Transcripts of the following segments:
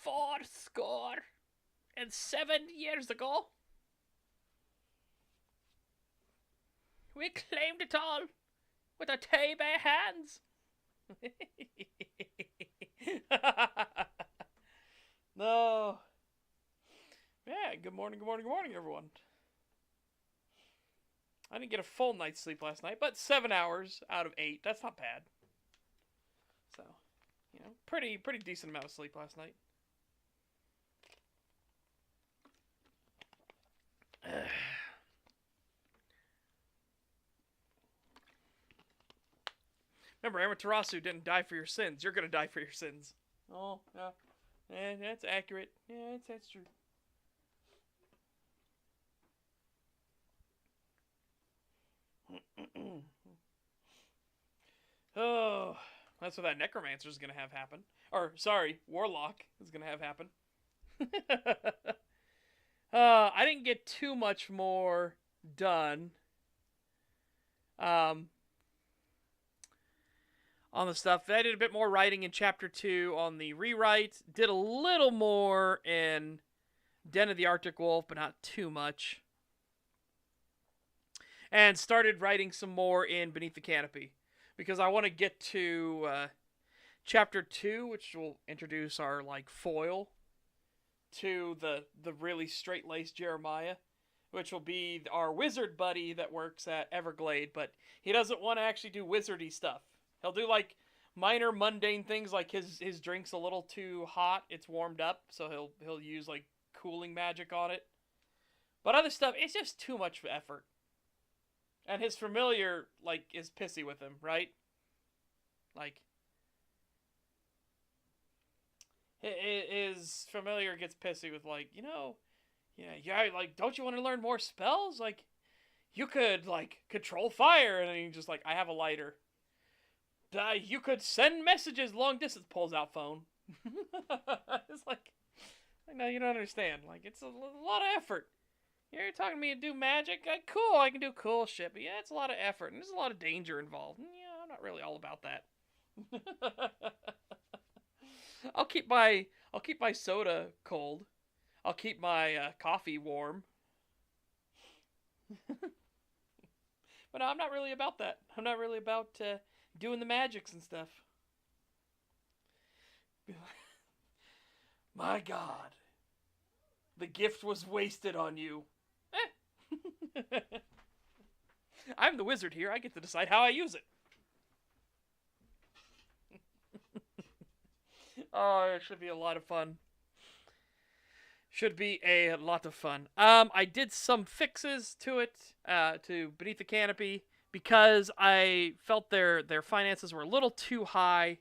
"407 years ago, we claimed it all with our bare hands." No. Yeah, good morning, everyone. I didn't get a full night's sleep last night, but 7 hours out of 8. That's not bad. So, pretty decent amount of sleep last night. Remember, Amaterasu didn't die for your sins. You're gonna die for your sins. Oh, yeah. That's accurate. Yeah, that's true. Oh, that's what that necromancer is gonna have happen. Or, sorry, warlock is gonna have happen. I didn't get too much more done. On the stuff. I did a bit more writing in Chapter 2 on the rewrite. Did a little more in Den of the Arctic Wolf, but not too much. And started writing some more in Beneath the Canopy. Because I want to get to Chapter 2, which will introduce our foil to the really straight-laced Jeremiah, which will be our wizard buddy that works at Everglade, but he doesn't want to actually do wizardy stuff. He'll do minor mundane things, like his drink's a little too hot, it's warmed up, so he'll use cooling magic on it. But other stuff, it's just too much effort. And his familiar is pissy with him, right? His familiar gets pissy with don't you want to learn more spells? You could control fire, and then he's just I have a lighter. You could send messages long distance. Pulls out phone. It's no, you don't understand. It's a lot of effort. You're talking to me to do magic? Cool, I can do cool shit, but yeah, it's a lot of effort, and there's a lot of danger involved. Yeah, I'm not really all about that. I'll keep my soda cold. I'll keep my coffee warm. But no, I'm not really about that. I'm not really about doing the magics and stuff. My God. The gift was wasted on you. I'm the wizard here. I get to decide how I use it. Oh, it should be a lot of fun. Should be a lot of fun. I did some fixes to it, to Beneath the Canopy, because I felt their finances were a little too high.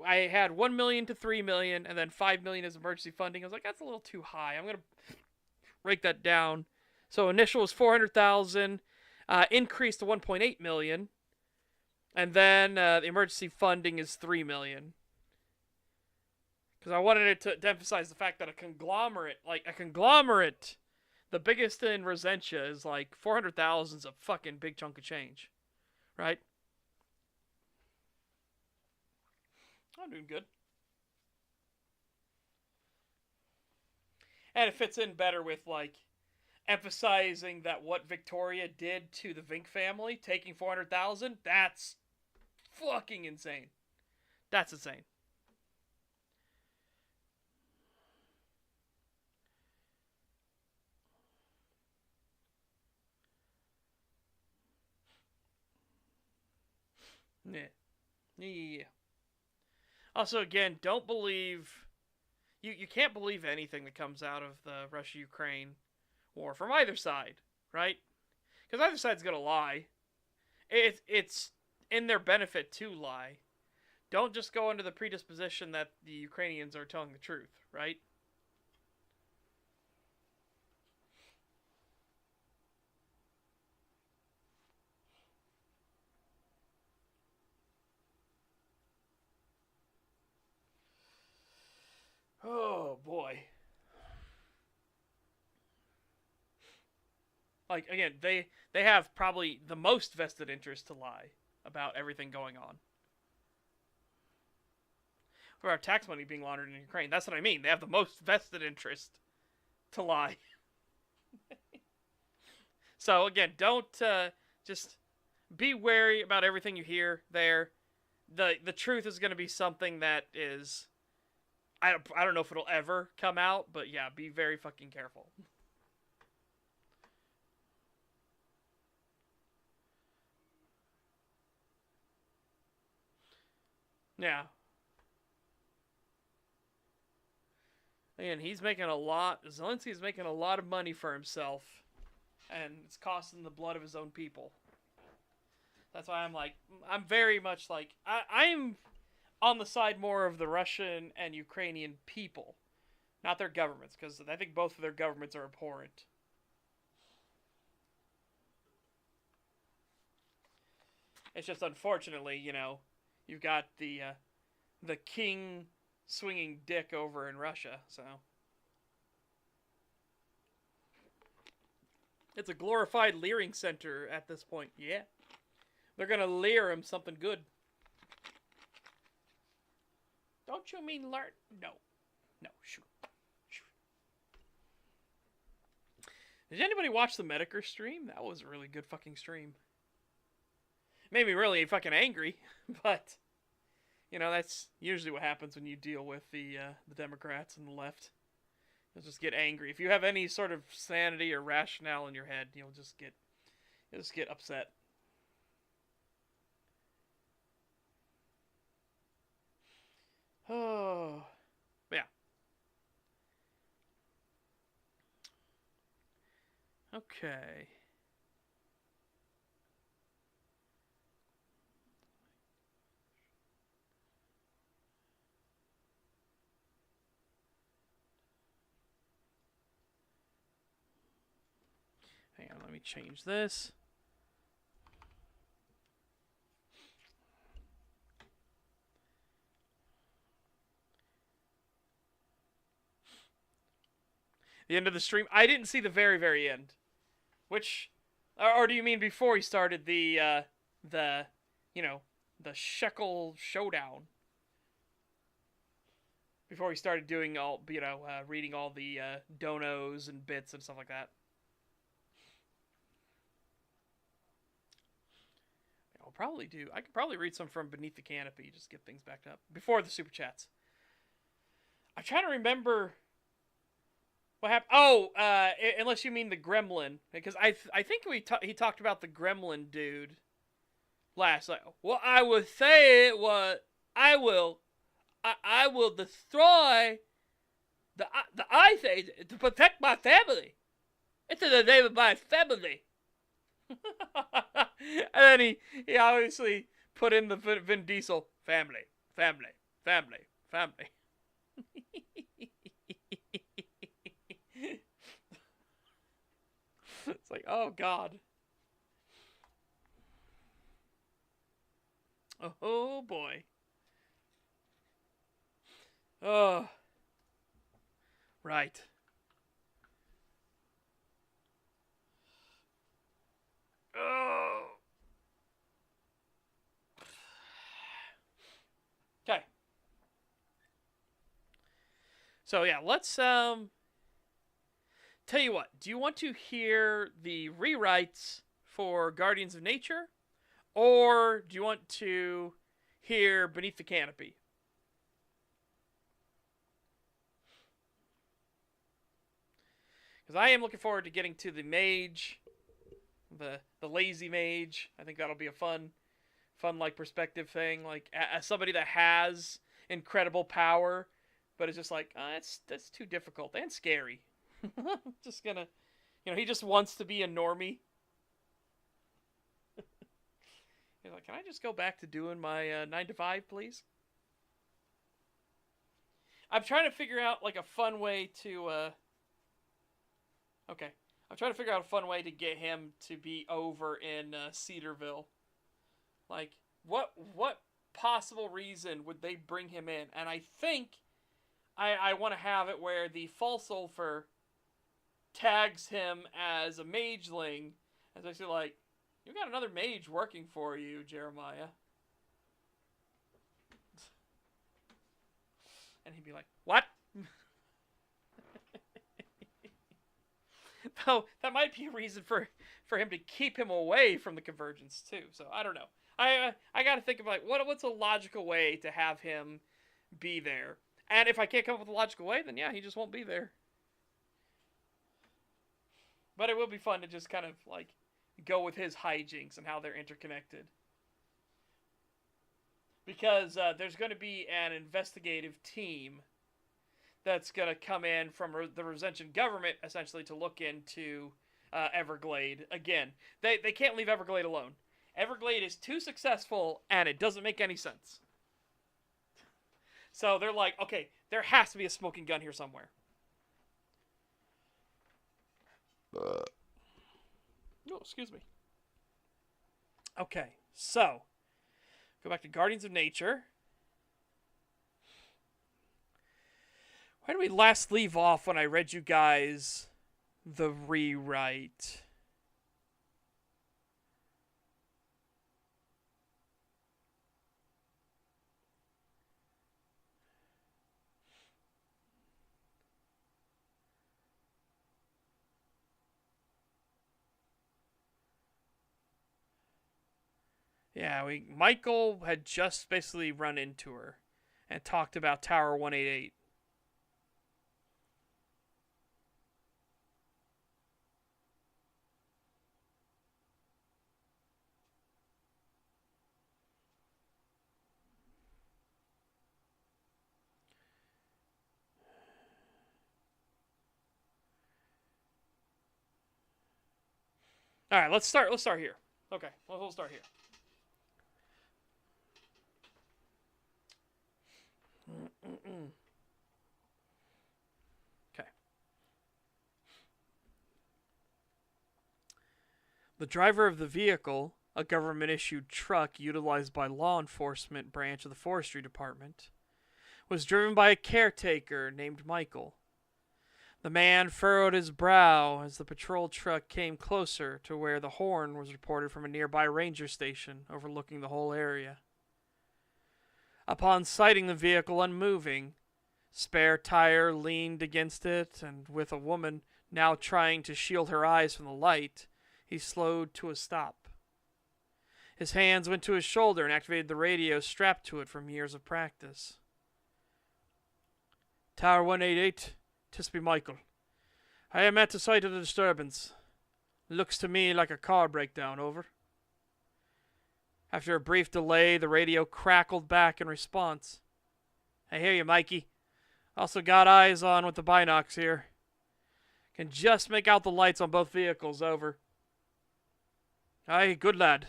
I had 1 million to 3 million, and then 5 million as emergency funding. I was like, that's a little too high. I'm gonna break that down. So initial was 400,000, increased to 1.8 million, and then the emergency funding is 3 million. Because I wanted it to emphasize the fact that a conglomerate, the biggest in Rosentia is 400,000 is a fucking big chunk of change, right? I'm doing good. And it fits in better with emphasizing that what Victoria did to the Vink family, taking 400,000, that's fucking insane. That's insane. Yeah. Also, again, don't believe... You can't believe anything that comes out of the Russia-Ukraine war from either side, right? Because either side's gonna lie. It's in their benefit to lie. Don't just go under the predisposition that the Ukrainians are telling the truth, right? Oh, boy. Again, they have probably the most vested interest to lie about everything going on. for our tax money being laundered in Ukraine. That's what I mean. They have the most vested interest to lie. So again, don't just be wary about everything you hear there. The truth is going to be something that is I don't know if it'll ever come out, but yeah, be very fucking careful. Yeah. And he's making a lot. Zelensky's making a lot of money for himself, and it's costing the blood of his own people. That's why I'm very much like, I'm on the side more of the Russian and Ukrainian people, not their governments, because I think both of their governments are abhorrent. It's just unfortunately, you've got the king swinging dick over in Russia, so it's a glorified leering center at this point. Yeah, they're gonna leer him something good. Don't you mean learn? No, shoot. Did anybody watch the Medicare stream? That was a really good fucking stream. Made me really fucking angry, but that's usually what happens when you deal with the Democrats and the left. You'll just get angry. If you have any sort of sanity or rationale in your head, you'll just get upset. Oh, yeah. Okay. Hang on, let me change this. The end of the stream? I didn't see the very, very end. Which, or do you mean before he started the shekel showdown? Before he started doing all, reading all the donos and bits and stuff like that. I could probably read some from Beneath the Canopy, just get things backed up. Before the Super Chats. I'm trying to remember what happened. Oh, unless you mean the Gremlin. Because I think he talked about the Gremlin dude last night. What I was saying was, I will destroy the Ice Age to protect my family. It's in the name of my family. And then he obviously put in the Vin Diesel family. It's like, oh god. Oh boy. Oh. Right. Oh. Okay. So yeah, let's tell you what. Do you want to hear the rewrites for Guardians of Nature, or do you want to hear Beneath the Canopy? Because I am looking forward to getting to the mage, the lazy mage. I think that'll be a fun like perspective thing. Like as somebody that has incredible power, but it's just like that's too difficult and scary. Just gonna, he just wants to be a normie. He's like, can I just go back to doing my 9 to 5, please? I'm trying to figure out like a fun way to. Okay, I'm trying to figure out a fun way to get him to be over in Cedarville. Like, what possible reason would they bring him in? And I think I want to have it where the false sulfur tags him as a mageling, as I say, like, you got another mage working for you, Jeremiah. And he'd be like, what? Though that might be a reason for him to keep him away from the convergence too. So I don't know. I got to think of like what's a logical way to have him be there. And if I can't come up with a logical way, then yeah, he just won't be there. But it will be fun to just kind of like go with his hijinks and how they're interconnected. Because there's going to be an investigative team that's going to come in from the Resention government, essentially, to look into Everglade. Again, they can't leave Everglade alone. Everglade is too successful, and it doesn't make any sense. So they're like, okay, there has to be a smoking gun here somewhere. Oh, excuse me. Okay, so go back to Guardians of Nature. Where did we last leave off when I read you guys the rewrite? Yeah, Michael had just basically run into her and talked about Tower 188. All right, let's start here. Okay, we'll start here. Okay. The driver of the vehicle, a government-issued truck utilized by law enforcement branch of the forestry department, was driven by a caretaker named Michael. The man furrowed his brow as the patrol truck came closer to where the horn was reported from a nearby ranger station overlooking the whole area. Upon sighting the vehicle unmoving, spare tire leaned against it, and with a woman now trying to shield her eyes from the light, he slowed to a stop. His hands went to his shoulder and activated the radio strapped to it from years of practice. Tower 188, 'tis be Michael. I am at the site of the disturbance. Looks to me like a car breakdown, over. After a brief delay, the radio crackled back in response. I hear you, Mikey. Also got eyes on with the binocs here. Can just make out the lights on both vehicles, over. Aye, good lad.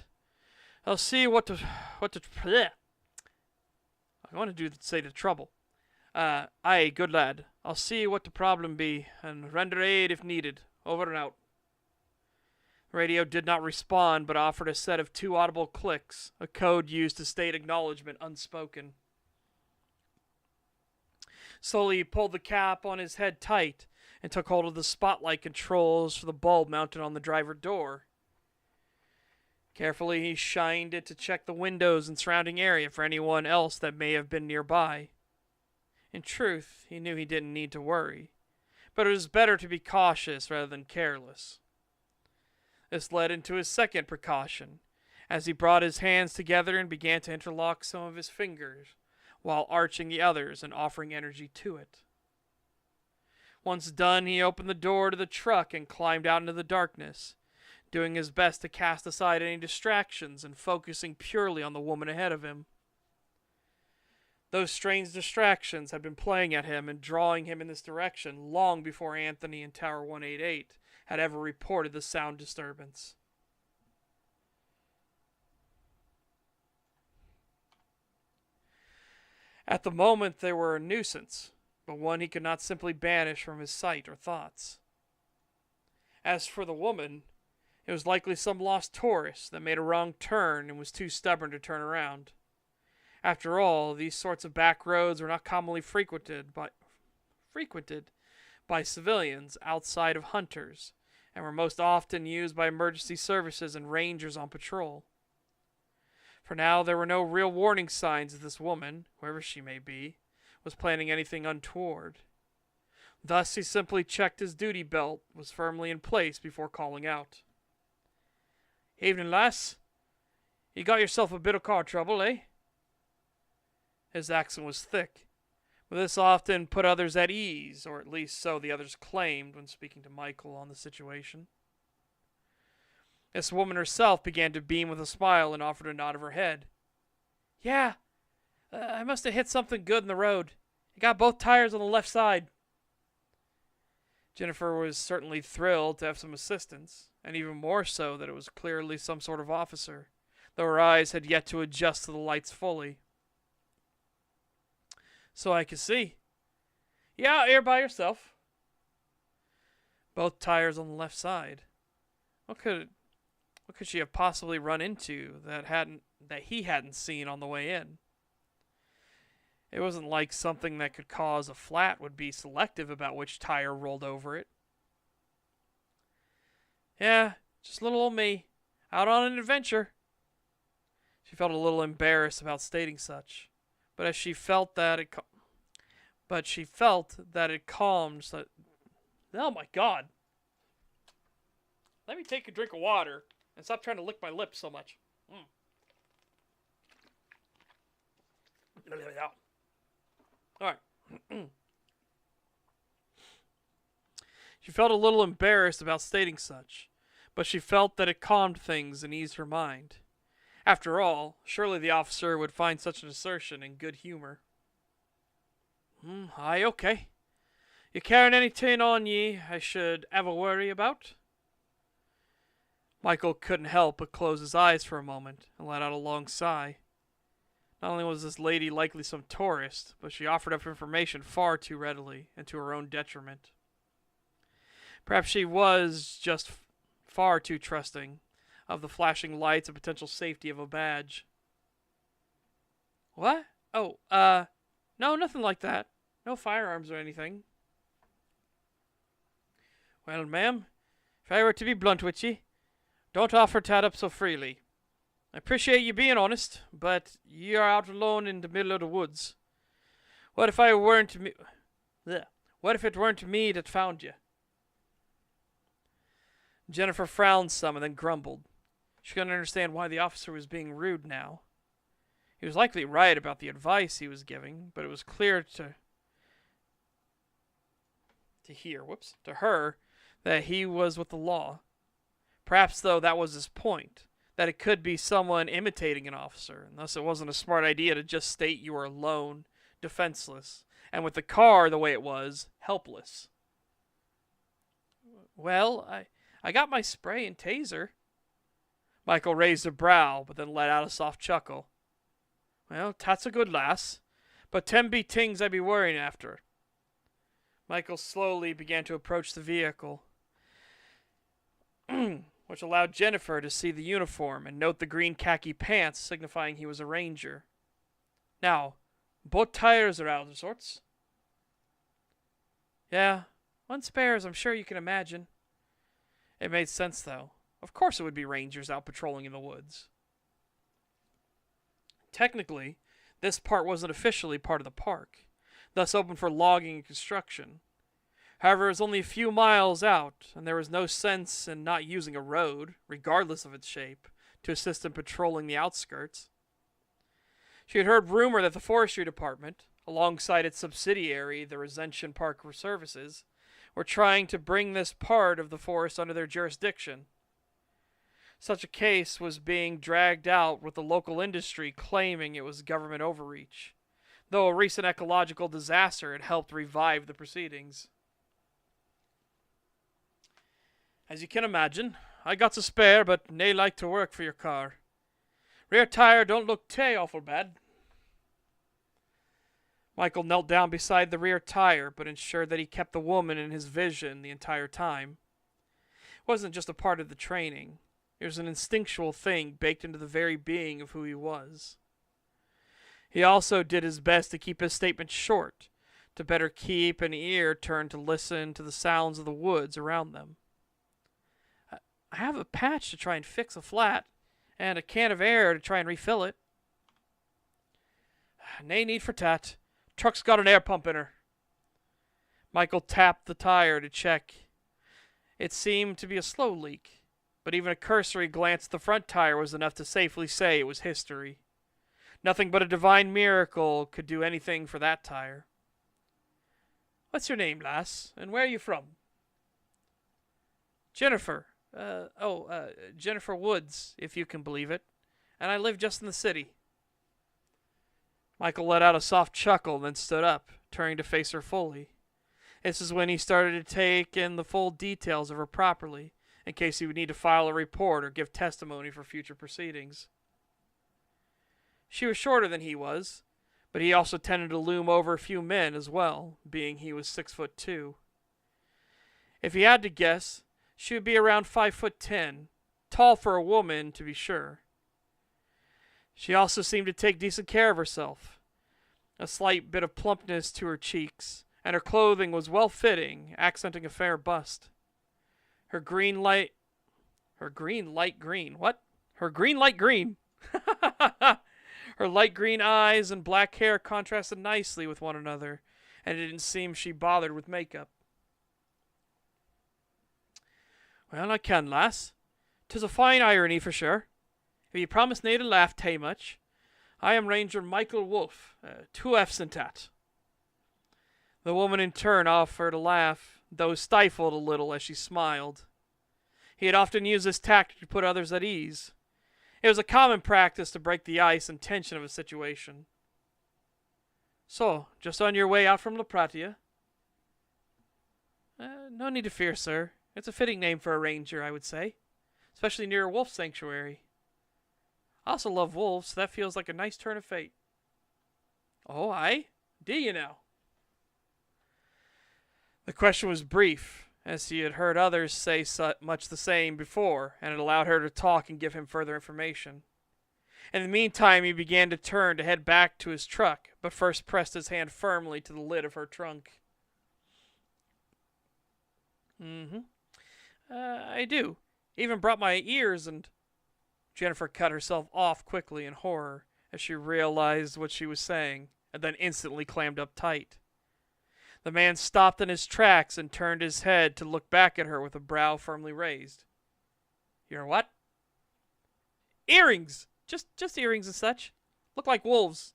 I'll see what the bleh. I want to say the trouble. Aye, good lad. I'll see what the problem be, and render aid if needed. Over and out. The radio did not respond, but offered a set of 2 audible clicks, a code used to state acknowledgement unspoken. Slowly he pulled the cap on his head tight, and took hold of the spotlight controls for the bulb mounted on the driver door. Carefully he shined it to check the windows and surrounding area for anyone else that may have been nearby. In truth, he knew he didn't need to worry, but it was better to be cautious rather than careless. This led into his second precaution, as he brought his hands together and began to interlock some of his fingers, while arching the others and offering energy to it. Once done, he opened the door to the truck and climbed out into the darkness, doing his best to cast aside any distractions and focusing purely on the woman ahead of him. Those strange distractions had been playing at him and drawing him in this direction long before Anthony and Tower 188 had ever reported the sound disturbance. At the moment they were a nuisance, but one he could not simply banish from his sight or thoughts. As for the woman, it was likely some lost tourist that made a wrong turn and was too stubborn to turn around. After all, these sorts of back roads were not commonly frequented by civilians outside of hunters, and were most often used by emergency services and rangers on patrol. For now, there were no real warning signs that this woman, whoever she may be, was planning anything untoward. Thus, he simply checked his duty belt was firmly in place before calling out. "Evening, lass. You got yourself a bit of car trouble, eh?" His accent was thick, but this often put others at ease, or at least so the others claimed when speaking to Michael on the situation. This woman herself began to beam with a smile and offered a nod of her head. "Yeah, I must have hit something good in the road. I got both tires on the left side." Jennifer was certainly thrilled to have some assistance, and even more so that it was clearly some sort of officer, though her eyes had yet to adjust to the lights fully. "So I can see. You out here by yourself?" Both tires on the left side. What could she have possibly run into that he hadn't seen on the way in? It wasn't like something that could cause a flat would be selective about which tire rolled over it. "Yeah, just little old me, out on an adventure." She felt a little embarrassed about stating such, but she felt that it calmed. Oh my God! Let me take a drink of water and stop trying to lick my lips so much. All right. She felt a little embarrassed about stating such, but she felt that it calmed things and eased her mind. After all, surely the officer would find such an assertion in good humor. "Aye, okay. You carrying anything on ye I should ever worry about?" Michael couldn't help but close his eyes for a moment and let out a long sigh. Not only was this lady likely some tourist, but she offered up information far too readily and to her own detriment. Perhaps she was just far too trusting of the flashing lights and potential safety of a badge. "What? Oh, no, nothing like that. No firearms or anything." "Well, ma'am, if I were to be blunt with ye, don't offer that up so freely. I appreciate you being honest, but you are out alone in the middle of the woods. What if it weren't me that found you?" Jennifer frowned some and then grumbled. She couldn't understand why the officer was being rude now. He was likely right about the advice he was giving, but it was clear to her that he was with the law. Perhaps, though, that was his point, that it could be someone imitating an officer, and thus it wasn't a smart idea to just state you were alone, defenseless, and with the car the way it was, helpless. "Well, I got my spray and taser." Michael raised a brow, but then let out a soft chuckle. "Well, that's a good lass, but them be things I be worrying after." Michael slowly began to approach the vehicle, which allowed Jennifer to see the uniform and note the green khaki pants signifying he was a ranger. "Now, both tires are out of sorts?" "Yeah, one spare, as I'm sure you can imagine." It made sense, though. Of course it would be rangers out patrolling in the woods. Technically, this part wasn't officially part of the park, thus open for logging and construction. However, it was only a few miles out, and there was no sense in not using a road, regardless of its shape, to assist in patrolling the outskirts. She had heard rumor that the Forestry Department, alongside its subsidiary, the Resention Park Services, were trying to bring this part of the forest under their jurisdiction. Such a case was being dragged out with the local industry claiming it was government overreach, though a recent ecological disaster had helped revive the proceedings. "As you can imagine, I got to spare, but nae like to work for your car. Rear tire don't look tay awful bad." Michael knelt down beside the rear tire, but ensured that he kept the woman in his vision the entire time. It wasn't just a part of the training. It was an instinctual thing baked into the very being of who he was. He also did his best to keep his statements short, to better keep an ear turned to listen to the sounds of the woods around them. "I have a patch to try and fix a flat, and a can of air to try and refill it." "Nae need for tat. Truck's got an air pump in her. Michael tapped the tire to check. It seemed to be a slow leak, but even a cursory glance at the front tire was enough to safely say it was history. Nothing but a divine miracle could do anything for that tire. What's your name, lass, and where are you from? Jennifer. Jennifer Woods, if you can believe it. And I live just in the city. Michael let out a soft chuckle, then stood up, turning to face her fully. This is when he started to take in the full details of her properly, in case he would need to file a report or give testimony for future proceedings. She was shorter than he was, but he also tended to loom over a few men as well, being he was 6'2". If he had to guess, she would be around 5'10", tall for a woman to be sure. She also seemed to take decent care of herself. A slight bit of plumpness to her cheeks, and her clothing was well-fitting, accenting a fair bust. Her green light green. Her light green eyes and black hair contrasted nicely with one another, and it didn't seem she bothered with makeup. Well, I can, lass. 'Tis a fine irony for sure. If you promise nae to laugh tae much, I am Ranger Michael Wolf, 2 F's in tat. The woman in turn offered a laugh, though stifled a little as she smiled. He had often used this tactic to put others at ease. It was a common practice to break the ice and tension of a situation. So, just on your way out from La Pratia? No need to fear, sir. It's a fitting name for a ranger, I would say, especially near a wolf sanctuary. I also love wolves, so that feels like a nice turn of fate. Oh, aye? Do you now? The question was brief, as he had heard others say much the same before, and it allowed her to talk and give him further information. In the meantime, he began to turn to head back to his truck, but first pressed his hand firmly to the lid of her trunk. I do. Even brought my ears and... Jennifer cut herself off quickly in horror as she realized what she was saying, and then instantly clammed up tight. The man stopped in his tracks and turned his head to look back at her with a brow firmly raised. Your what? Earrings! Just earrings and such. Look like wolf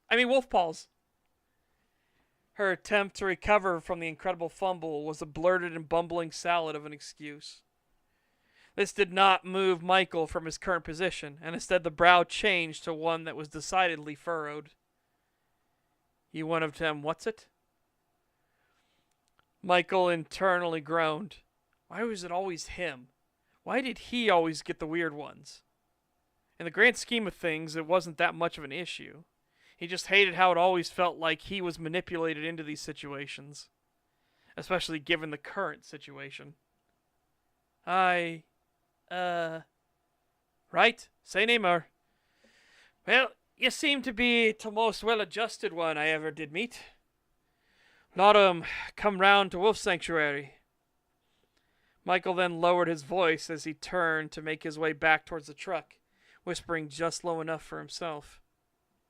paws. Her attempt to recover from the incredible fumble was a blurted and bumbling salad of an excuse. This did not move Michael from his current position, and instead the brow changed to one that was decidedly furrowed. You one of them what's it? Michael internally groaned. Why was it always him? Why did he always get the weird ones? In the grand scheme of things, it wasn't that much of an issue. He just hated how it always felt like he was manipulated into these situations, especially given the current situation. Right? Say nae more. Well, you seem to be the most well-adjusted one I ever did meet. Lot of 'em come round to Wolf Sanctuary. Michael then lowered his voice as he turned to make his way back towards the truck, whispering just low enough for himself.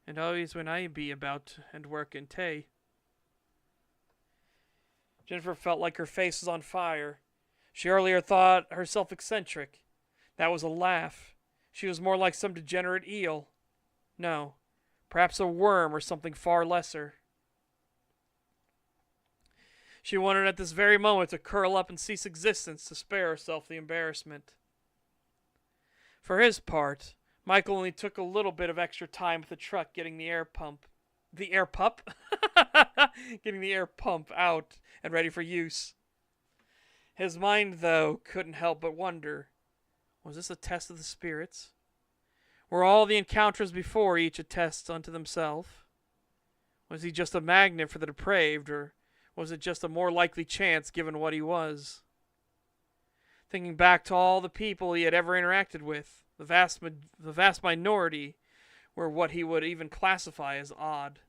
And always when I be about and work in tay. Jennifer felt like her face was on fire. She earlier thought herself eccentric. That was a laugh. She was more like some degenerate eel. No, perhaps a worm or something far lesser. She wanted at this very moment to curl up and cease existence to spare herself the embarrassment. For his part, Michael only took a little bit of extra time with the truck getting the air pump. The air pup? Getting the air pump out and ready for use. His mind, though, couldn't help but wonder, was this a test of the spirits? Were all the encounters before each a test unto themselves? Was he just a magnet for the depraved, or was it just a more likely chance given what he was? Thinking back to all the people he had ever interacted with, the vast minority were what he would even classify as odd.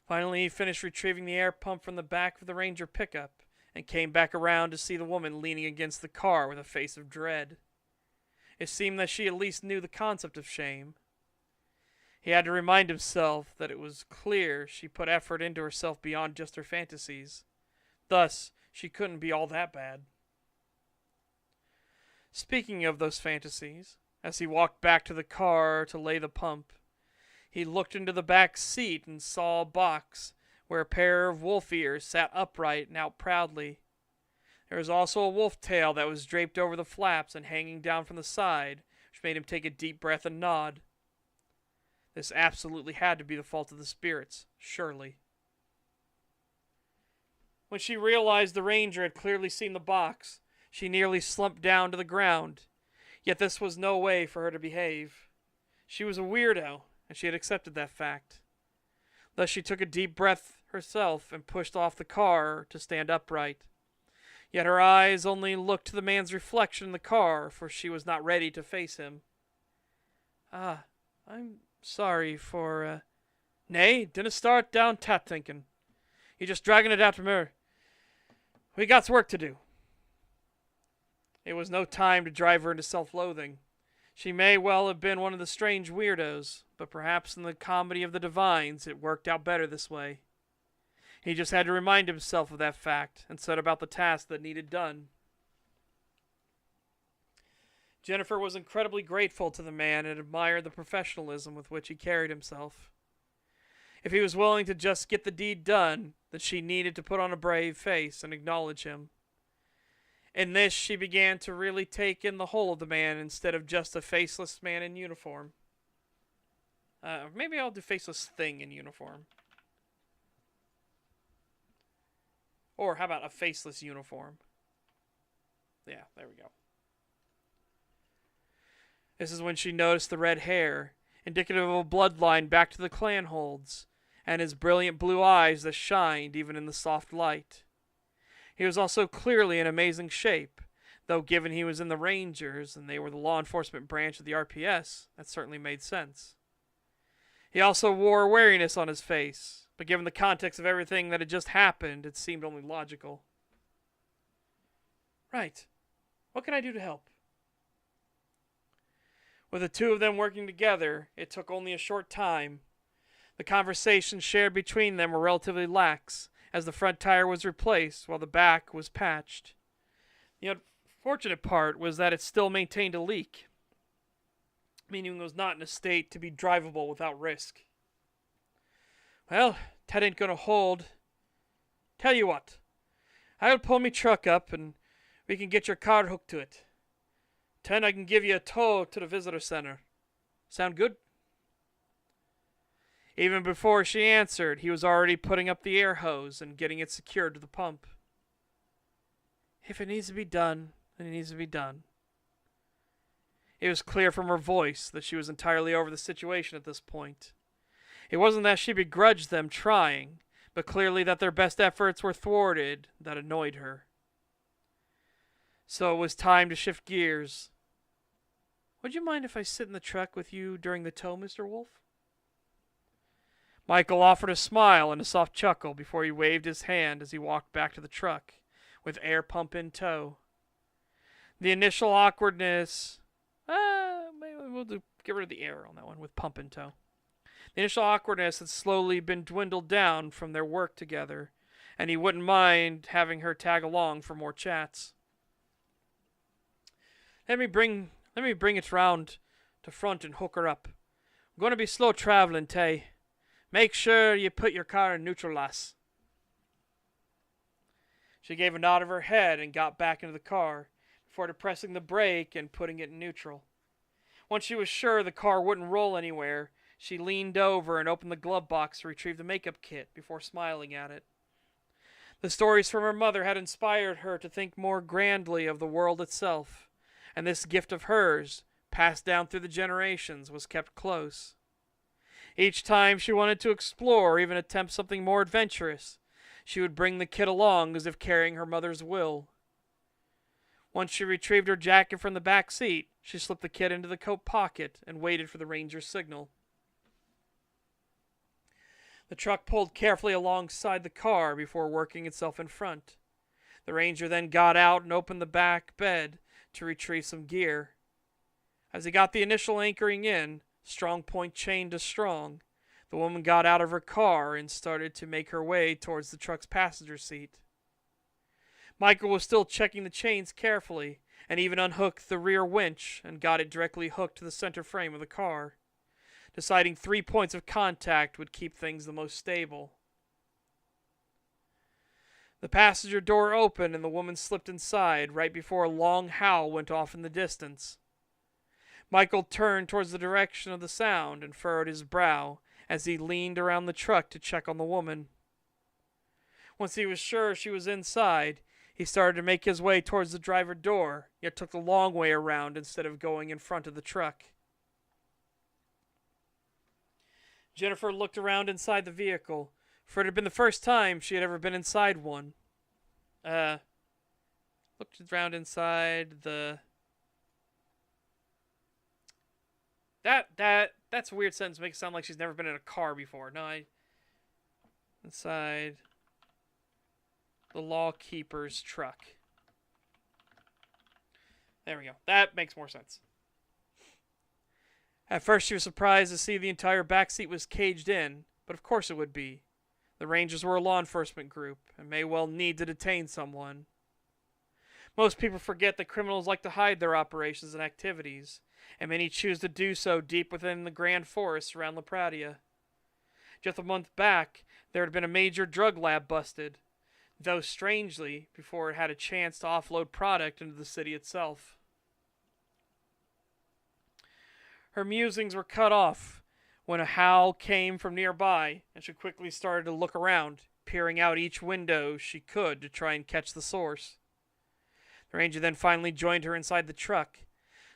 Finally, he finished retrieving the air pump from the back of the Ranger pickup and came back around to see the woman leaning against the car with a face of dread. It seemed that she at least knew the concept of shame. He had to remind himself that it was clear she put effort into herself beyond just her fantasies. Thus, she couldn't be all that bad. Speaking of those fantasies, as he walked back to the car to lay the pump, he looked into the back seat and saw a box where a pair of wolf ears sat upright and out proudly. There was also a wolf tail that was draped over the flaps and hanging down from the side, which made him take a deep breath and nod. This absolutely had to be the fault of the spirits, surely. When she realized the ranger had clearly seen the box, she nearly slumped down to the ground. Yet this was no way for her to behave. She was a weirdo, and she had accepted that fact. Thus she took a deep breath herself and pushed off the car to stand upright. Yet her eyes only looked to the man's reflection in the car, for she was not ready to face him. "Ah, I'm sorry for, Nay, dinna start down tat thinking. You're just dragging it out from her. We got work to do." It was no time to drive her into self-loathing. She may well have been one of the strange weirdos, but perhaps in the comedy of the divines it worked out better this way. He just had to remind himself of that fact and set about the task that needed done. Jennifer was incredibly grateful to the man and admired the professionalism with which he carried himself. If he was willing to just get the deed done, then she needed to put on a brave face and acknowledge him. In this, she began to really take in the whole of the man instead of just a faceless man in uniform. Maybe I'll do faceless thing in uniform. Or how about a faceless uniform? Yeah, there we go. This is when she noticed the red hair, indicative of a bloodline back to the clan holds, and his brilliant blue eyes that shined even in the soft light. He was also clearly in amazing shape, though given he was in the Rangers and they were the law enforcement branch of the RPS, that certainly made sense. He also wore a wariness on his face, but given the context of everything that had just happened, it seemed only logical. "Right. What can I do to help?" With the two of them working together, it took only a short time. The conversations shared between them were relatively lax, as the front tire was replaced while the back was patched. The unfortunate part was that it still maintained a leak, meaning it was not in a state to be drivable without risk. "Well, that ain't gonna hold. Tell you what, I'll pull me truck up and we can get your car hooked to it. Then I can give you a tow to the visitor center. Sound good?" Even before she answered, he was already putting up the air hose and getting it secured to the pump. "If it needs to be done, then it needs to be done." It was clear from her voice that she was entirely over the situation at this point. It wasn't that she begrudged them trying, but clearly that their best efforts were thwarted that annoyed her. So it was time to shift gears. "Would you mind if I sit in the truck with you during the tow, Mr. Wolf?" Michael offered a smile and a soft chuckle before he waved his hand as he walked back to the truck, with air pump in tow. The initial awkwardness... maybe we'll get rid of the air on that one with pump in tow. The initial awkwardness had slowly been dwindled down from their work together, and he wouldn't mind having her tag along for more chats. Let me bring it round to front and hook her up. I'm going to be slow traveling, Tay. Make sure you put your car in neutral, lass." She gave a nod of her head and got back into the car, before depressing the brake and putting it in neutral. Once she was sure the car wouldn't roll anywhere, she leaned over and opened the glove box to retrieve the makeup kit before smiling at it. The stories from her mother had inspired her to think more grandly of the world itself, and this gift of hers, passed down through the generations, was kept close. Each time she wanted to explore or even attempt something more adventurous, she would bring the kit along as if carrying her mother's will. Once she retrieved her jacket from the back seat, she slipped the kit into the coat pocket and waited for the ranger's signal. The truck pulled carefully alongside the car before working itself in front. The ranger then got out and opened the back bed to retrieve some gear. As he got the initial anchoring in, strong point chained to strong, the woman got out of her car and started to make her way towards the truck's passenger seat. Michael was still checking the chains carefully, and even unhooked the rear winch and got it directly hooked to the center frame of the car, deciding 3 points of contact would keep things the most stable. The passenger door opened and the woman slipped inside right before a long howl went off in the distance. Michael turned towards the direction of the sound and furrowed his brow as he leaned around the truck to check on the woman. Once he was sure she was inside, he started to make his way towards the driver door, yet took the long way around instead of going in front of the truck. Jennifer looked around inside the vehicle, for it had been the first time she had ever been inside one. Looked around inside the... That's a weird sentence. Makes it sound like she's never been in a car before. No, inside the lawkeeper's truck. There we go. That makes more sense. At first she was surprised to see the entire backseat was caged in, but of course it would be. The Rangers were a law enforcement group, and may well need to detain someone. Most people forget that criminals like to hide their operations and activities, and many choose to do so deep within the grand forests around La Pratia. Just a month back, there had been a major drug lab busted, though strangely, before it had a chance to offload product into the city itself. Her musings were cut off when a howl came from nearby, and she quickly started to look around, peering out each window she could to try and catch the source. The ranger then finally joined her inside the truck,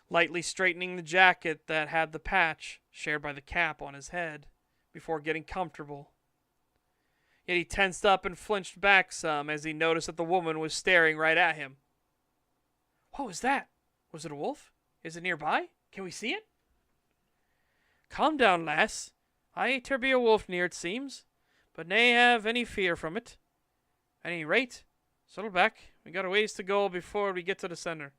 lightly straightening the jacket that had the patch, shared by the cap, on his head, before getting comfortable. Yet he tensed up and flinched back some as he noticed that the woman was staring right at him. What was that? Was it a wolf? Is it nearby? Can we see it? Calm down, lass. I ain't there be a wolf near, it seems, but nae have any fear from it. At any rate, settle back. We got a ways to go before we get to the center.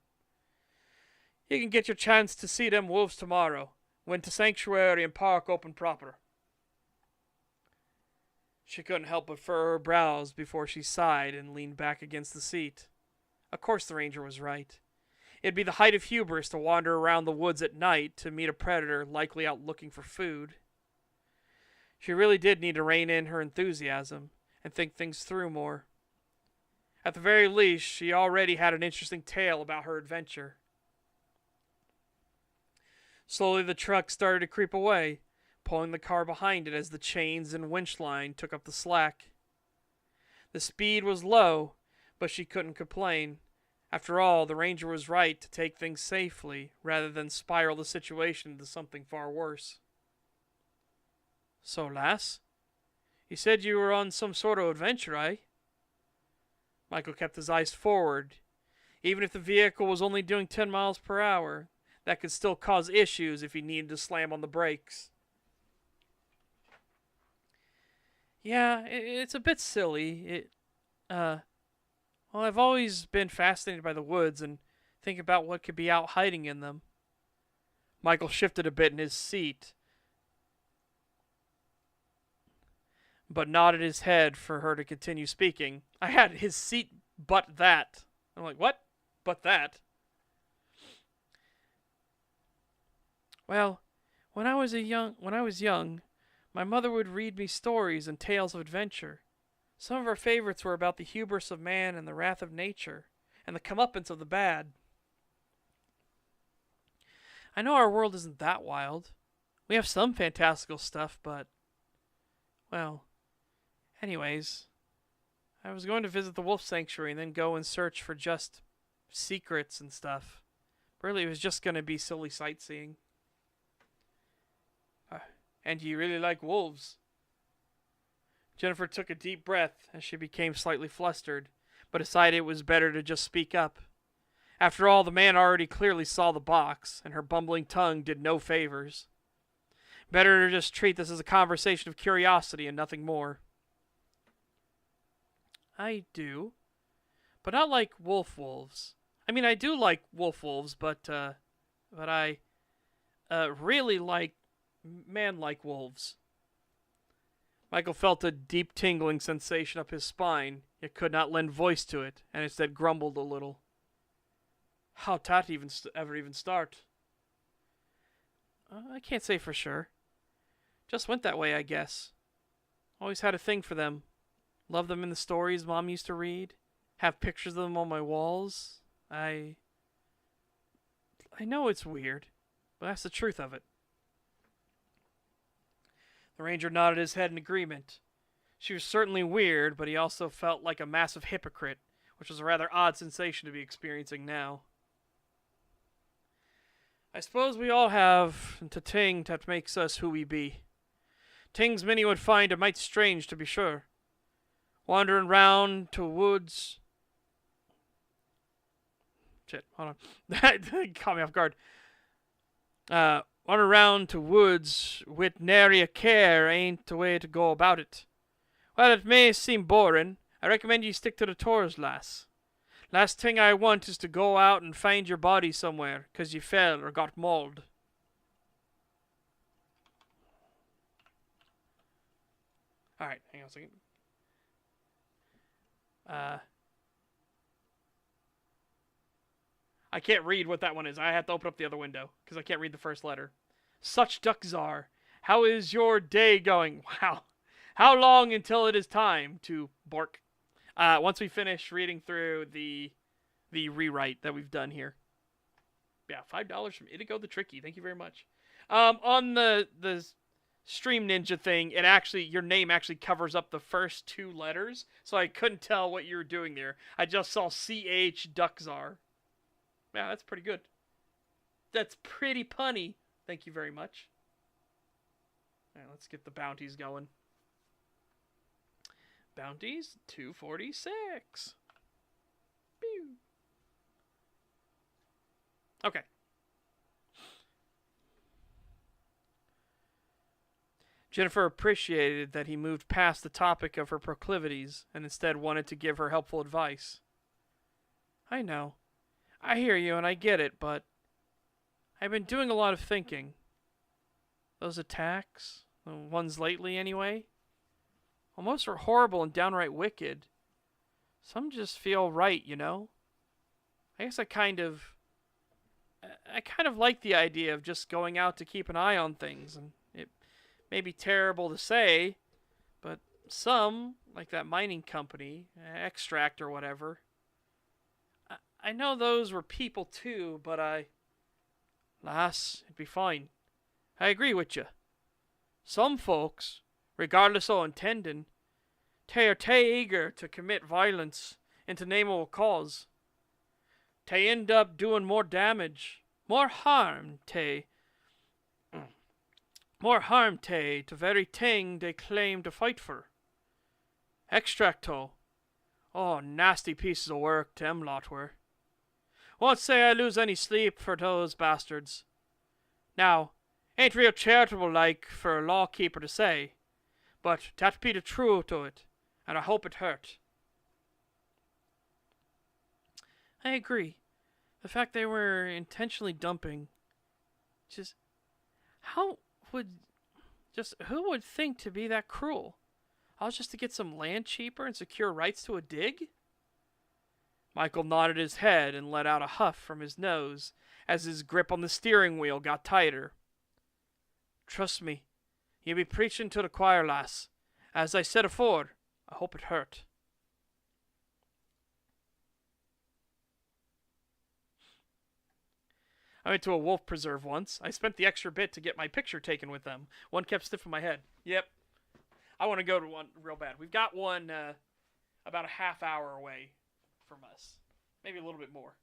You can get your chance to see them wolves tomorrow, when the sanctuary and park open proper. She couldn't help but furrow her brows before she sighed and leaned back against the seat. Of course the ranger was right. It'd be the height of hubris to wander around the woods at night to meet a predator likely out looking for food. She really did need to rein in her enthusiasm and think things through more. At the very least, she already had an interesting tale about her adventure. Slowly the truck started to creep away, pulling the car behind it as the chains and winch line took up the slack. The speed was low, but she couldn't complain. After all, the ranger was right to take things safely, rather than spiral the situation into something far worse. So, lass, you said you were on some sort of adventure, eh? Michael kept his eyes forward. Even if the vehicle was only doing 10 miles per hour, that could still cause issues if he needed to slam on the brakes. Yeah, it's a bit silly. Well, I've always been fascinated by the woods and think about what could be out hiding in them. Michael shifted a bit in his seat, but nodded his head for her to continue speaking. I had his seat but that. I'm like, what? But that? Well, when I was young, my mother would read me stories and tales of adventure. Some of her favorites were about the hubris of man and the wrath of nature, and the comeuppance of the bad. I know our world isn't that wild. We have some fantastical stuff, but... well... anyways, I was going to visit the wolf sanctuary and then go and search for just secrets and stuff. Really, it was just going to be silly sightseeing. And you really like wolves? Jennifer took a deep breath as she became slightly flustered, but decided it was better to just speak up. After all, the man already clearly saw the box, and her bumbling tongue did no favors. Better to just treat this as a conversation of curiosity and nothing more. I do, but not like wolves. I mean, I do like wolves, but I really like man-like wolves. Michael felt a deep tingling sensation up his spine, yet could not lend voice to it, and instead grumbled a little. How'd that ever even start? I can't say for sure. Just went that way, I guess. Always had a thing for them. Loved them in the stories Mom used to read. Have pictures of them on my walls. I know it's weird, but that's the truth of it. The ranger nodded his head in agreement. She was certainly weird, but he also felt like a massive hypocrite, which was a rather odd sensation to be experiencing now. I suppose we all have the ting that makes us who we be. Tings many would find a mite strange, to be sure. Wandering round to woods. Shit, hold on. That caught me off guard. Wandering round to woods with nary a care ain't the way to go about it. While it may seem boring, I recommend you stick to the tours, lass. Last thing I want is to go out and find your body somewhere, 'cause you fell or got mauled. Alright, hang on a second. I can't read what that one is. I have to open up the other window, because I can't read the first letter. Such Duckzar, how is your day going? Wow. How long until it is time to bork? Once we finish reading through the rewrite that we've done here. Yeah, $5 from Itigo the Tricky. Thank you very much. On the Stream Ninja thing, it actually, your name actually covers up the first two letters, so I couldn't tell what you were doing there. I just saw CH Duckzar. Yeah, that's pretty good. That's pretty punny. Thank you very much. Alright, let's get the bounties going. Bounties, 246. Pew. Okay. Jennifer appreciated that he moved past the topic of her proclivities and instead wanted to give her helpful advice. I know. I hear you and I get it, but I've been doing a lot of thinking. Those attacks, the ones lately anyway, well, most are horrible and downright wicked. Some just feel right, you know? I guess I kind of like the idea of just going out to keep an eye on things, and it may be terrible to say, but some, like that mining company, Extract or whatever, I know those were people too, but lass, it'd be fine. I agree with you. Some folks, regardless of intending, they are too eager to commit violence in the name of a cause. They end up doing more damage, more harm to the very thing they claim to fight for. Extracto. Oh, nasty pieces of work them lot were. Won't say I lose any sleep for those bastards. Now, ain't real charitable like for a lawkeeper to say, but that be the truth to it, and I hope it hurt. I agree. The fact they were intentionally dumping, who would think to be that cruel? All just to get some land cheaper and secure rights to a dig? Michael nodded his head and let out a huff from his nose as his grip on the steering wheel got tighter. Trust me, you be preaching to the choir, lass. As I said afore, I hope it hurt. I went to a wolf preserve once. I spent the extra bit to get my picture taken with them. One kept stiff in my head. Yep. I want to go to one real bad. We've got one about a half hour away from us. Maybe a little bit more.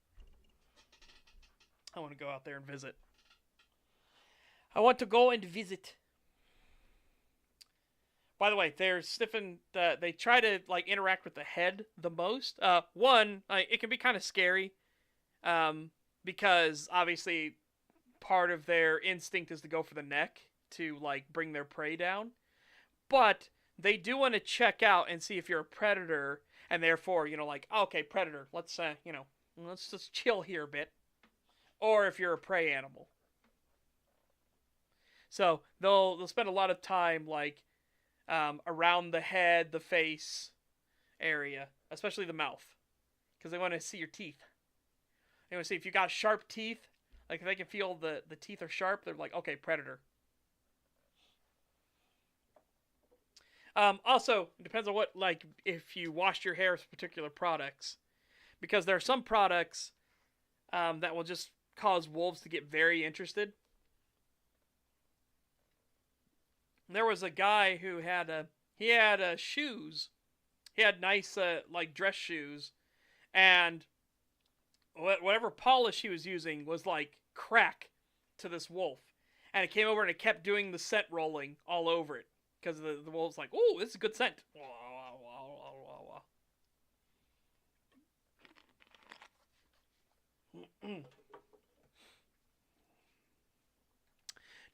I want to go out there and visit. By the way, they're sniffing. They try to like interact with the head the most. It can be kind of scary, because obviously part of their instinct is to go for the neck to like bring their prey down. But they do want to check out and see if you're a predator, and therefore, like, okay, predator, let's just chill here a bit. Or if you're a prey animal. So they'll spend a lot of time like around the head, the face area, especially the mouth, because they want to see your teeth. They want to see if you got sharp teeth. Like if they can feel the teeth are sharp, they're like, okay, predator. Also, it depends on what, like, if you washed your hair with particular products. Because there are some products that will just cause wolves to get very interested. There was a guy who had shoes. He had nice like dress shoes, and whatever polish he was using was like crack to this wolf, and it came over and it kept doing the scent rolling all over it because the wolf's like, "Oh, this is a good scent."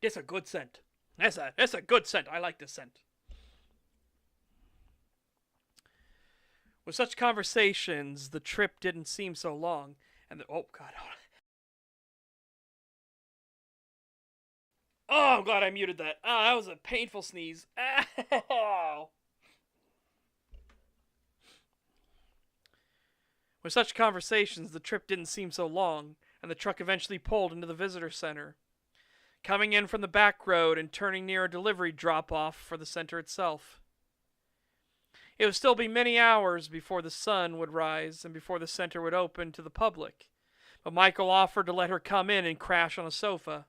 This a good scent. That's a good scent. I like this scent. With such conversations, the trip didn't seem so long, and oh god, oh, I'm glad I muted that. Oh, that was a painful sneeze. Ow. With such conversations, the trip didn't seem so long, and the truck eventually pulled into the visitor center, coming in from the back road and turning near a delivery drop-off for the center itself. It would still be many hours before the sun would rise and before the center would open to the public, but Michael offered to let her come in and crash on a sofa.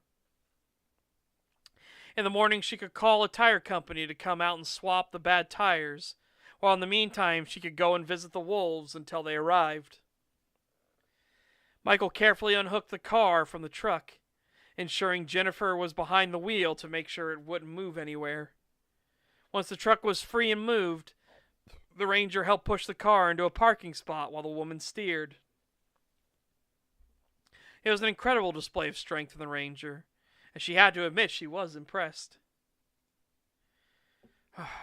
In the morning, she could call a tire company to come out and swap the bad tires, while in the meantime, she could go and visit the wolves until they arrived. Michael carefully unhooked the car from the truck, ensuring Jennifer was behind the wheel to make sure it wouldn't move anywhere. Once the truck was free and moved, the ranger helped push the car into a parking spot while the woman steered. It was an incredible display of strength from the ranger, and she had to admit she was impressed.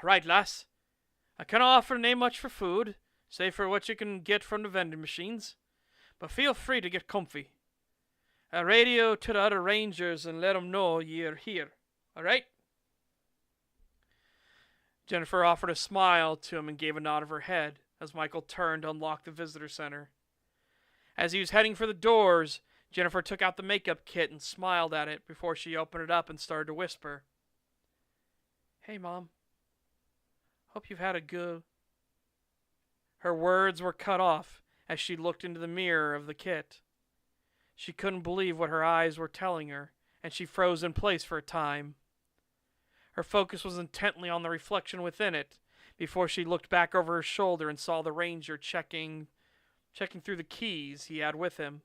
Right, lass. I canna offer nae much for food, save for what you can get from the vending machines, but feel free to get comfy. I'll radio to the other rangers and let them know you're here, alright? Jennifer offered a smile to him and gave a nod of her head as Michael turned to unlock the visitor center. As he was heading for the doors, Jennifer took out the makeup kit and smiled at it before she opened it up and started to whisper. Hey, Mom. Hope you've had a good... Her words were cut off as she looked into the mirror of the kit. She couldn't believe what her eyes were telling her, and she froze in place for a time. Her focus was intently on the reflection within it, before she looked back over her shoulder and saw the ranger checking through the keys he had with him.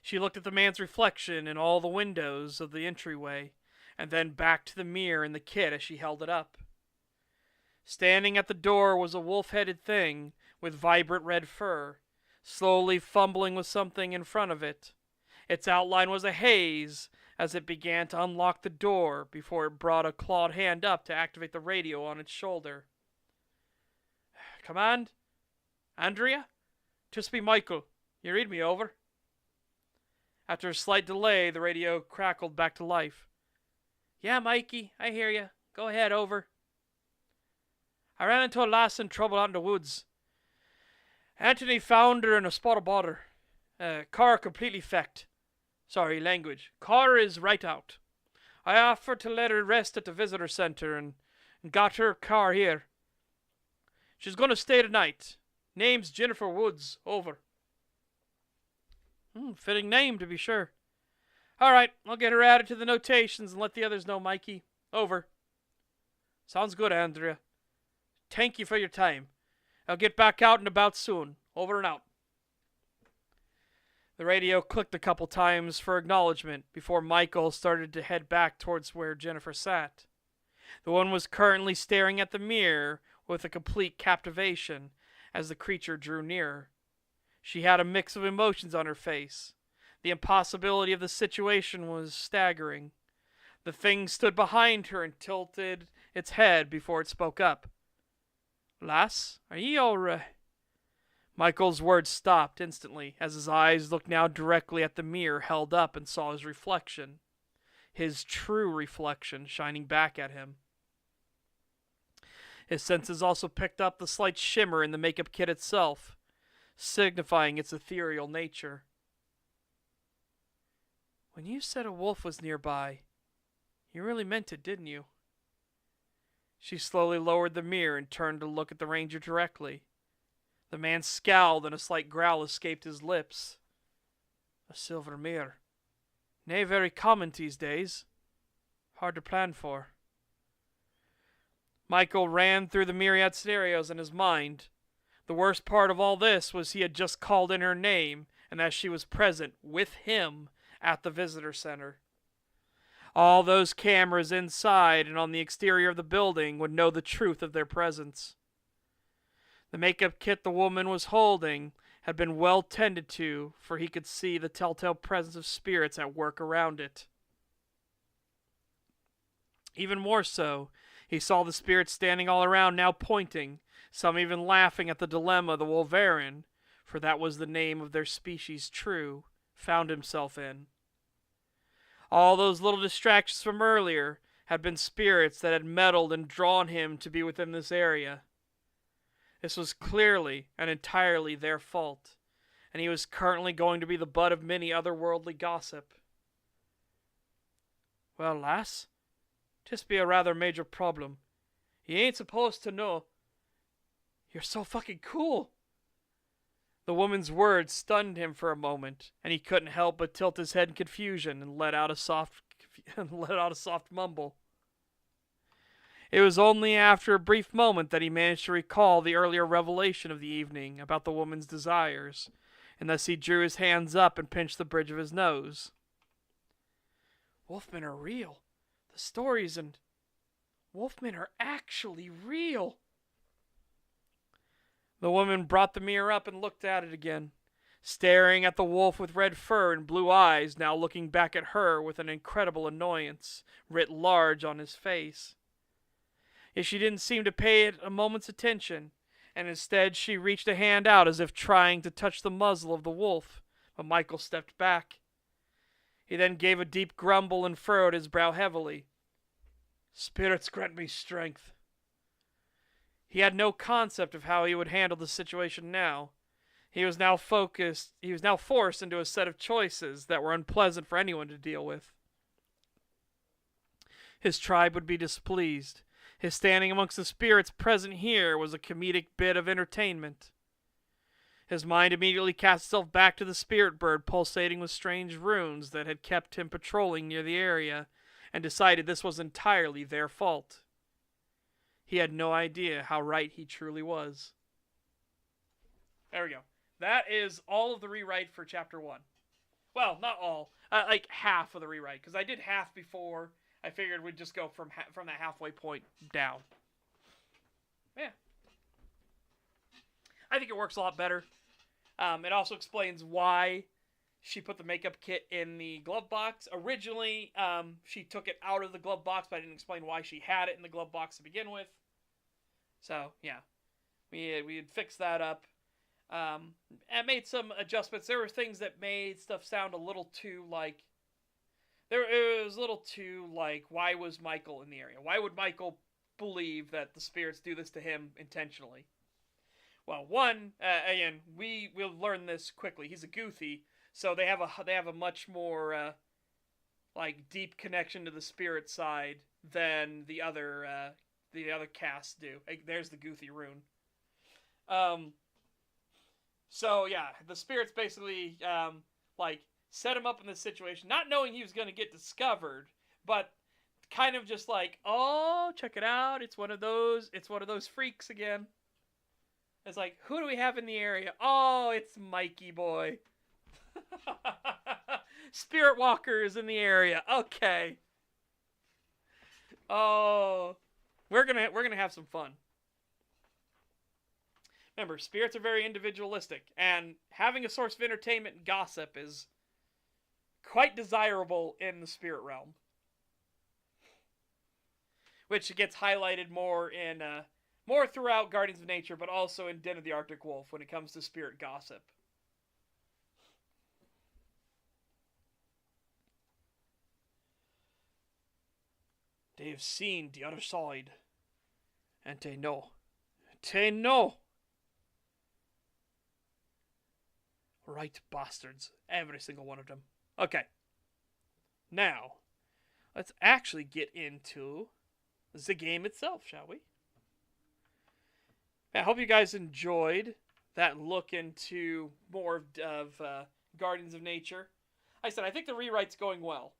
She looked at the man's reflection in all the windows of the entryway, and then back to the mirror in the kit as she held it up. Standing at the door was a wolf-headed thing with vibrant red fur, slowly fumbling with something in front of it. Its outline was a haze as it began to unlock the door before it brought a clawed hand up to activate the radio on its shoulder. Command? Andrea? Just be Michael. You read me, over. After a slight delay, the radio crackled back to life. Yeah, Mikey, I hear you. Go ahead, over. I ran into a lass in trouble out in the woods. Anthony found her in a spot of bother. Car completely fecked. Sorry, language. Car is right out. I offered to let her rest at the visitor center and got her car here. She's going to stay tonight. Name's Jennifer Woods, over. Fitting name, to be sure. All right, I'll get her added to the notations and let the others know, Mikey. Over. Sounds good, Andrea. Thank you for your time. I'll get back out and about soon. Over and out. The radio clicked a couple times for acknowledgement before Michael started to head back towards where Jennifer sat. The one was currently staring at the mirror with a complete captivation as the creature drew nearer. She had a mix of emotions on her face. The impossibility of the situation was staggering. The thing stood behind her and tilted its head before it spoke up. Lass, are ye all right? Michael's words stopped instantly as his eyes looked now directly at the mirror held up and saw his reflection. his true reflection shining back at him. His senses also picked up the slight shimmer in the makeup kit itself, signifying its ethereal nature. When you said a wolf was nearby, you really meant it, didn't you? She slowly lowered the mirror and turned to look at the ranger directly. The man scowled and a slight growl escaped his lips. A silver mirror. Nay, very common these days. Hard to plan for. Michael ran through the myriad scenarios in his mind. The worst part of all this was he had just called in her name, and that she was present with him at the visitor center. All those cameras inside and on the exterior of the building would know the truth of their presence. The makeup kit the woman was holding had been well tended to, for he could see the telltale presence of spirits at work around it. Even more so, he saw the spirits standing all around, now pointing, some even laughing at the dilemma the Wolverine, for that was the name of their species true, found himself in. All those little distractions from earlier had been spirits that had meddled and drawn him to be within this area. This was clearly and entirely their fault, and he was currently going to be the butt of many otherworldly gossip. Well, lass, 'tis be a rather major problem. You ain't supposed to know. You're so fucking cool. The woman's words stunned him for a moment, and he couldn't help but tilt his head in confusion and let out a soft mumble. It was only after a brief moment that he managed to recall the earlier revelation of the evening about the woman's desires, and thus he drew his hands up and pinched the bridge of his nose. Wolfmen are real. The stories and Wolfmen are actually real. The woman brought the mirror up and looked at it again, staring at the wolf with red fur and blue eyes, now looking back at her with an incredible annoyance writ large on his face. Yet she didn't seem to pay it a moment's attention, and instead she reached a hand out as if trying to touch the muzzle of the wolf, but Michael stepped back. He then gave a deep grumble and furrowed his brow heavily. Spirits grant me strength. He had no concept of how he would handle the situation now. He was now forced into a set of choices that were unpleasant for anyone to deal with. His tribe would be displeased. His standing amongst the spirits present here was a comedic bit of entertainment. His mind immediately cast itself back to the spirit bird pulsating with strange runes that had kept him patrolling near the area, and decided this was entirely their fault. He had no idea how right he truly was. There we go. That is all of the rewrite for Chapter 1. Well, not all. Like half of the rewrite, because I did half before. I figured we'd just go from that halfway point down. Yeah. I think it works a lot better. It also explains why she put the makeup kit in the glove box. Originally, she took it out of the glove box, but I didn't explain why she had it in the glove box to begin with. So, yeah. We had fixed that up. And made some adjustments. There were things that made stuff sound a little too, like... It was a little too, like, why was Michael in the area? Why would Michael believe that the spirits do this to him intentionally? Well, one, again, we'll learn this quickly. He's a Goothy, so they have a much more, like, deep connection to the spirit side than the other casts do. There's the Goothy rune. So, yeah, the spirits basically, like, set him up in this situation, not knowing he was going to get discovered, but kind of just like, oh, check it out, it's one of those freaks again. It's like, who do we have in the area? Oh, it's Mikey boy. Spirit Walker is in the area. Okay. Oh, we're gonna have some fun. Remember, spirits are very individualistic, and having a source of entertainment and gossip is quite desirable in the spirit realm, which gets highlighted more throughout Guardians of Nature, but also in Den of the Arctic Wolf when it comes to spirit gossip. They've seen the other side. And they know. They know. Right bastards. Every single one of them. Okay. Now, let's actually get into the game itself, shall we? I hope you guys enjoyed that look into more of Guardians of Nature. Like I said, I think the rewrite's going well.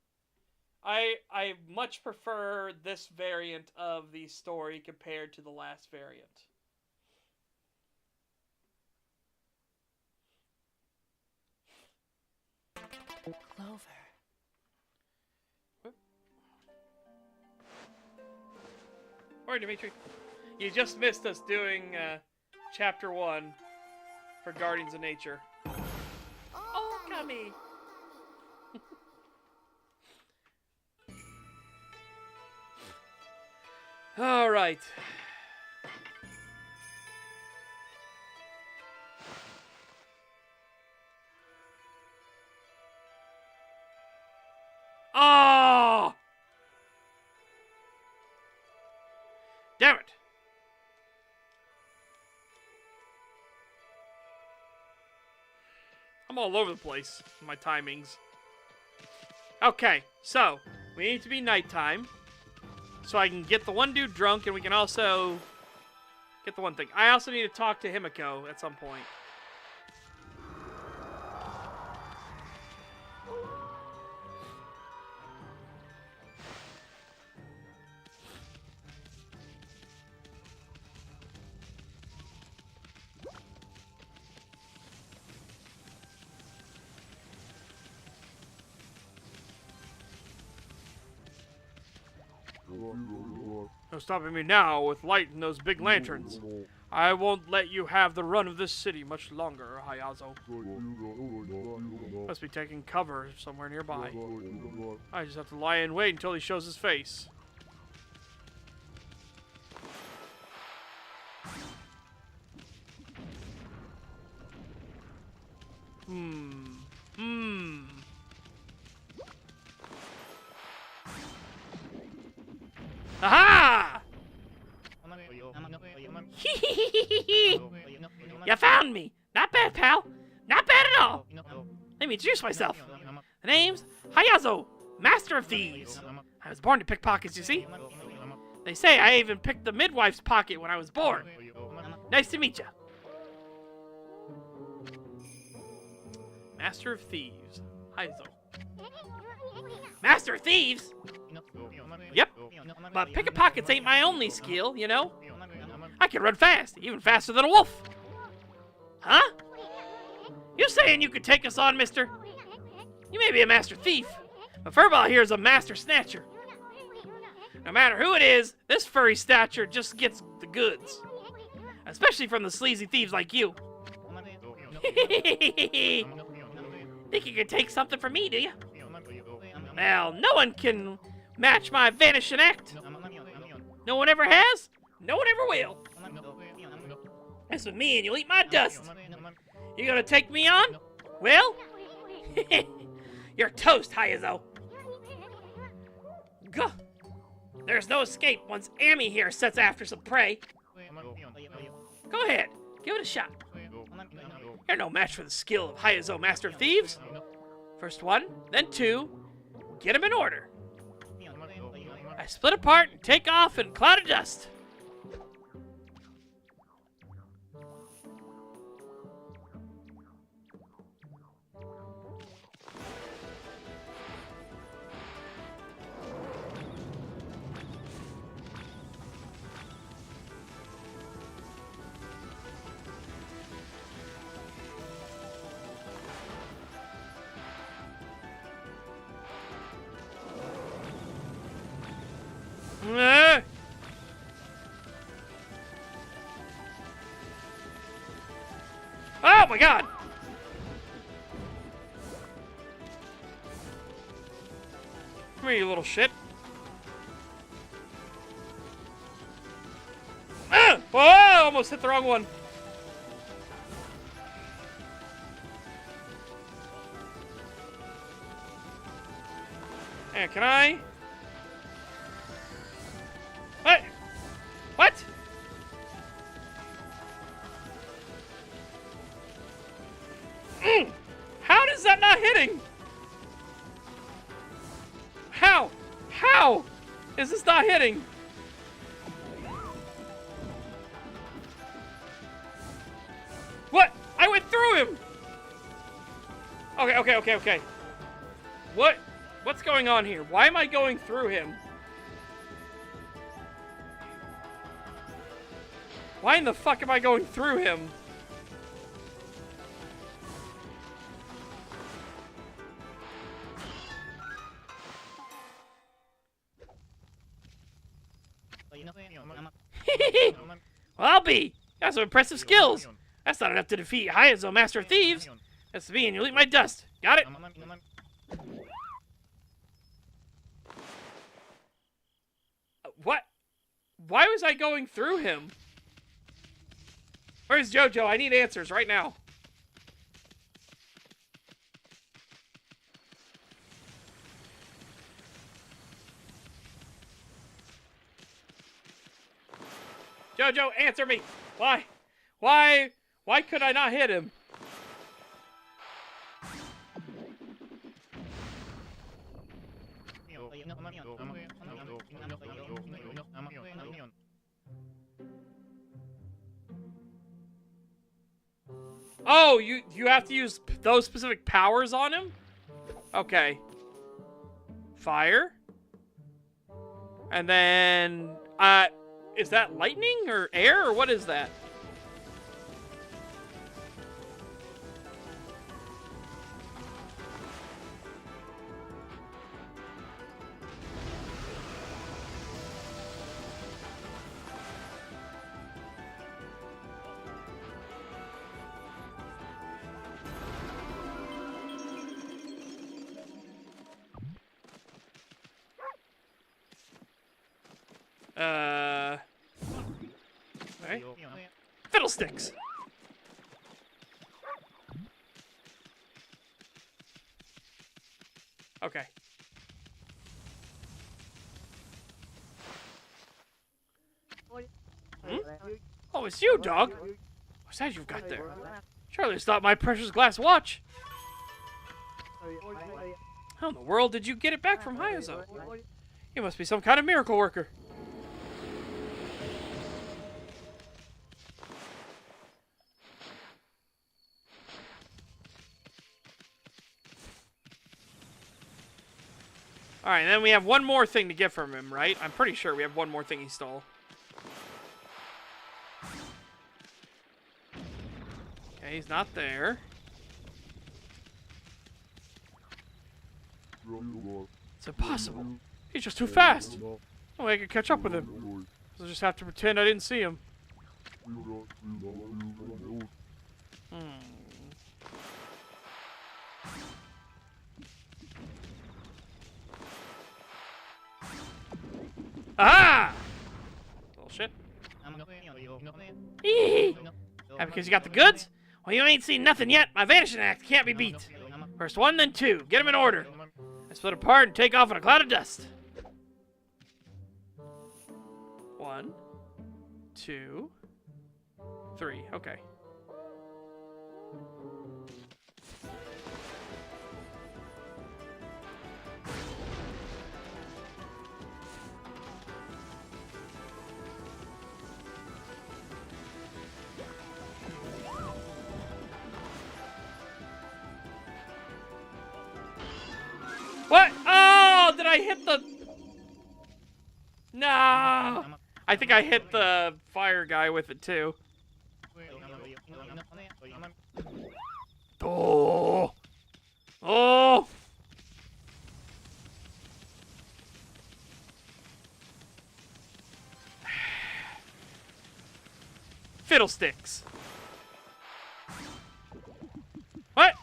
I much prefer this variant of the story compared to the last variant. Clover. Morning, Dimitri. You just missed us doing Chapter 1 for Guardians of Nature. Okami! Alright. Oh! Damn it! I'm all over the place with my timings. Okay, so we need to be nighttime so I can get the one dude drunk and we can also get the one thing. I also need to talk to Himiko at some point. No stopping me now with light and those big lanterns. I won't let you have the run of this city much longer, Hayazo. Must be taking cover somewhere nearby. I just have to lie and wait until he shows his face. Aha! You found me! Not bad, pal! Not bad at all! Let me introduce myself. The name's Hayazo, Master of Thieves. I was born to pick pockets, you see? They say I even picked the midwife's pocket when I was born. Nice to meet you. Master of Thieves. Hayazo. Master of Thieves? Yep. But picking pockets ain't my only skill, you know? I can run fast, even faster than a wolf. Huh? You saying you could take us on, mister? You may be a master thief, but Furball here is a master snatcher. No matter who it is, this furry stature just gets the goods. Especially from the sleazy thieves like you. Think you could take something from me, do you? Well, no one can match my vanishing act. No one ever has, no one ever will. Mess with me and you'll eat my dust. You gonna take me on? Well, you're toast, Hayazo. Gah. There's no escape once Amy here sets after some prey. Go ahead, give it a shot. You're no match for the skill of Hayazo, Master of Thieves. First one, then two. Get them in order. I split apart and take off in a cloud of dust. Oh my god! Come here, you little shit. Ah! Whoa! Almost hit the wrong one. And can I? How? Is this not hitting? What? I went through him! Okay. What's going on here? Why am I going through him? Why in the fuck am I going through him? Well, I'll be. Got some impressive skills. That's not enough to defeat Hayazo, Master of Thieves. That's me, and you'll eat my dust. Got it? What? Why was I going through him? Where's JoJo? I need answers right now. JoJo, answer me! Why? Why could I not hit him? Oh, you have to use those specific powers on him? Okay. Fire. And then, is that lightning or air or what is that? Okay. Fiddlesticks! Okay. Hmm? Oh, it's you, dog! What's that you've got there? Surely it's not my precious glass watch! How in the world did you get it back from Hayazo? You must be some kind of miracle worker. Alright, then we have one more thing to get from him, right? I'm pretty sure we have one more thing he stole. Okay, he's not there. It's impossible. He's just too fast. No way I can catch up with him. I'll just have to pretend I didn't see him. Aha! Bullshit. Because you got the goods? Well, you ain't seen nothing yet. My vanishing act can't be beat. First one, then two. Get them in order. I split apart and take off in a cloud of dust. 1, 2, 3. Okay. What? Oh, did I hit the... No. I think I hit the fire guy with it too. Oh. Oh. Fiddlesticks. What?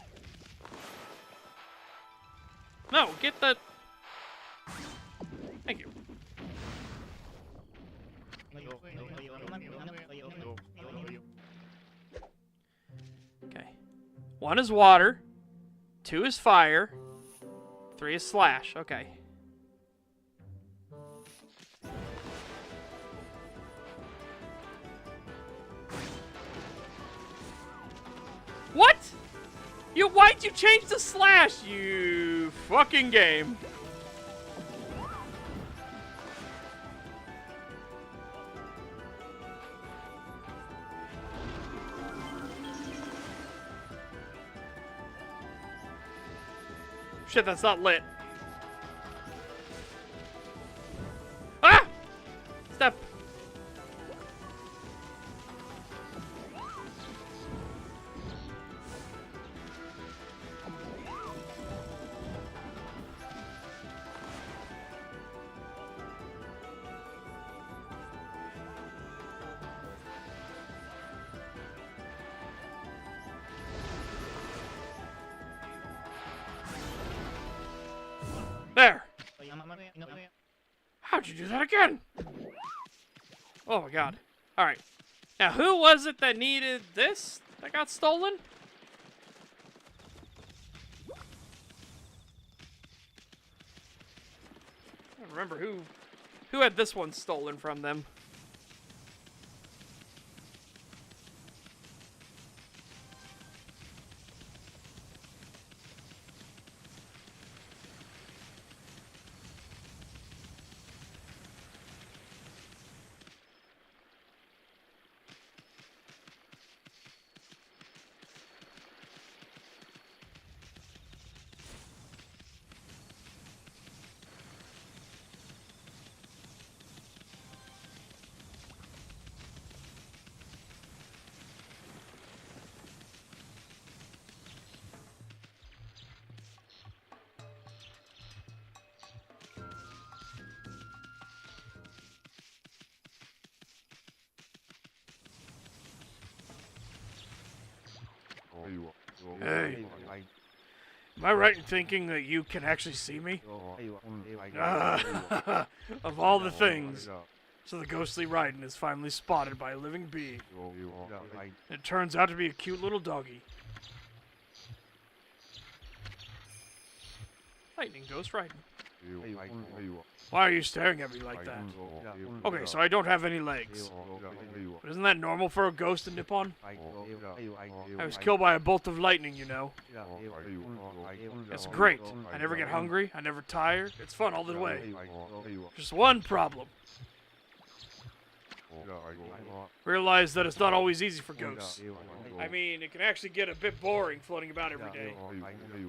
No, get the... Thank you. Okay. 1 is water. 2 is fire. 3 is slash. Okay. What? Why'd you change the slash, you fucking game? Shit, that's not lit. Ah! Step. There. How'd you do that again? Oh my god. Alright. Now, who was it that needed this that got stolen? I don't remember who had this one stolen from them. Hey, am I right in thinking that you can actually see me? Of all the things. So the ghostly Raiden is finally spotted by a living bee. It turns out to be a cute little doggy. Lightning Ghost Raiden. Why are you staring at me like that? Okay, so I don't have any legs. But isn't that normal for a ghost in Nippon? I was killed by a bolt of lightning, you know. It's great. I never get hungry. I never tire. It's fun all the way. Just one problem. Realize that it's not always easy for ghosts. I mean, it can actually get a bit boring floating about every day.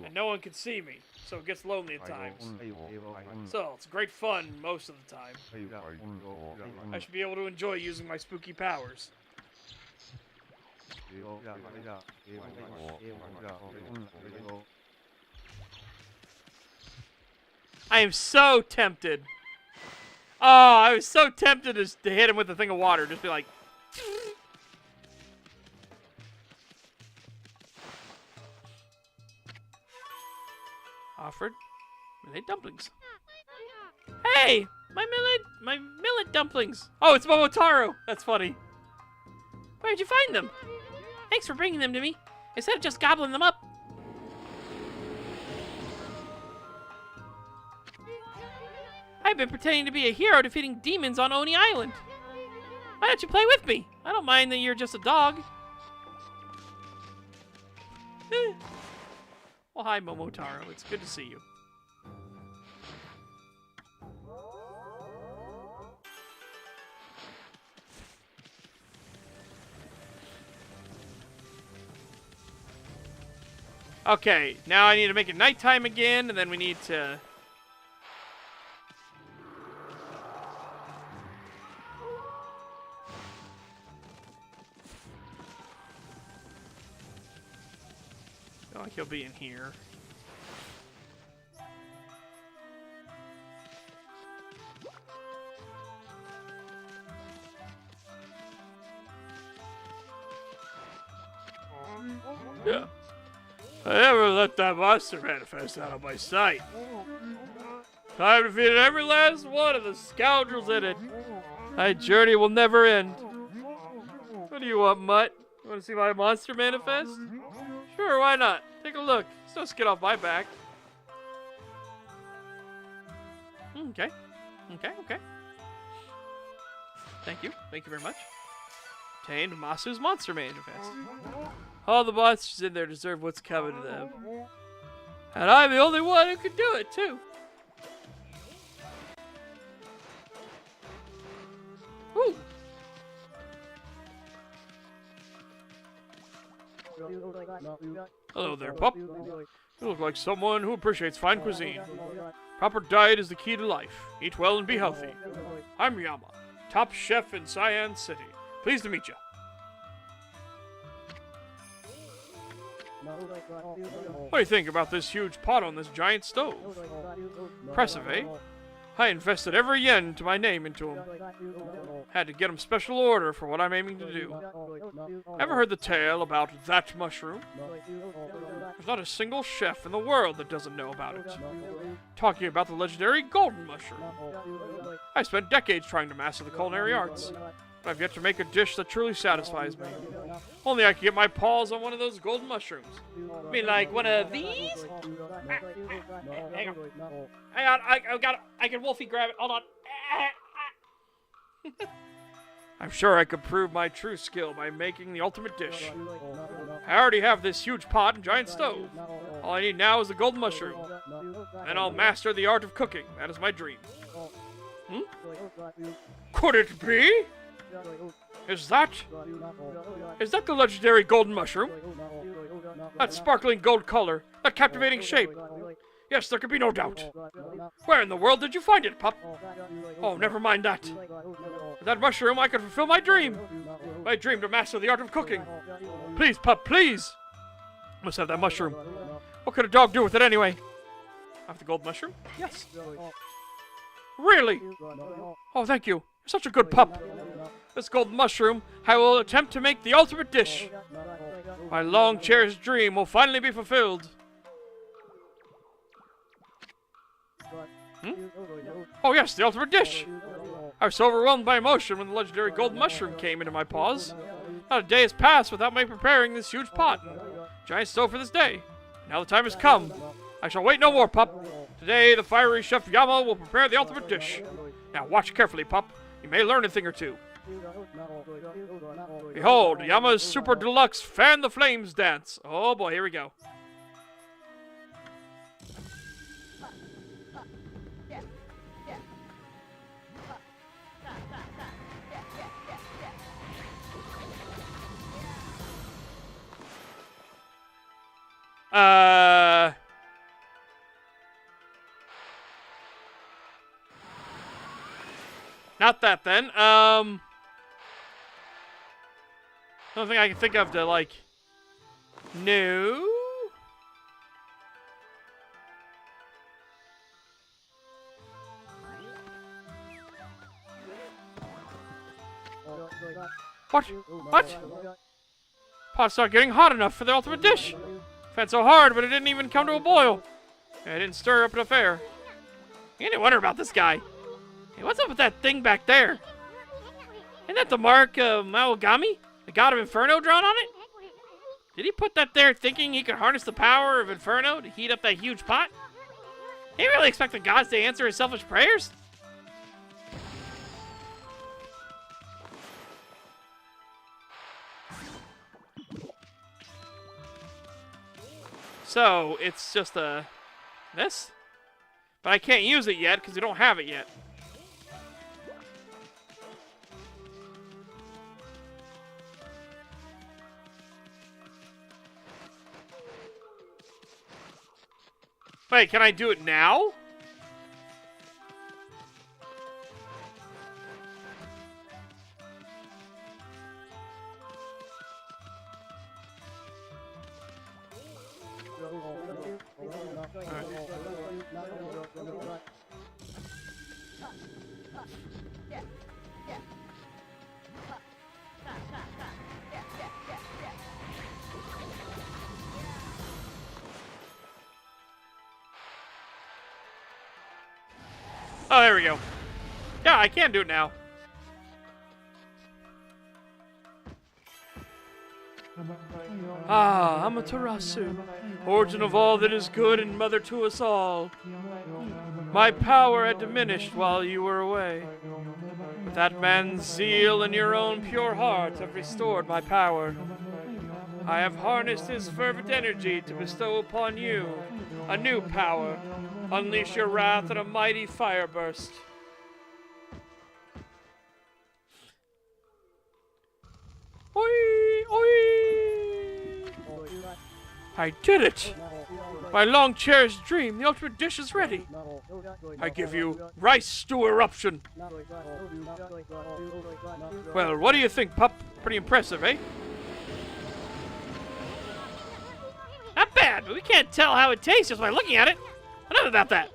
And no one can see me, so it gets lonely at times. So, it's great fun most of the time. I should be able to enjoy using my spooky powers. I am so tempted. Oh, I was so tempted to hit him with a thing of water. Just be like... Offered millet dumplings. Hey! My millet dumplings! Oh, it's Momotaro! That's funny. Where'd you find them? Thanks for bringing them to me. Instead of just gobbling them up. I've been pretending to be a hero defeating demons on Oni Island. Why don't you play with me? I don't mind that you're just a dog. Well, hi, Momotaro. It's good to see you. Okay, now I need to make it nighttime again, and then we need to... I feel like he'll be in here. Yeah. I never let that monster manifest out of my sight. I've defeated every last one of the scoundrels in it. My journey will never end. What do you want, Mutt? You want to see my monster manifest? Sure, why not? Take a look. It's no skin off my back. Okay. Okay. Thank you. Thank you very much. Obtained Masu's monster manifest. All the monsters in there deserve what's coming to them. And I'm the only one who can do it, too. Woo! Hello there, pup. You look like someone who appreciates fine cuisine. Proper diet is the key to life. Eat well and be healthy. I'm Yama, top chef in Cyan City. Pleased to meet you. What do you think about this huge pot on this giant stove? Impressive, eh? I invested every yen to my name into him. Had to get him special order for what I'm aiming to do. Ever heard the tale about that mushroom? There's not a single chef in the world that doesn't know about it. Talking about the legendary golden mushroom. I spent decades trying to master the culinary arts, but I've yet to make a dish that truly satisfies me. Only I could get my paws on one of those golden mushrooms. I mean, like one of these? Hang on. I can Wolfie grab it. Hold on. I'm sure I could prove my true skill by making the ultimate dish. I already have this huge pot and giant stove. All I need now is the golden mushroom. Then I'll master the art of cooking. That is my dream. Could it be? Is that the legendary golden mushroom? That sparkling gold color, that captivating shape. Yes, there could be no doubt. Where in the world did you find it, pup? Oh, never mind that. With that mushroom, I could fulfill my dream. My dream to master the art of cooking. Please, pup, please. I must have that mushroom. What could a dog do with it anyway? Have the gold mushroom? Yes. Really? Oh, thank you. You're such a good pup. This gold mushroom, I will attempt to make the ultimate dish. My long-cherished dream will finally be fulfilled. Oh yes, the ultimate dish! I was so overwhelmed by emotion when the legendary golden mushroom came into my paws. Not a day has passed without my preparing this huge pot. Giant stove for this day. Now the time has come. I shall wait no more, pup. Today, the fiery chef Yama will prepare the ultimate dish. Now watch carefully, pup. You may learn a thing or two. Behold, Yama's Super Deluxe Fan the Flames dance. Oh boy, here we go. Not that then. Another thing I can think of to, like... No? What? What? Pot's not getting hot enough for the ultimate dish. Fed so hard, but it didn't even come to a boil. I didn't stir up an affair. You didn't wonder about this guy. Hey, what's up with that thing back there? Isn't that the mark of Okami? The god of Inferno drawn on it? Did he put that there thinking he could harness the power of Inferno to heat up that huge pot? Did he really expect the gods to answer his selfish prayers? So, it's just this? But I can't use it yet because we don't have it yet. Wait, can I do it now? Oh, there we go. Yeah, I can do it now. Ah, Amaterasu, origin of all that is good and mother to us all. My power had diminished while you were away. But that man's zeal and your own pure heart have restored my power. I have harnessed his fervent energy to bestow upon you a new power. Unleash your wrath in a mighty fire burst. Oi! Oi! I did it! My long-cherished dream, the ultimate dish is ready. I give you rice stew eruption. Well, what do you think, pup? Pretty impressive, eh? Not bad, but we can't tell how it tastes just by looking at it. Enough about that.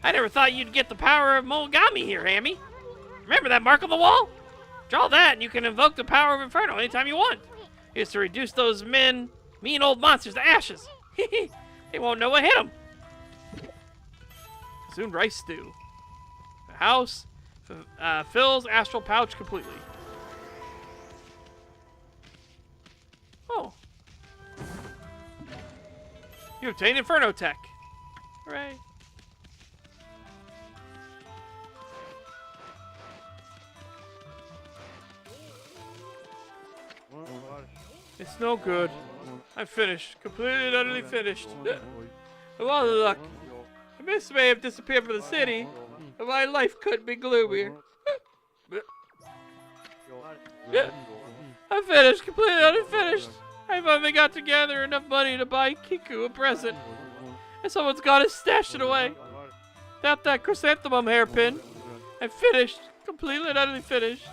I never thought you'd get the power of Mogami here, Hammy. Remember that mark on the wall? Draw that and you can invoke the power of Inferno anytime you want. It's to reduce those mean old monsters to ashes. They won't know what hit them. Soon rice stew. The house fills astral pouch completely. Oh. You obtain Inferno Tech. Hooray. It's no good. I'm finished. Completely and utterly finished. Of all the luck. The mist may have disappeared from the city, but my life couldn't be gloomier. I'm finished. Completely and utterly finished. I finally got together enough money to buy Kiku a present. And someone's got to stash it away. Without that chrysanthemum hairpin, I'm finished. Completely and utterly finished.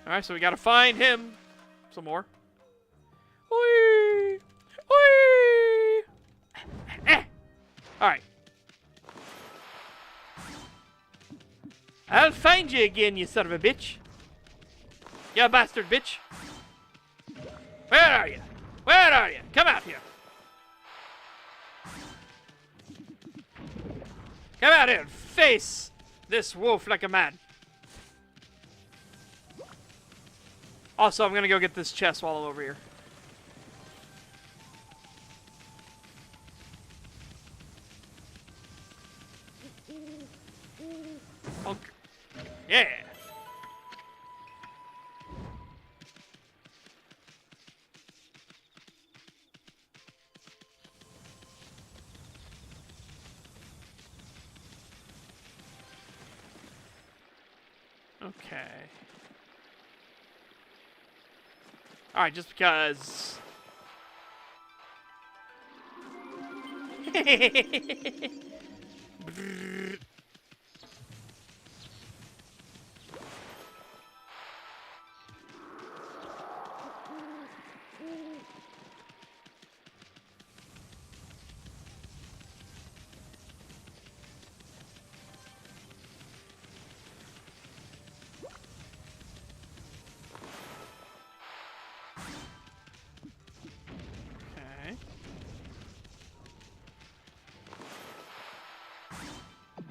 Alright, so we gotta find him some more. Whee! Whee! Alright. I'll find you again, you son of a bitch. You bastard bitch. Where are you? Where are you? Come out here. Come out here and face this wolf like a man. Also, I'm gonna go get this chest while I'm over here. Okay. Yeah. Okay. Alright, just because.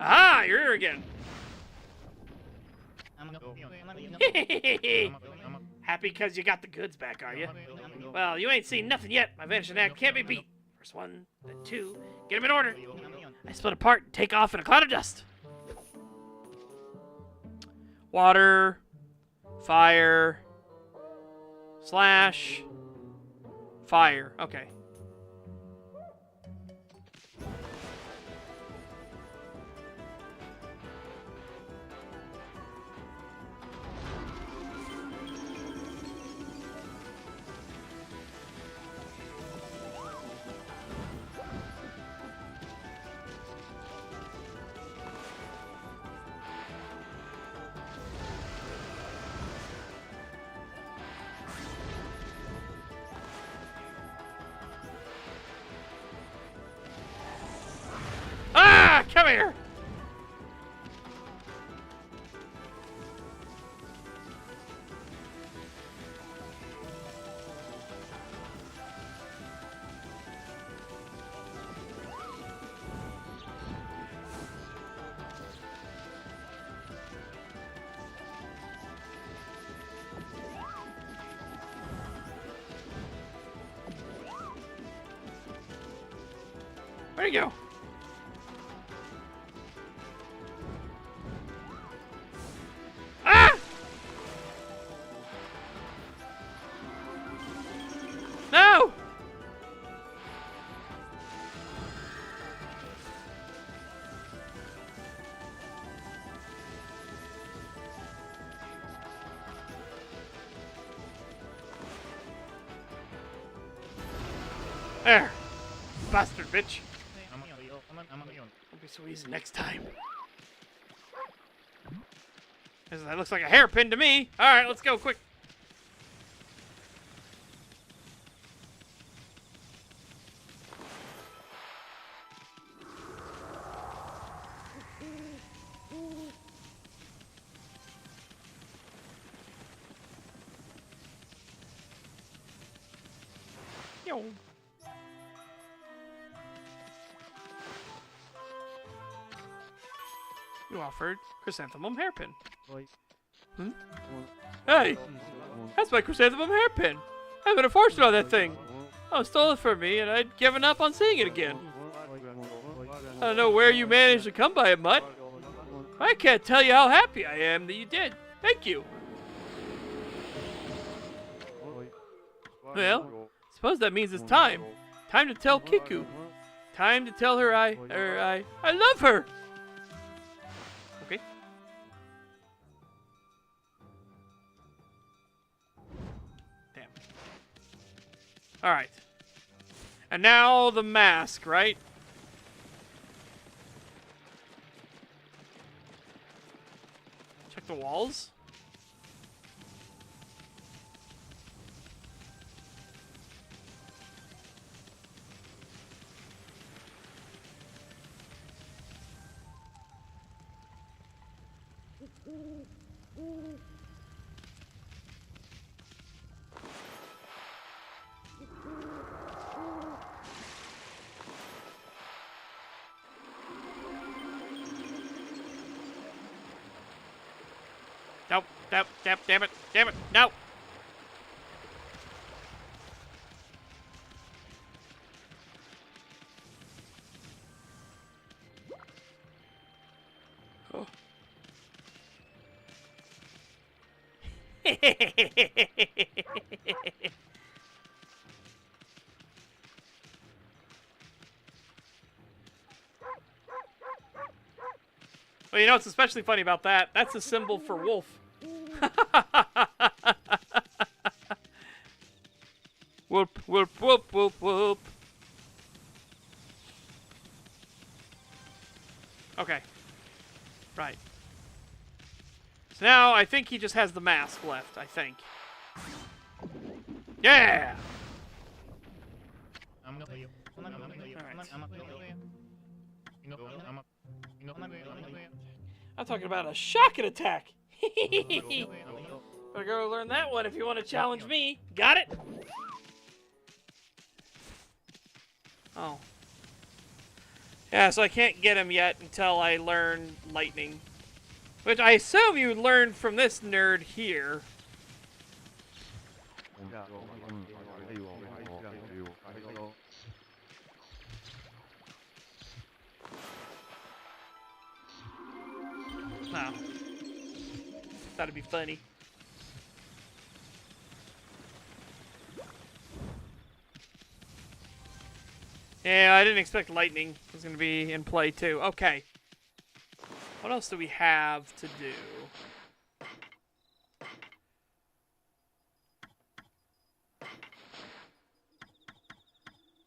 Ah, you're here again. Happy because you got the goods back, are you? Well, you ain't seen nothing yet. My vanishing act can't be beat. First one, then two. Get them in order. I split apart and take off in a cloud of dust. Water. Fire. Slash. Fire. Okay. Come here! Where'd he go? No! There. Bastard bitch. Won't be so easy next time. That looks like a hairpin to me. Alright, let's go quick. Yo. You offered chrysanthemum hairpin. Hmm? Hey! That's my chrysanthemum hairpin! I've been a fortune on that thing! Oh, stole it from me, and I'd given up on seeing it again. I don't know where you managed to come by it, Mutt. I can't tell you how happy I am that you did. Thank you. Well, suppose that means it's time. Time to tell Kiku. Time to tell her I love her! Okay. Damn. Alright. And now the mask, right? Check the walls. Nope, nope, nope, damn it, no! Oh. Well, you know what's especially funny about that? That's a symbol for wolf. Whoop, whoop, whoop, whoop, whoop. Okay. Right. So now I think he just has the mask left, I think. Yeah! I'm talking about a shocking attack. Better go learn that one if you want to challenge me. Got it? Oh. Yeah, so I can't get him yet until I learn lightning. Which I assume you learned from this nerd here. No. That'd be funny. Yeah, I didn't expect lightning was going to be in play too. Okay. What else do we have to do?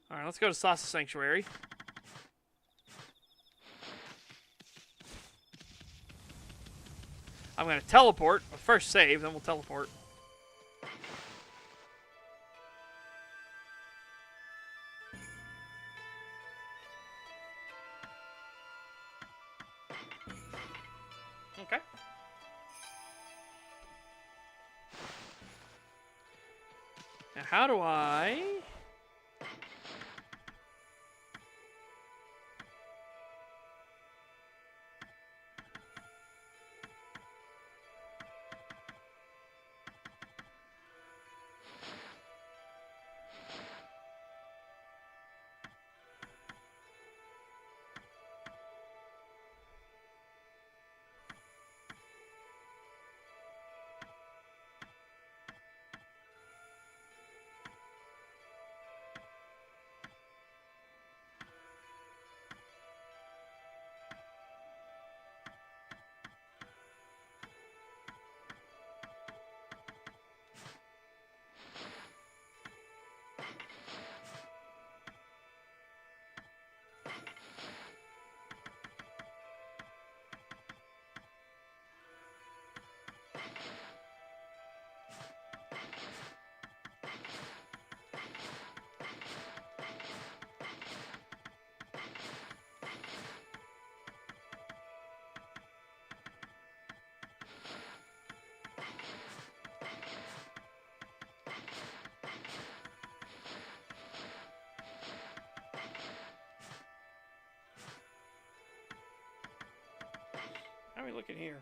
Alright, let's go to Sasa Sanctuary. I'm going to teleport. First save, then we'll teleport. Okay. Now, how do I... How are we looking here?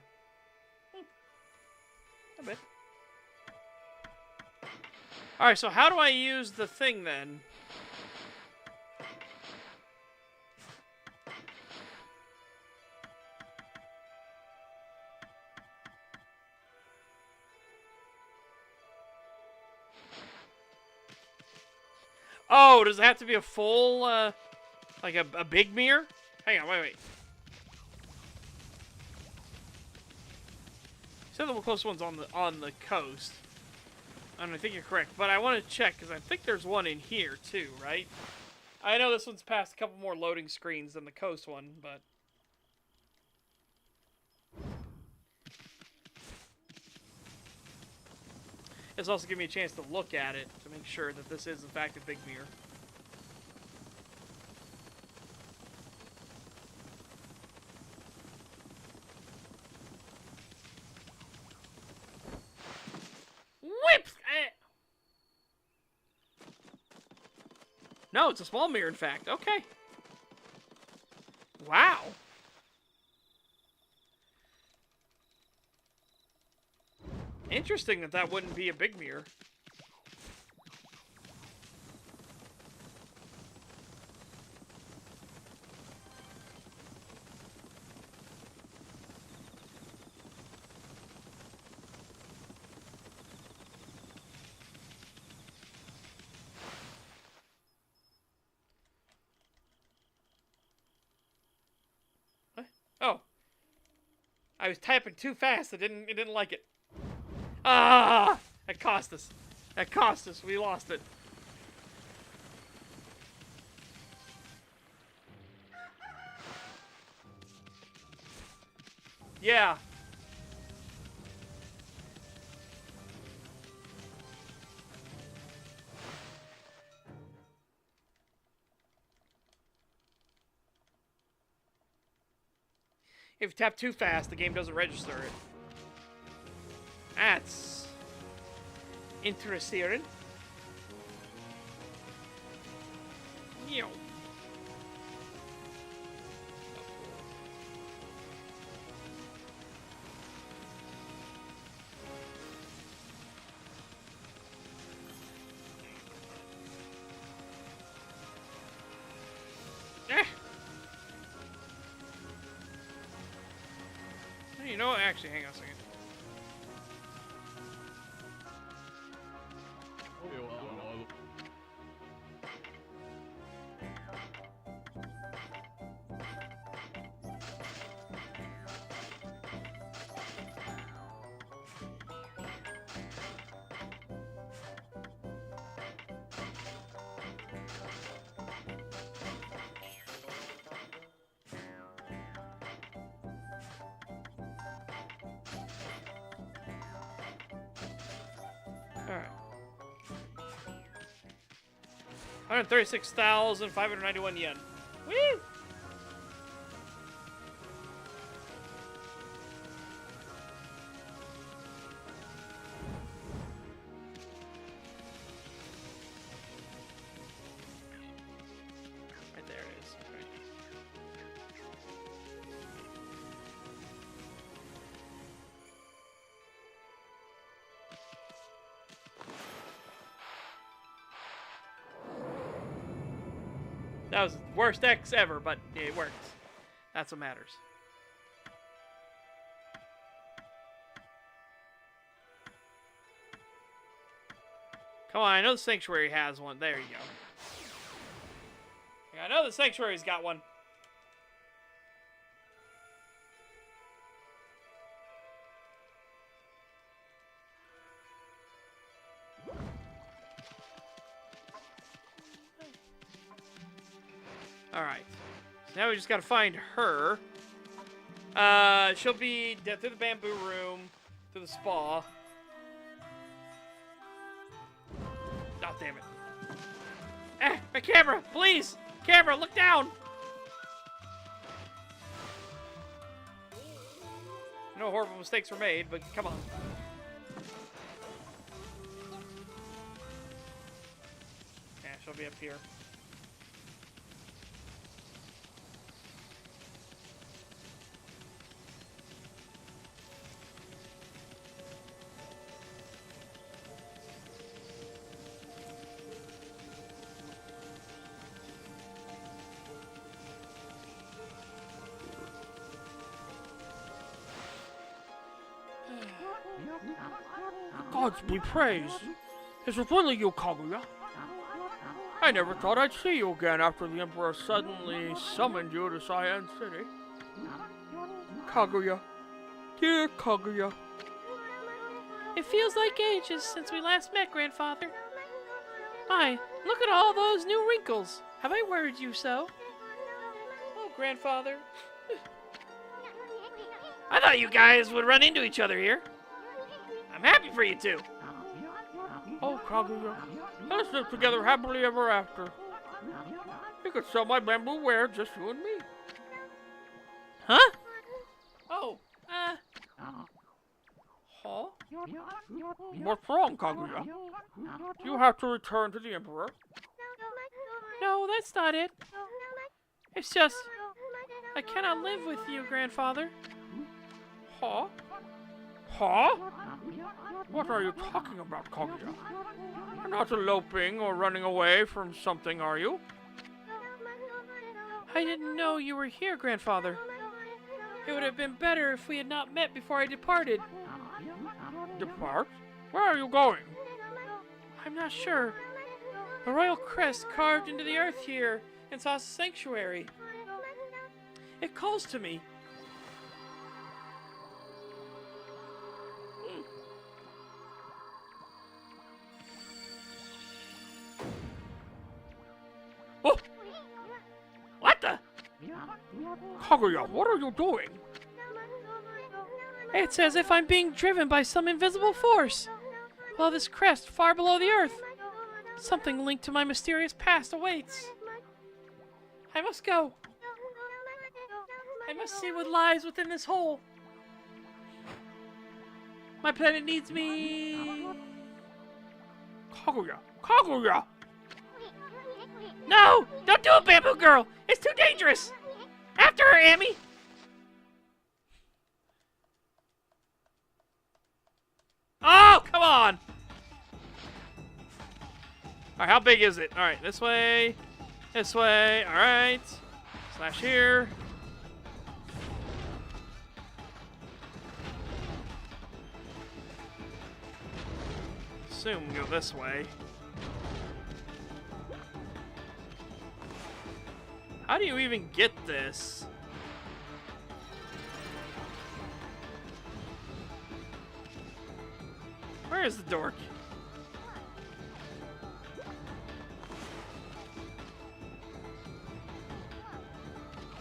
A bit. Alright, so how do I use the thing then? Oh, does it have to be a full, like a big mirror? Hang on, wait. You said the closest one's on the coast. And I think you're correct, but I want to check, because I think there's one in here, too, right? I know this one's past a couple more loading screens than the coast one, but... It's also giving me a chance to look at it, to make sure that this is, in fact, a big mirror. Whips! No, it's a small mirror, in fact. Okay. Wow. Interesting that wouldn't be a big mirror. What? Oh. I was typing too fast. It didn't like it. Ah! That cost us. That cost us. We lost it. Yeah. If you tap too fast, the game doesn't register it. That's interesting. Yo. You know what? Actually, hang on a second. Alright. 136,591 yen. Woo! Right there it is. Right. That was the worst X ever, but it worked. That's what matters. Come on, I know the Sanctuary has one. There you go. Yeah, I know the Sanctuary's got one. Alright. So now we just gotta find her. She'll be through the bamboo room, through the spa. Oh, damn it. My camera! Please! Camera, look down! I know horrible mistakes were made, but come on. Yeah, she'll be up here. Gods be praised. Is it really you, Kaguya? I never thought I'd see you again after the Emperor suddenly summoned you to Cyan City. Kaguya. Dear Kaguya. It feels like ages since we last met, Grandfather. My, look at all those new wrinkles. Have I worried you so? Oh, Grandfather. I thought you guys would run into each other here. I'm happy for you two. Oh, Kaguya. Let's live together happily ever after. You could sell my bamboo ware, just you and me. Huh? Oh, Huh? What's wrong, Kaguya? Do you have to return to the Emperor? No, that's not it. It's just, I cannot live with you, Grandfather. Huh? Huh? What are you talking about, Kaguya? You're not eloping or running away from something, are you? I didn't know you were here, Grandfather. It would have been better if we had not met before I departed. Depart? Where are you going? I'm not sure. A royal crest carved into the earth here in Sauce's sanctuary. It calls to me. Oh! What the? Kaguya, what are you doing? It's as if I'm being driven by some invisible force. Below this crest, far below the earth, something linked to my mysterious past awaits. I must go. I must see what lies within this hole. My planet needs me. Kaguya! Kaguya! No! Don't do it, Bamboo Girl! It's too dangerous! After her, Amy! Oh, come on! Alright, how big is it? Alright, this way. This way. Alright. Slash here. Assume go this way. How do you even get this? Where is the dork?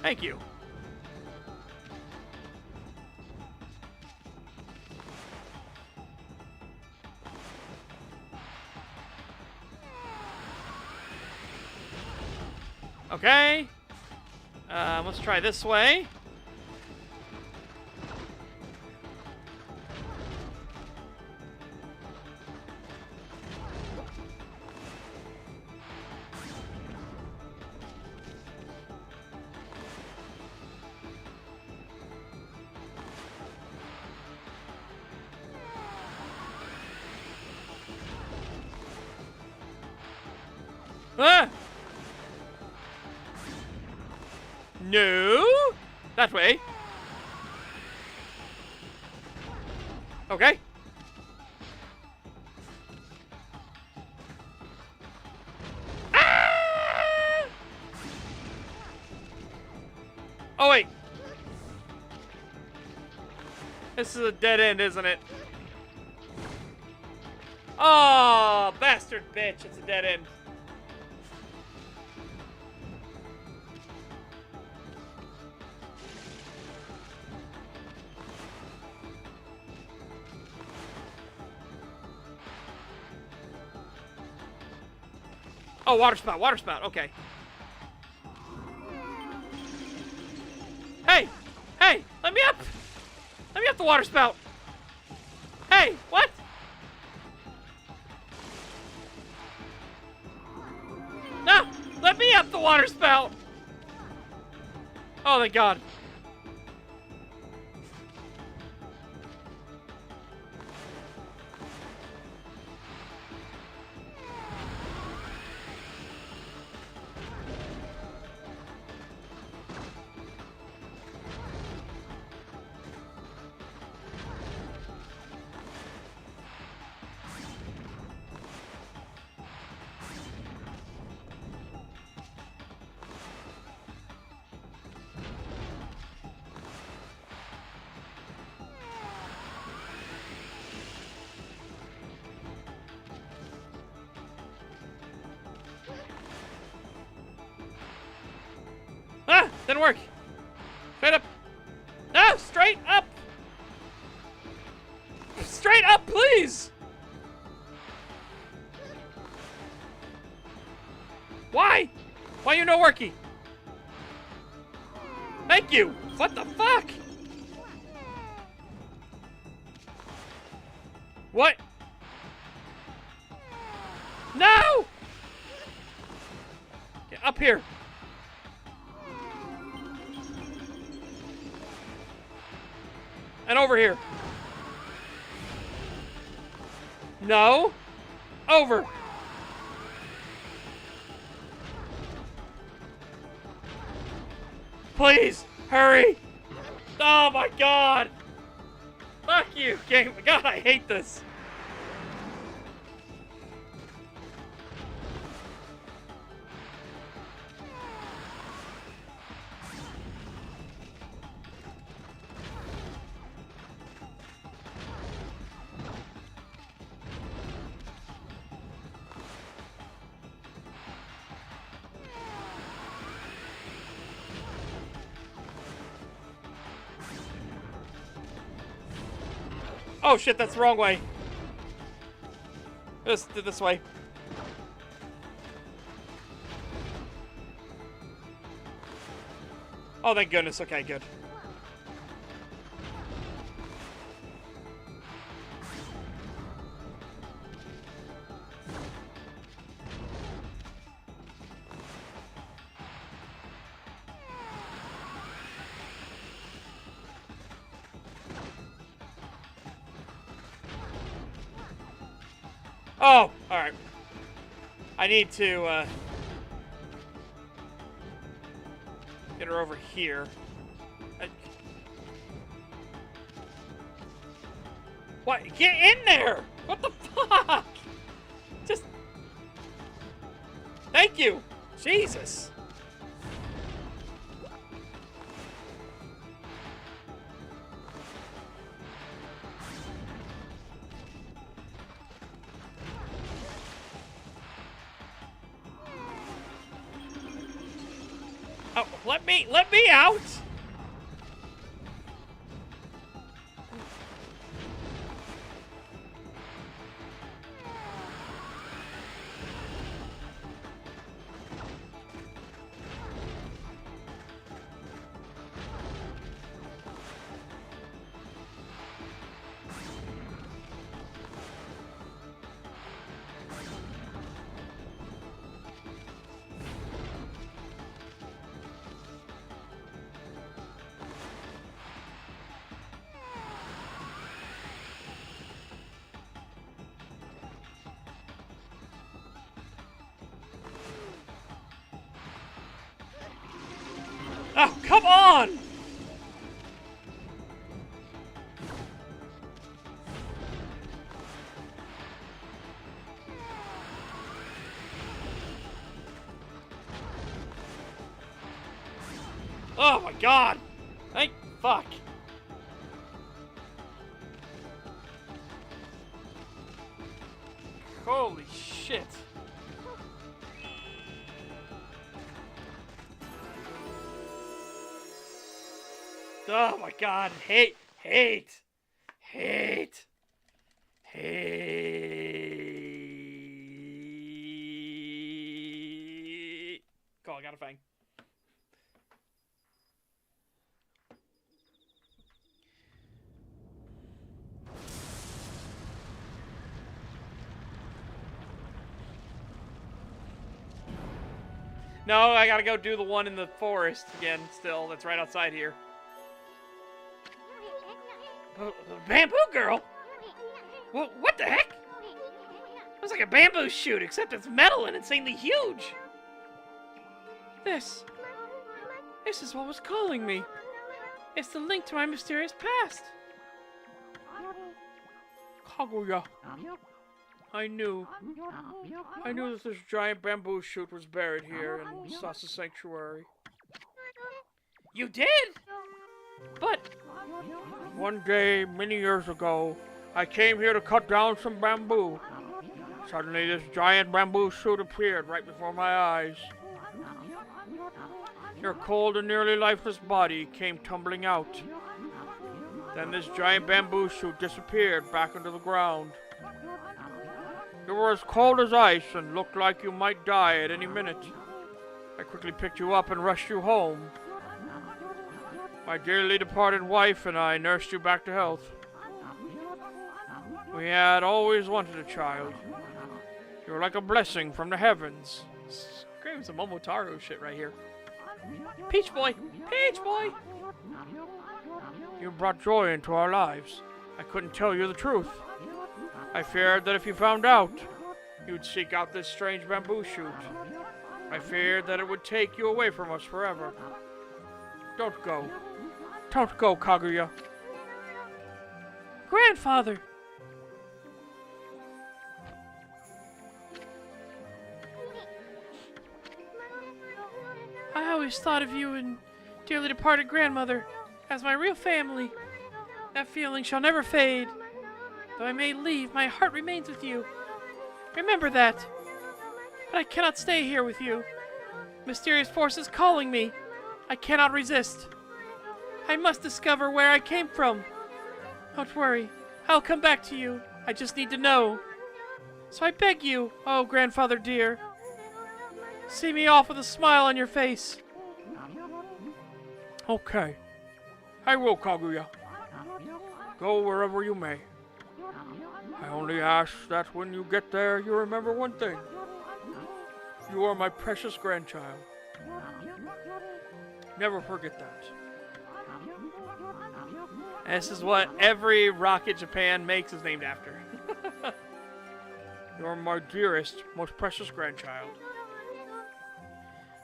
Thank you. Okay. Let's try this way. Ah! No! That way. Okay. Ah! Oh, wait. This is a dead end, isn't it? Oh, bastard bitch. It's a dead end. Oh, water spout, okay. Hey! Hey! Let me up! Let me up the water spout! Hey! What? No! Let me up the water spout! Oh, thank God. Didn't work. Straight up. No, straight up. Straight up, please. Why? Why you no worky? Thank you. What the fuck? What? No! Get up here. And over here. No. Over. Please, hurry. Oh my god. Fuck you, game. God, I hate this. Oh shit, that's the wrong way. Let's do this way. Oh, thank goodness. Okay, good. Oh, alright. I need to, get her over here. What? Get in there! What the fuck? Just... Thank you! Jesus! Oh, let me out! Oh, come on! Oh my god! Thank fuck. Holy shit. Oh my god, hate. Cool, I got a fang. No, I gotta go do the one in the forest again still. That's right outside here. Bamboo girl? What the heck? It's like a bamboo shoot, except it's metal and insanely huge. This is what was calling me. It's the link to my mysterious past. Kaguya. I knew that this giant bamboo shoot was buried here in Sasa Sanctuary. You did? But one day, many years ago, I came here to cut down some bamboo. Suddenly, this giant bamboo shoot appeared right before my eyes. Your cold and nearly lifeless body came tumbling out. Then this giant bamboo shoot disappeared back into the ground. You were as cold as ice and looked like you might die at any minute. I quickly picked you up and rushed you home. My dearly departed wife and I nursed you back to health. We had always wanted a child. You were like a blessing from the heavens. Scream some Momotaro shit right here. Peach boy! Peach boy! You brought joy into our lives. I couldn't tell you the truth. I feared that if you found out, you'd seek out this strange bamboo shoot. I feared that it would take you away from us forever. Don't go. Don't go, Kaguya. Grandfather! I always thought of you and dearly departed grandmother as my real family. That feeling shall never fade. Though I may leave, my heart remains with you. Remember that. But I cannot stay here with you. Mysterious forces calling me. I cannot resist. I must discover where I came from. Don't worry. I'll come back to you. I just need to know. So I beg you, oh grandfather dear, see me off with a smile on your face. Okay. I will, Kaguya. Go wherever you may. I only ask that when you get there, you remember one thing. You are my precious grandchild. Never forget that. This is what every rocket Japan makes is named after. You are my dearest, most precious grandchild.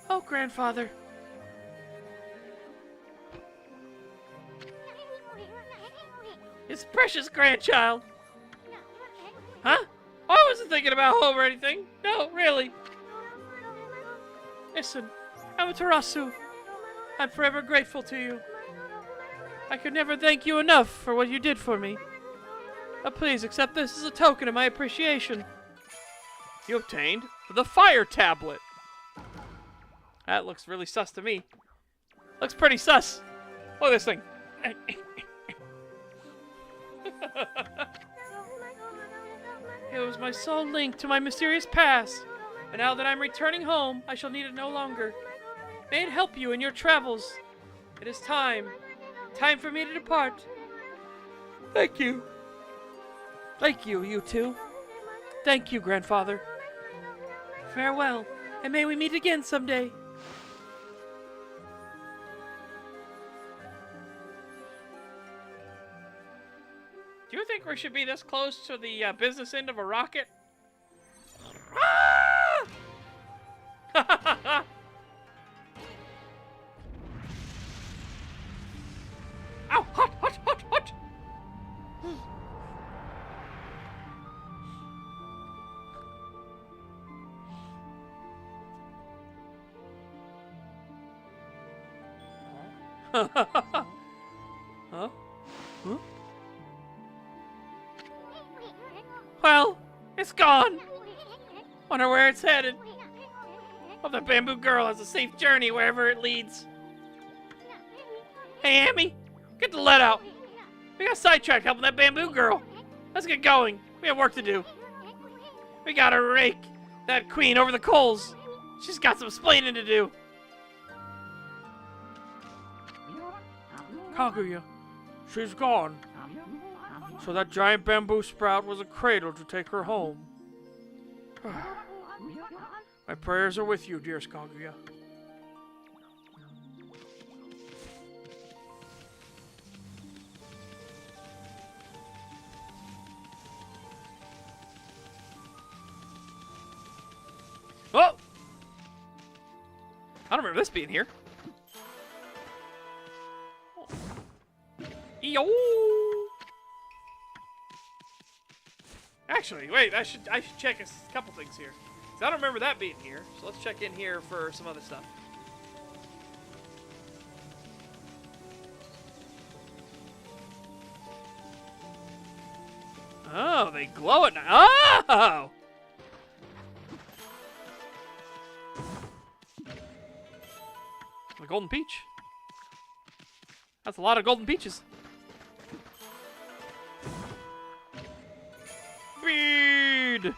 Oh, grandfather. His precious grandchild. Huh? I wasn't thinking about home or anything. No, really. Listen, Amaterasu, I'm forever grateful to you. I could never thank you enough for what you did for me. But please accept this as a token of my appreciation. You obtained the fire tablet. That looks really sus to me. Looks pretty sus. Look at this thing. It was my sole link to my mysterious past. And now that I'm returning home, I shall need it no longer. May it help you in your travels. It is time. Time for me to depart. Thank you. Thank you, you two. Thank you, grandfather. Farewell, and may we meet again someday. Do you think we should be this close to the business end of a rocket? Ah! Ow! Hot, hot, hot, hot! Huh? Huh? Well, it's gone. Wonder where it's headed. Hope the bamboo girl has a safe journey wherever it leads. Hey, Amy, get the lead out. We got sidetracked helping that bamboo girl. Let's get going. We have work to do. We gotta rake that queen over the coals. She's got some explaining to do. Kaguya, she's gone. So that giant bamboo sprout was a cradle to take her home. My prayers are with you, dearest Kaguya. Oh! I don't remember this being here. Yo! Actually, wait, I should check a couple things here. 'Cause I don't remember that being here. So let's check in here for some other stuff. Oh, they glow at night. Oh! A golden peach. That's a lot of golden peaches. Bead!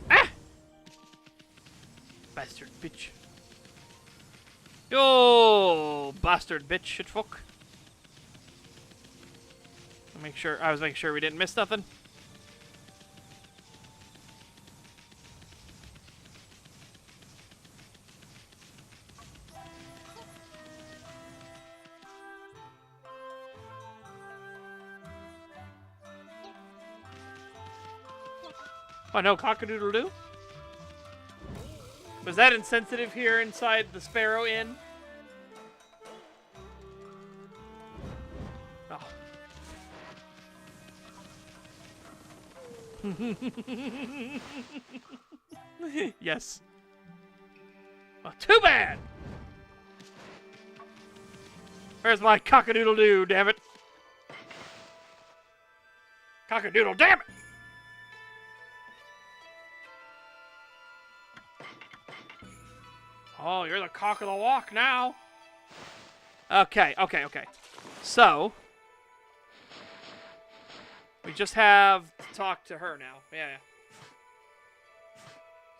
Ah! Bastard bitch. Yo, bastard bitch, shit fuck. I was making sure we didn't miss nothing. Oh no, cock-a-doodle-doo? Was that insensitive here inside the Sparrow Inn? Oh. Yes. Oh, too bad! Where's my cock-a-doodle-doo, damn it? Cock-a-doodle, damn it! Oh, you're the cock of the walk now. Okay. So, we just have to talk to her now. Yeah.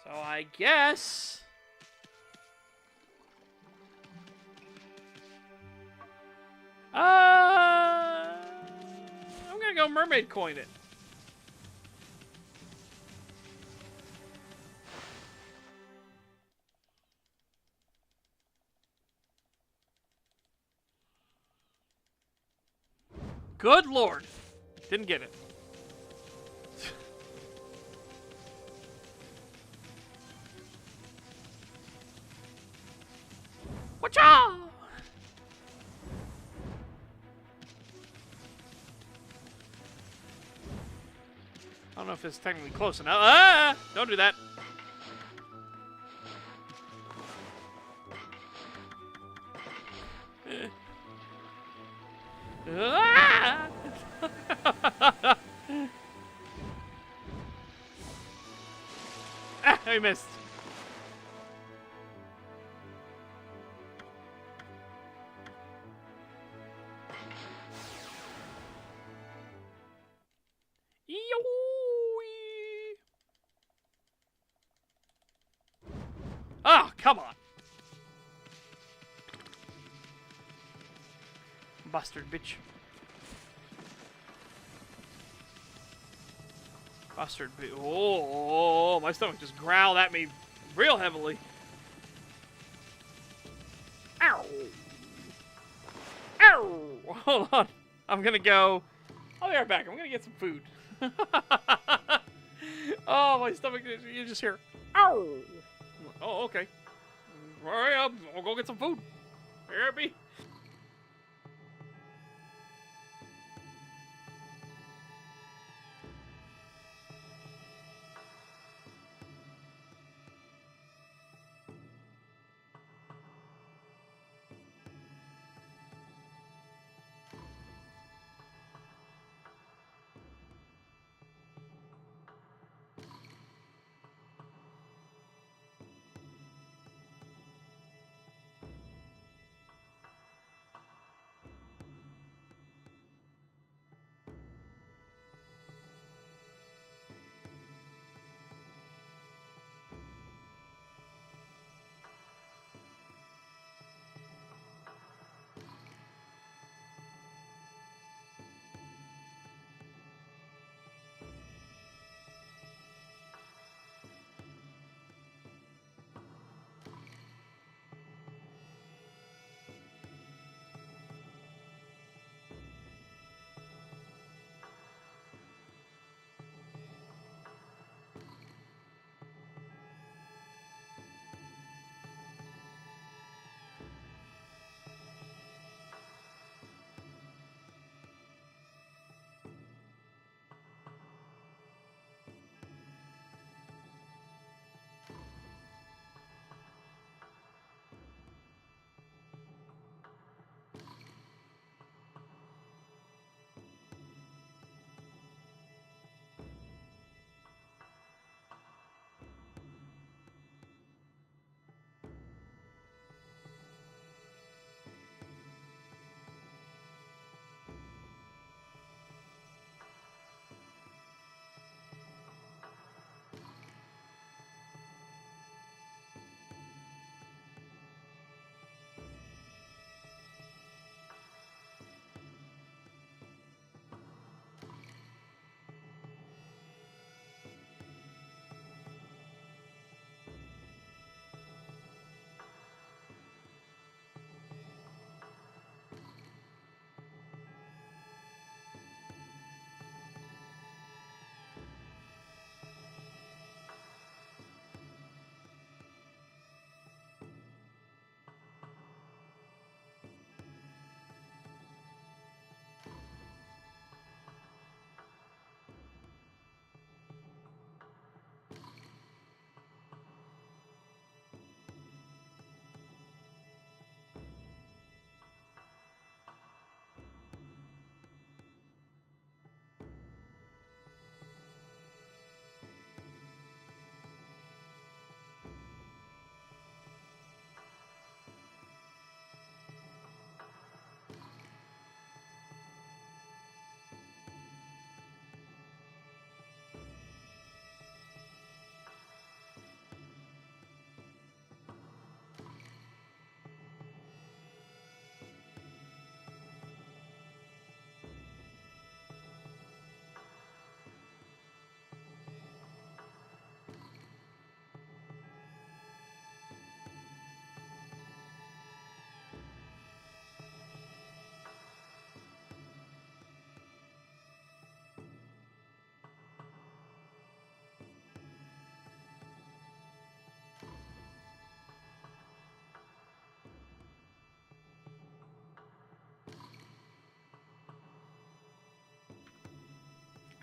So I guess... I'm gonna go mermaid coin it. Good lord. Didn't get it. Watcha! I don't know if it's technically close enough. Ah! Don't do that. Ah! Ah, I missed. Yowie. Oh, come on. Bastard bitch. Bastard bitch. Oh, my stomach just growled at me real heavily. Ow. Ow. Hold on. I'm gonna go. I'll be right back. I'm gonna get some food. Oh, my stomach. You just hear. Ow. Oh, okay. All right, I'll go get some food. Here it be.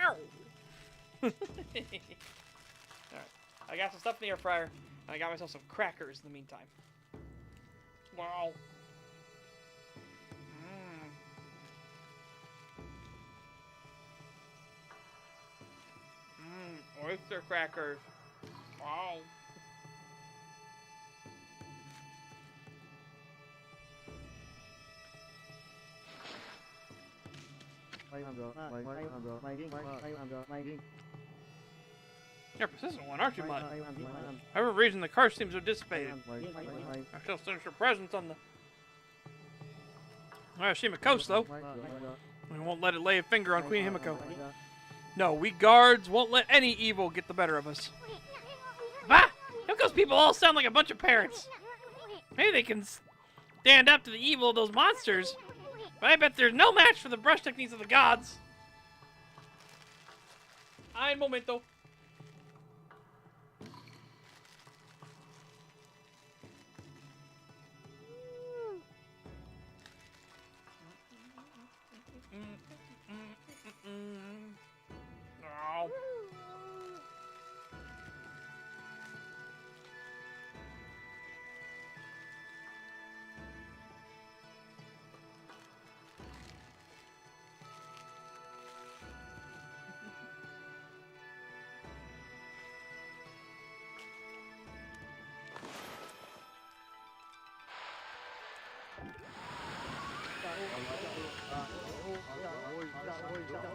Alright. I got some stuff in the air fryer, and I got myself some crackers in the meantime. Wow. Oyster crackers. Wow. You're a persistent one, aren't you, Mud? For whatever reason, the curse seems to have dissipated. I still sense your presence on the... Arashima Coast, though. We won't let it lay a finger on Queen Himiko. No, we guards won't let any evil get the better of us. Bah! Himiko's people all sound like a bunch of parrots. Maybe they can stand up to the evil of those monsters, but I bet there's no match for the brush techniques of the gods. Ein momento. No.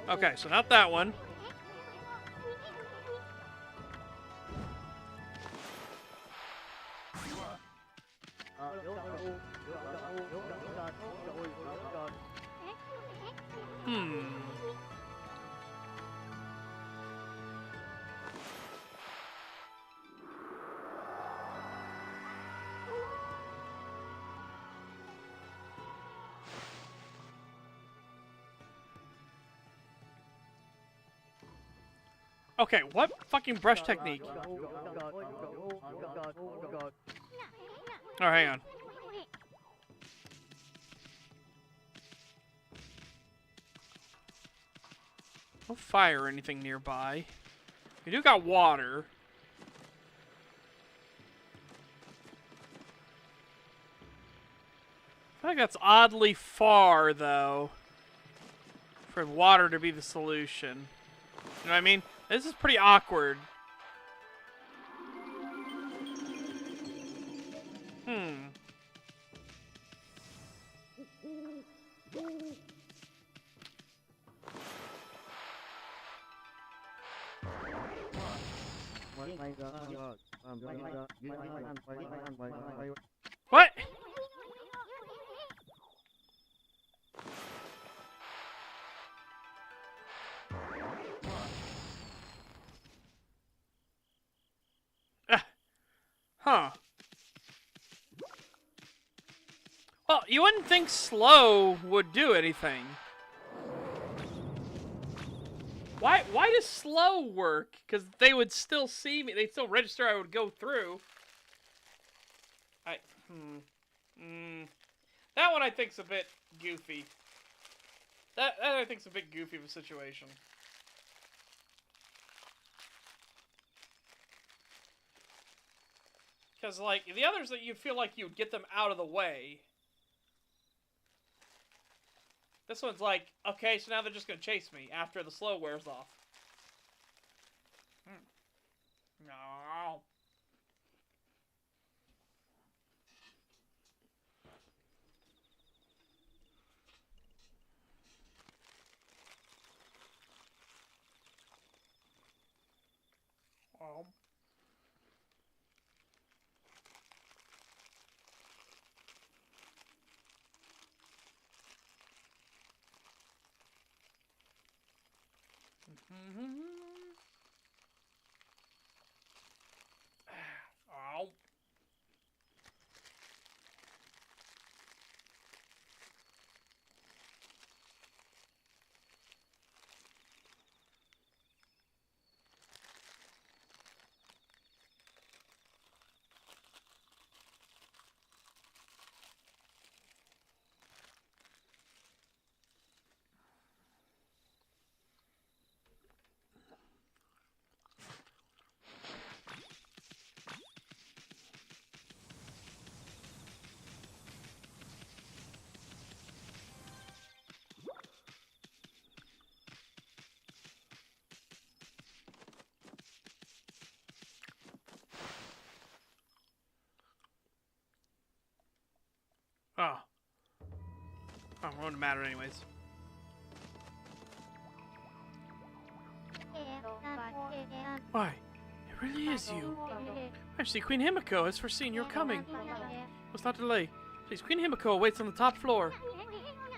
Okay, so not that one. Okay, what fucking brush technique? Oh, hang on. No fire or anything nearby. We do got water. I think that's oddly far, though, for water to be the solution. You know what I mean? This is pretty awkward. What? Huh. Well, you wouldn't think slow would do anything. Why does slow work? Because they would still see me. They'd still register I would go through. That one I think's a bit goofy. That I think's a bit goofy of a situation. Because, like, the others that you feel like you'd get them out of the way. This one's like, okay, so now they're just going to chase me after the slow wears off. No. Oh. Ow. Oh. Oh, it won't matter anyways. Why? It really is you. Actually, Queen Himiko has foreseen your coming. Let's not delay. Please, Queen Himiko waits on the top floor.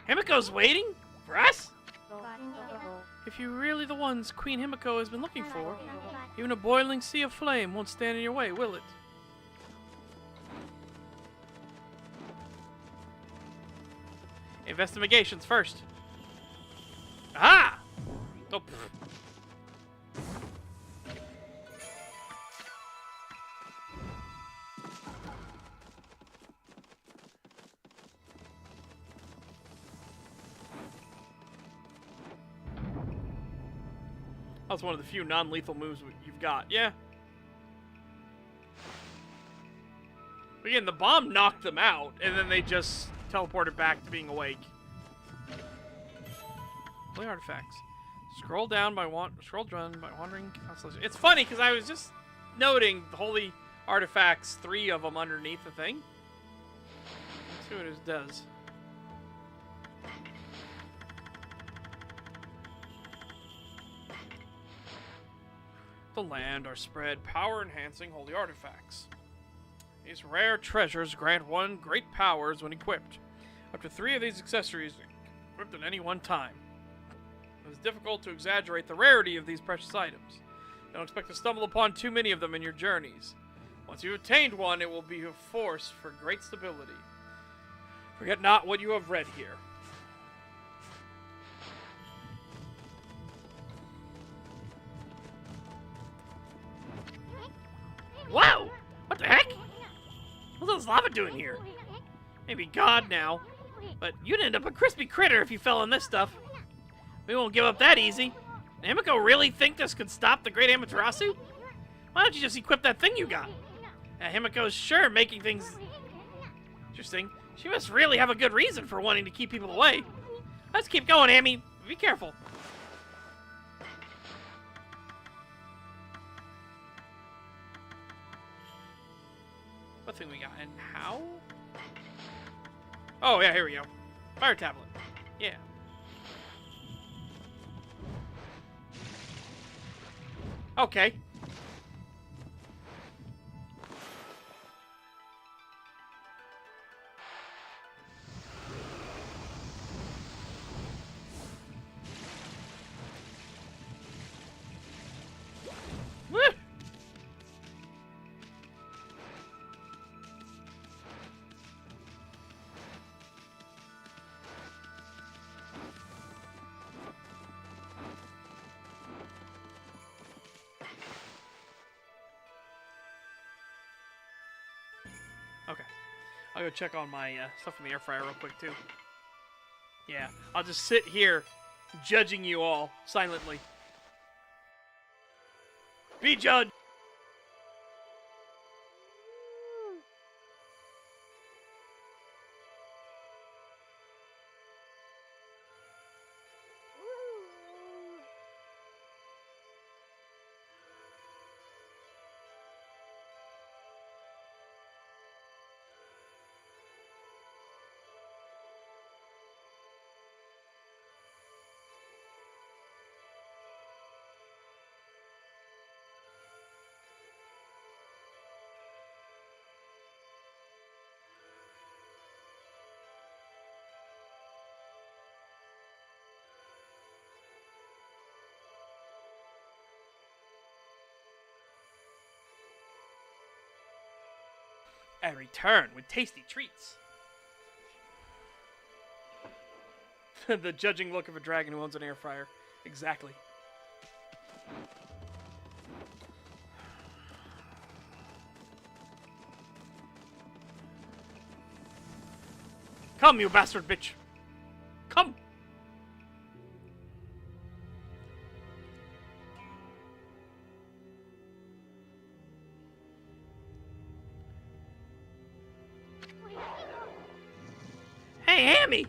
Himiko's waiting? For us? If you're really the ones Queen Himiko has been looking for, even a boiling sea of flame won't stand in your way, will it? Investigations first. Aha! Oh, that's one of the few non-lethal moves you've got. Yeah. Again, the bomb knocked them out, and then they just teleported back to being awake. Holy artifacts. Scroll down by wandering constellation. It's funny because I was just noting the holy artifacts, 3 of them underneath the thing. Let's see what it does. The land are spread power-enhancing holy artifacts. These rare treasures grant one great powers when equipped. Up to 3 of these accessories equipped at any one time. It is difficult to exaggerate the rarity of these precious items. Don't expect to stumble upon too many of them in your journeys. Once you've obtained one, it will be a force for great stability. Forget not what you have read here. Whoa! What the heck? What's this lava doing here? Maybe God now, but you'd end up a crispy critter if you fell in this stuff. We won't give up that easy. Himiko really think this could stop the Great Amaterasu? Why don't you just equip that thing you got? Himiko's sure making things interesting. She must really have a good reason for wanting to keep people away. Let's keep going, Amy. Be careful. What thing we got? And how? Oh, yeah, here we go. Fire tablet. Yeah. Okay. Woo! Okay. I'll go check on my stuff in the air fryer real quick, too. Yeah, I'll just sit here judging you all silently. Be judged! And return with tasty treats. The judging look of a dragon who owns an air fryer. Exactly. Come, you bastard bitch. Come. Hey, Hammy!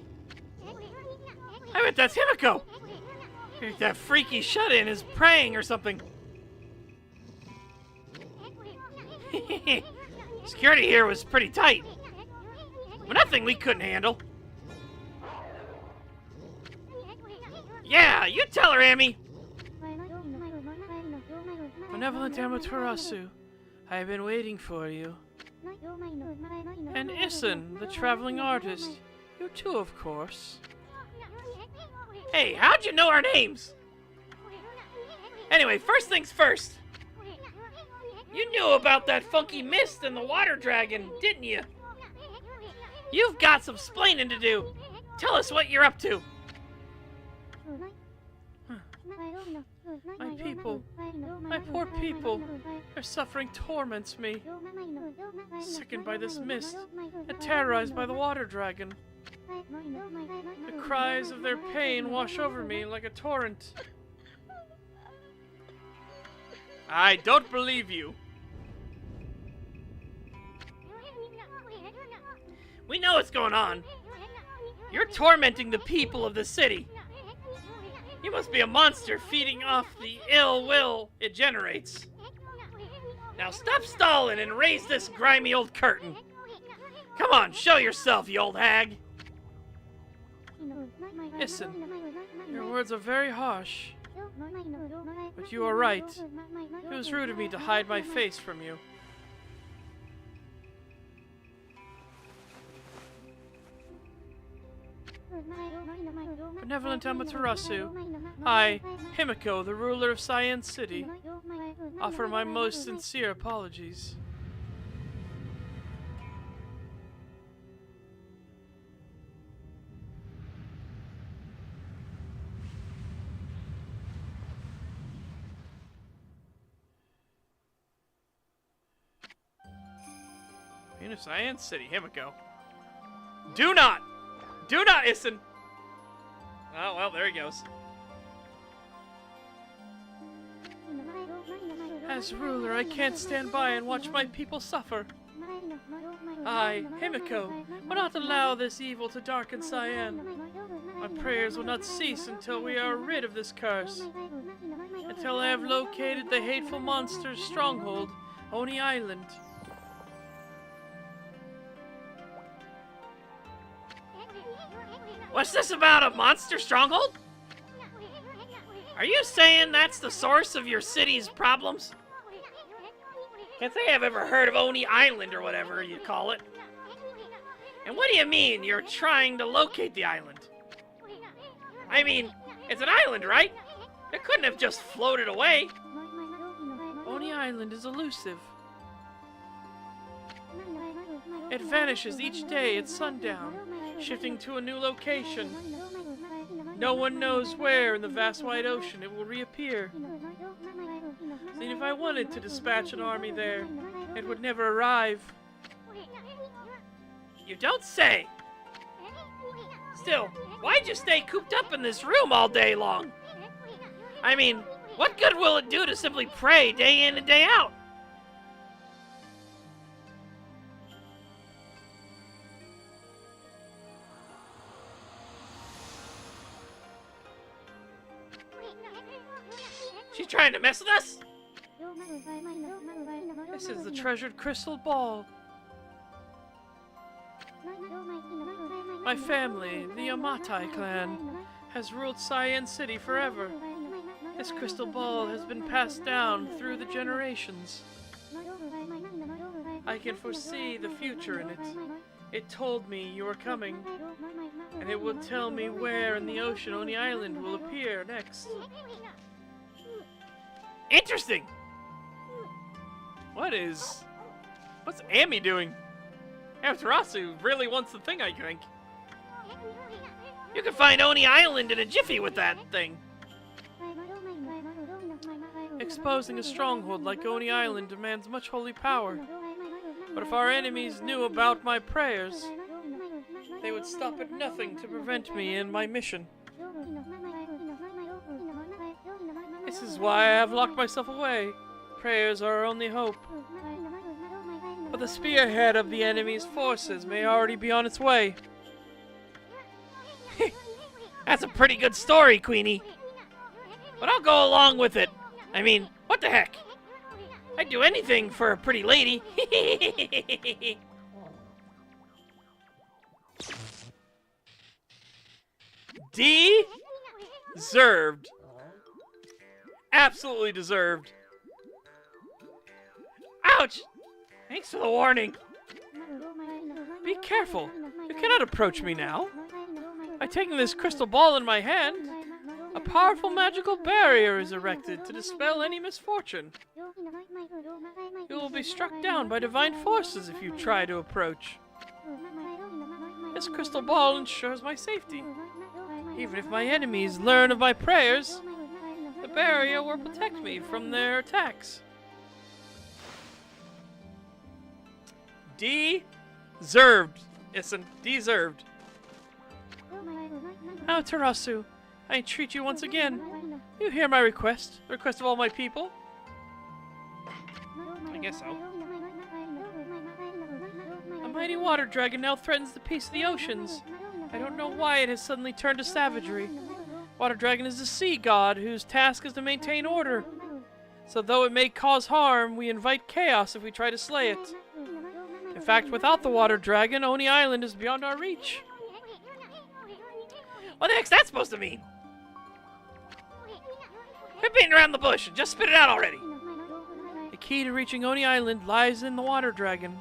I bet that's Himiko! That freaky shut-in is praying or something. Security here was pretty tight. Nothing we couldn't handle. Yeah, you tell her, Amy. Benevolent Amaterasu, I have been waiting for you. And Issen, the traveling artist. You too, of course. Hey, how'd you know our names? Anyway, first things first. You knew about that funky mist and the water dragon, didn't you? You've got some splaining to do. Tell us what you're up to. My people, my poor people, their suffering torments me. Sickened by this mist and terrorized by the water dragon. The cries of their pain wash over me like a torrent. I don't believe you. We know what's going on. You're tormenting the people of the city. You must be a monster feeding off the ill will it generates. Now stop stalling and raise this grimy old curtain. Come on, show yourself, you old hag. Listen, your words are very harsh. But you are right. It was rude of me to hide my face from you. Benevolent Amaterasu, I, Himiko, the ruler of Cyan City, offer my most sincere apologies. Queen of Cyan City, Himiko. Do not, Issen! Oh, well, there he goes. As ruler, I can't stand by and watch my people suffer. I, Himiko, will not allow this evil to darken Cyan. My prayers will not cease until we are rid of this curse. Until I have located the hateful monster's stronghold, Oni Island. What's this about, a monster stronghold? Are you saying that's the source of your city's problems? Can't say I've ever heard of Oni Island or whatever you call it. And what do you mean you're trying to locate the island? I mean, it's an island, right? It couldn't have just floated away. Oni Island is elusive. It vanishes each day at sundown, shifting to a new location. No one knows where in the vast wide ocean it will reappear. And if I wanted to dispatch an army there, it would never arrive. You don't say! Still, why'd you stay cooped up in this room all day long? I mean, what good will it do to simply pray day in and day out? She's trying to mess with us? This is the treasured crystal ball. My family, the Yamatai clan, has ruled Cyan City forever. This crystal ball has been passed down through the generations. I can foresee the future in it. It told me you were coming, and it will tell me where in the ocean Oni Island will appear next. Interesting! What's Amy doing? Amaterasu really wants the thing, I think. You can find Oni Island in a jiffy with that thing. Exposing a stronghold like Oni Island demands much holy power. But if our enemies knew about my prayers, they would stop at nothing to prevent me in my mission. This is why I have locked myself away. Prayers are our only hope. But the spearhead of the enemy's forces may already be on its way. That's a pretty good story, Queenie. But I'll go along with it. I mean, what the heck? I'd do anything for a pretty lady. Deserved. Absolutely deserved. Ouch! Thanks for the warning. Be careful. You cannot approach me now. By taking this crystal ball in my hand, a powerful magical barrier is erected to dispel any misfortune. You will be struck down by divine forces if you try to approach. This crystal ball ensures my safety. Even if my enemies learn of my prayers, the barrier will protect me from their attacks. Deserved. Listen, deserved. Now, Tarasu, I entreat you once again. You hear my request, the request of all my people? I guess so. A mighty water dragon now threatens the peace of the oceans. I don't know why it has suddenly turned to savagery. Water dragon is the sea god whose task is to maintain order. So though it may cause harm, we invite chaos if we try to slay it. In fact, without the water dragon, Oni Island is beyond our reach. What the heck's that supposed to mean? Quit beating around the bush and just spit it out already. The key to reaching Oni Island lies in the water dragon.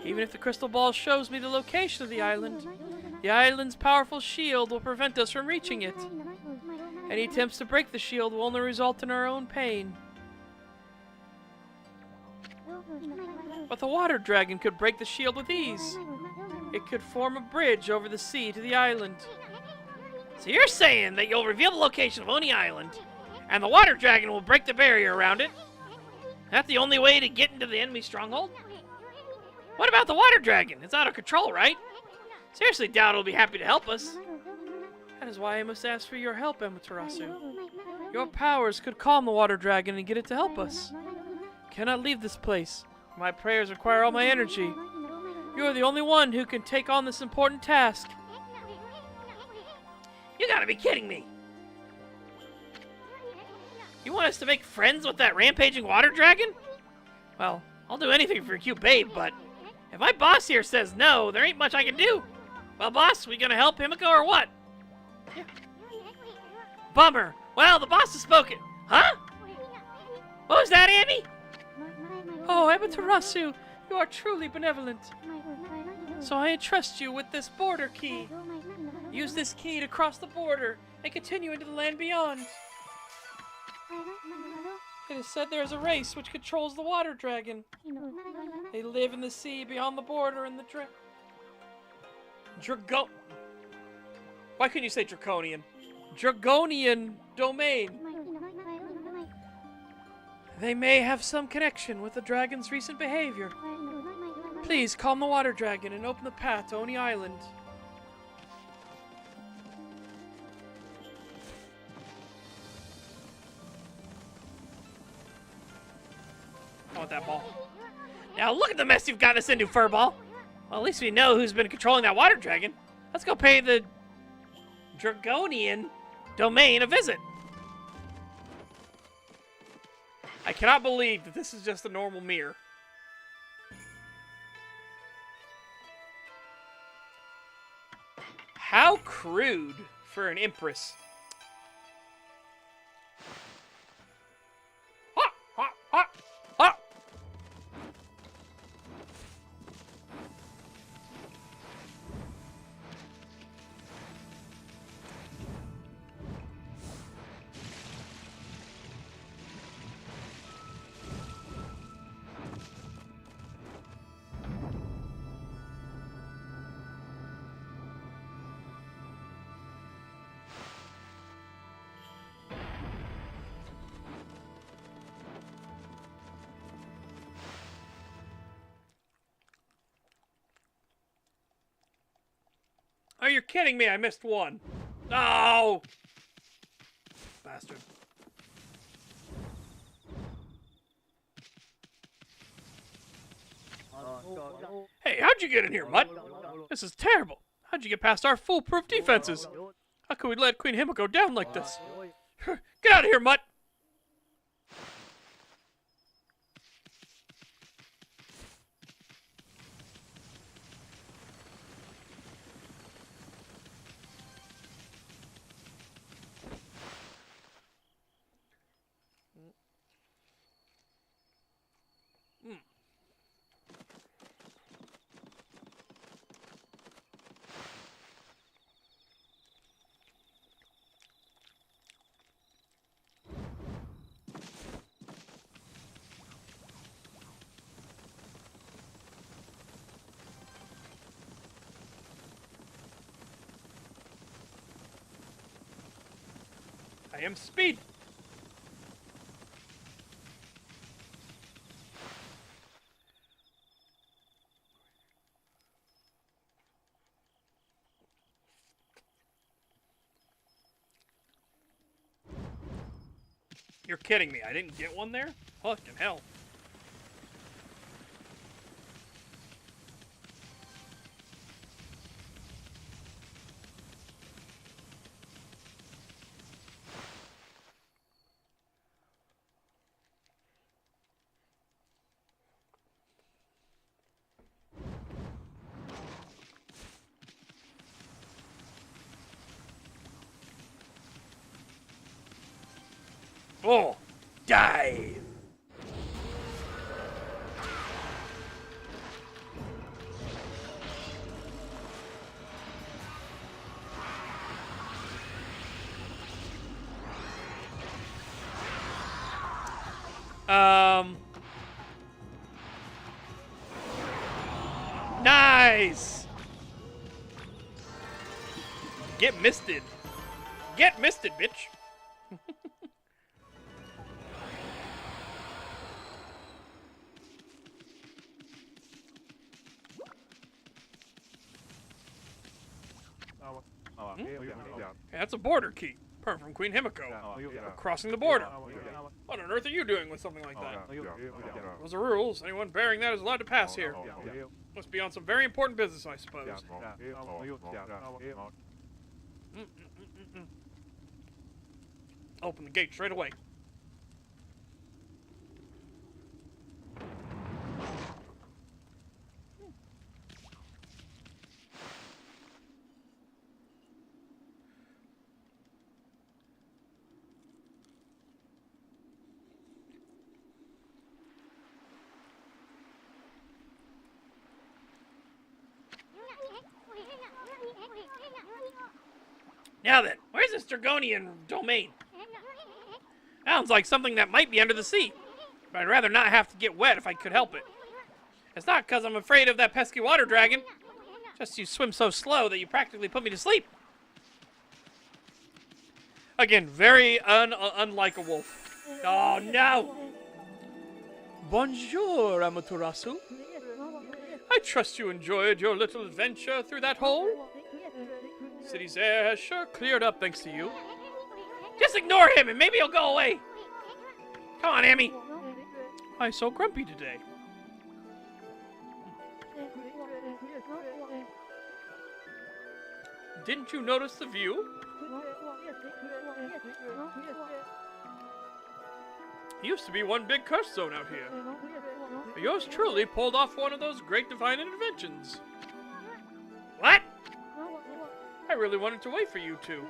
Even if the crystal ball shows me the location of the island's powerful shield will prevent us from reaching it. Any attempts to break the shield will only result in our own pain. But the water dragon could break the shield with ease. It could form a bridge over the sea to the island. So you're saying that you'll reveal the location of Oni Island, and the water dragon will break the barrier around it? That's the only way to get into the enemy stronghold? What about the water dragon? It's out of control, right? Seriously doubt it'll be happy to help us. That is why I must ask for your help, Amaterasu. Your powers could calm the water dragon and get it to help us. I cannot leave this place. My prayers require all my energy. You are the only one who can take on this important task. You gotta be kidding me! You want us to make friends with that rampaging water dragon? Well, I'll do anything for your cute babe, but if my boss here says no, there ain't much I can do. Well, boss, we gonna help Himiko or what? Yeah. Bummer. Well, the boss has spoken. Huh? What was that, Amy? Oh, Amaterasu, you are truly benevolent. So I entrust you with this border key. Use this key to cross the border and continue into the land beyond. It is said there is a race which controls the water dragon. They live in the sea beyond the border in the Why couldn't you say draconian? Dragonian domain. They may have some connection with the dragon's recent behavior. Please calm the water dragon and open the path to Oni Island. I want that ball. Now look at the mess you've gotten us into, Furball. Well, at least we know who's been controlling that water dragon. Let's go pay the Dragonian domain a visit. I cannot believe that this is just a normal mirror. How crude for an empress. Ha! Ha! Ha! Ha! Oh, you're kidding me. I missed one. No! Bastard. Hey, how'd you get in here, Mutt? This is terrible. How'd you get past our foolproof defenses? How could we let Queen Himiko down like this? Get out of here, Mutt! I am speed. You're kidding me. I didn't get one there? Fucking hell. Oh, die! Nice! Get misted. Get misted, bitch. That's a border key. Perm from Queen Himiko. Crossing the border. What on earth are you doing with something like that? Those are rules. Anyone bearing that is allowed to pass here. Must be on some very important business, I suppose. Open the gate straight away. Now then, where's this Dragonian domain? Sounds like something that might be under the sea. But I'd rather not have to get wet if I could help it. It's not because I'm afraid of that pesky water dragon. Just you swim so slow that you practically put me to sleep. Again, very unlike a wolf. Oh no! Bonjour, Amaterasu. I trust you enjoyed your little adventure through that hole. City's air has sure cleared up thanks to you. Just ignore him and maybe he'll go away. Come on, Amy. Why so grumpy today? Didn't you notice the view? Used to be one big curse zone out here. But yours truly pulled off one of those great divine interventions. What? I really wanted to wait for you two.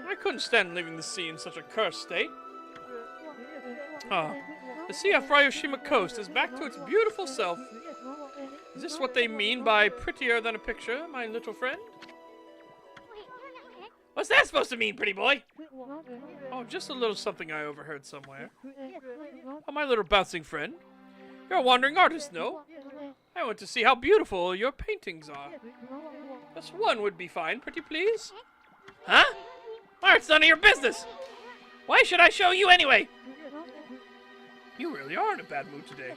I couldn't stand leaving the sea in such a cursed state. The sea off Ryoshima coast is back to its beautiful self. Is this what they mean by prettier than a picture, my little friend? What's that supposed to mean, pretty boy? Oh, just a little something I overheard somewhere. Oh, my little bouncing friend. You're a wandering artist, no? I want to see how beautiful your paintings are. Just one would be fine, pretty please. Huh? Art's none of your business. Why should I show you anyway? You really are in a bad mood today.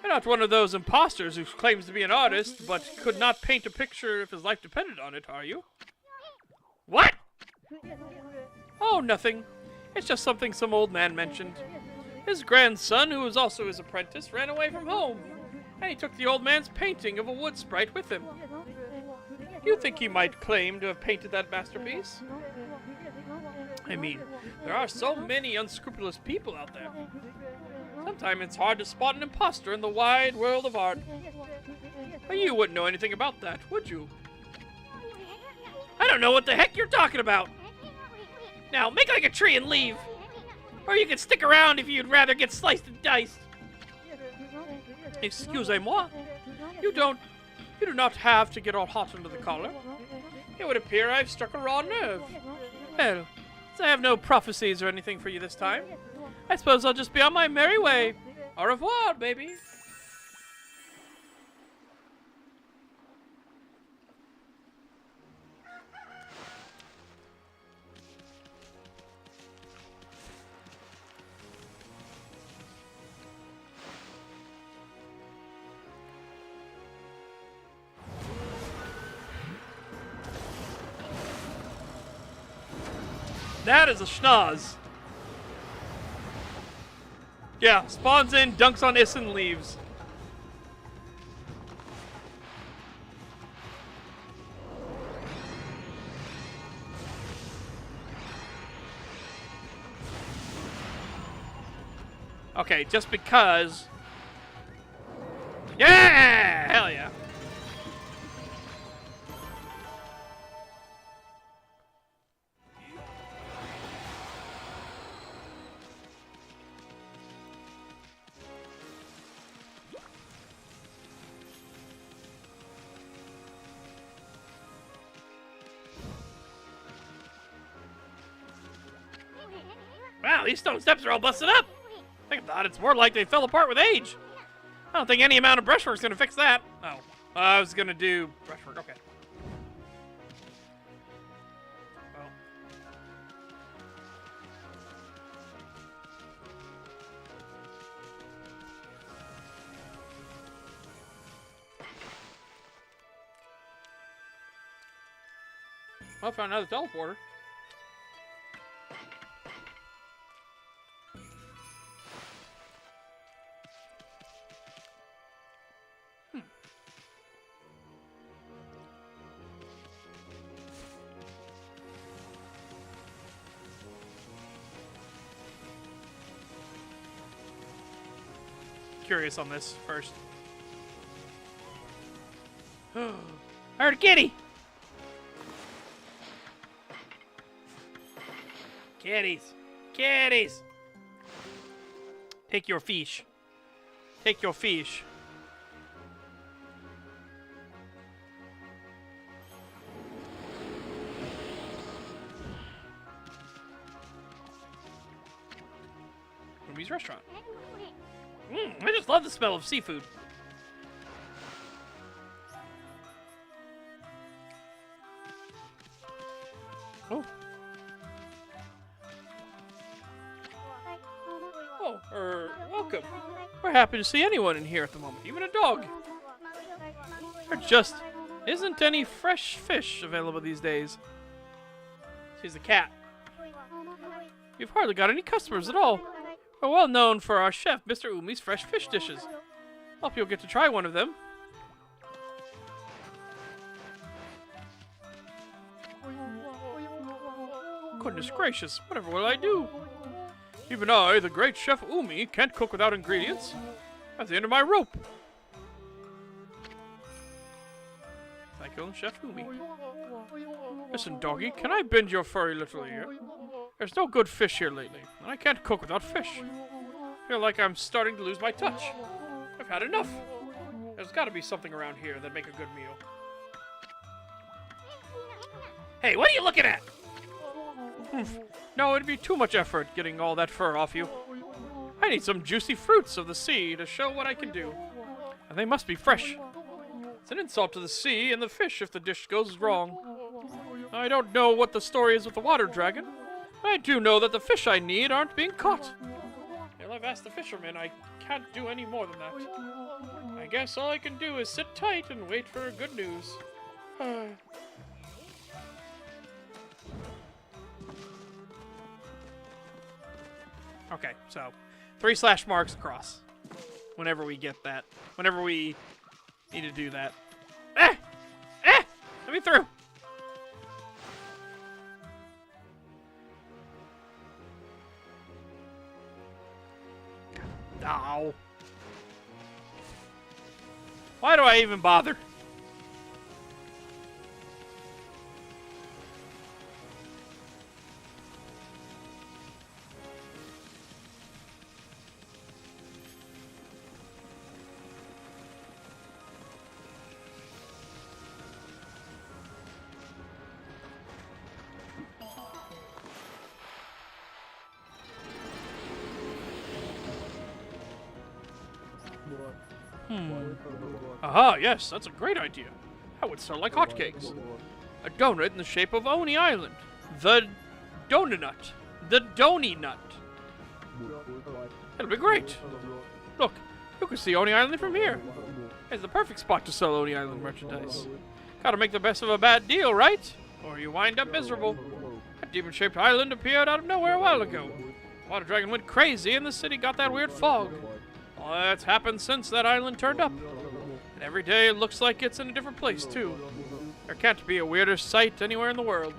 You're not one of those imposters who claims to be an artist, but could not paint a picture if his life depended on it, are you? What? Oh, nothing. It's just something some old man mentioned. His grandson, who was also his apprentice, ran away from home, and he took the old man's painting of a wood sprite with him. Do you think he might claim to have painted that masterpiece? I mean, there are so many unscrupulous people out there. Sometimes it's hard to spot an imposter in the wide world of art. But you wouldn't know anything about that, would you? I don't know what the heck you're talking about. Now, make like a tree and leave. Or you can stick around if you'd rather get sliced and diced. Excusez-moi. You do not have to get all hot under the collar. It would appear I've struck a raw nerve. Well, since I have no prophecies or anything for you this time, I suppose I'll just be on my merry way. Au revoir, baby. That is a schnoz. Yeah, spawns in, dunks on Is, and leaves. Okay, just because. Yeah! Hell yeah. Wow, these stone steps are all busted up. I thought it's more like they fell apart with age. I don't think any amount of brushwork's gonna fix that. Oh, I was gonna do brushwork. Okay. Well. I found another teleporter. Curious on this first. I heard a kitty! Kitties! Kitties! Take your fish. Take your fish. Ruby's restaurant. I just love the smell of seafood. Oh. Oh, welcome. We're happy to see anyone in here at the moment, even a dog. There just isn't any fresh fish available these days. She's a cat. You've hardly got any customers at all. We're well known for our chef, Mr. Umi's fresh fish dishes. Hope you'll get to try one of them. Goodness gracious, whatever will I do? Even I, the great Chef Umi, can't cook without ingredients. At the end of my rope. Thank you, Chef Umi. Listen, doggy, can I bend your furry little ear? There's no good fish here lately, and I can't cook without fish. I feel like I'm starting to lose my touch. I've had enough. There's got to be something around here that make a good meal. Hey, what are you looking at? No, it'd be too much effort getting all that fur off you. I need some juicy fruits of the sea to show what I can do. And they must be fresh. It's an insult to the sea and the fish if the dish goes wrong. I don't know what the story is with the water dragon. I do know that the fish I need aren't being caught. Well, I've asked the fisherman. I can't do any more than that. I guess all I can do is sit tight and wait for good news. Okay, so 3 slash marks across. Whenever we get that. Whenever we need to do that. Let me through! Ow. Why do I even bother? Aha, yes, that's a great idea. That would sell like hotcakes. A donut in the shape of Oni Island. The Donut. The Doni Nut. It'll be great. Look, you can see Oni Island from here. It's the perfect spot to sell Oni Island merchandise. Gotta make the best of a bad deal, right? Or you wind up miserable. demon-shaped island appeared out of nowhere a while ago. Water dragon went crazy and the city got that weird fog. All that's happened since that island turned up. And every day it looks like it's in a different place, too. There can't be a weirder sight anywhere in the world.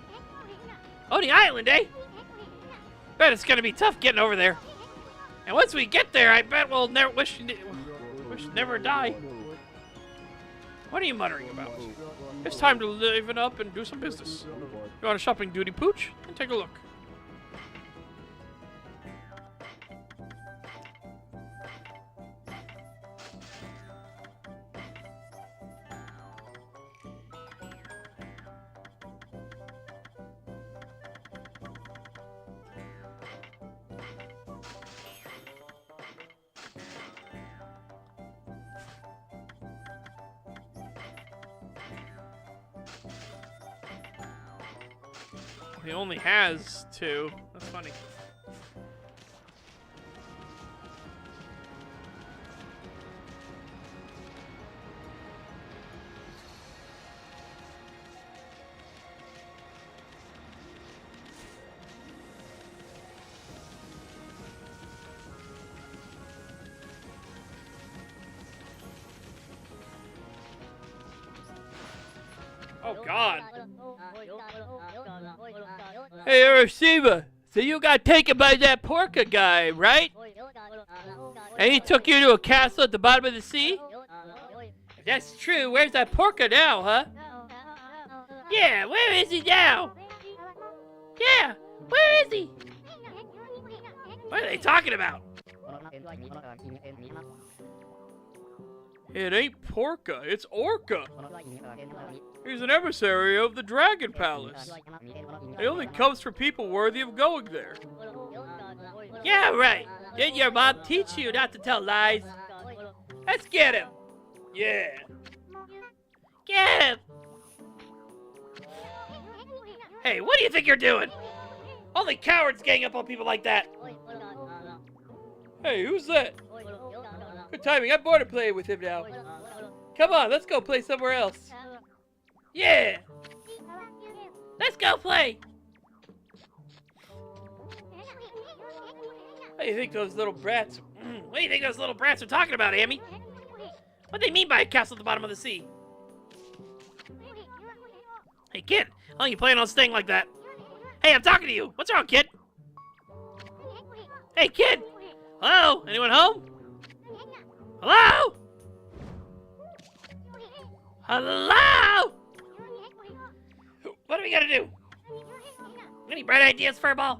Oh, the island, eh? Bet it's gonna be tough getting over there. And once we get there, I bet we'll never wish never die. What are you muttering about? It's time to liven up and do some business. You want a shopping duty, Pooch? Then take a look. He only has 2. That's funny. Oh, God. Hey, Urashima, so you got taken by that Porka guy, right? And he took you to a castle at the bottom of the sea? If that's true, where's that Porka now, huh? Yeah, where is he now? Yeah, where is he? What are they talking about? It ain't Porka, it's Orca. He's an emissary of the Dragon Palace. He only comes for people worthy of going there. Yeah, right. Didn't your mom teach you not to tell lies? Let's get him. Yeah. Get him. Hey, what do you think you're doing? Only cowards gang up on people like that. Hey, who's that? Good timing. I'm bored of playing with him now. Come on, let's go play somewhere else. Yeah! Let's go play! What do you think those little brats... What do you think those little brats are talking about, Amy? What do they mean by a castle at the bottom of the sea? Hey, kid! How long you planning on staying like that? Hey, I'm talking to you! What's wrong, kid? Hey, kid! Hello? Anyone home? Hello? Hello? What do we gotta do? Any bright ideas, Furball?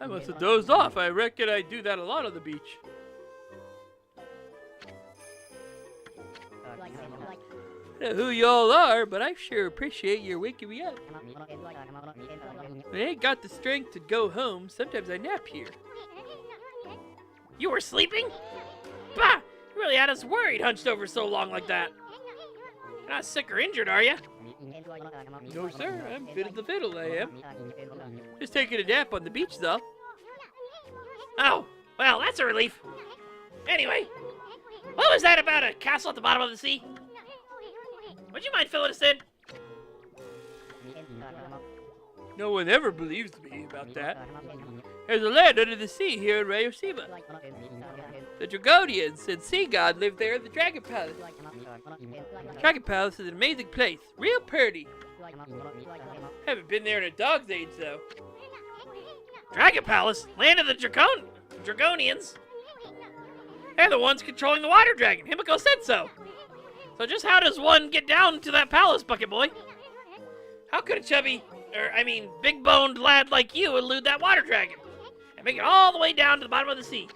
I must have dozed off. I reckon I do that a lot on the beach. I don't know who y'all are, but I sure appreciate your waking me up. When I ain't got the strength to go home, sometimes I nap here. You were sleeping? Bah! You really had us worried hunched over so long like that. You're not sick or injured, are you? No, sir. I'm fit as the fiddle, I am. Just taking a nap on the beach, though. Oh, well, that's a relief. Anyway, what was that about a castle at the bottom of the sea? Would you mind filling us in? No one ever believes me about that. There's a land under the sea here in Rayoshiba. The Dragonians and Sea God live there in the Dragon Palace. Dragon Palace is an amazing place. Real pretty. Haven't been there in a dog's age, though. Dragon Palace? Land of the Dragonians? They're the ones controlling the water dragon. Himiko said so. So just how does one get down to that palace, Bucket Boy? How could a chubby, big-boned lad like you elude that water dragon and make it all the way down to the bottom of the sea?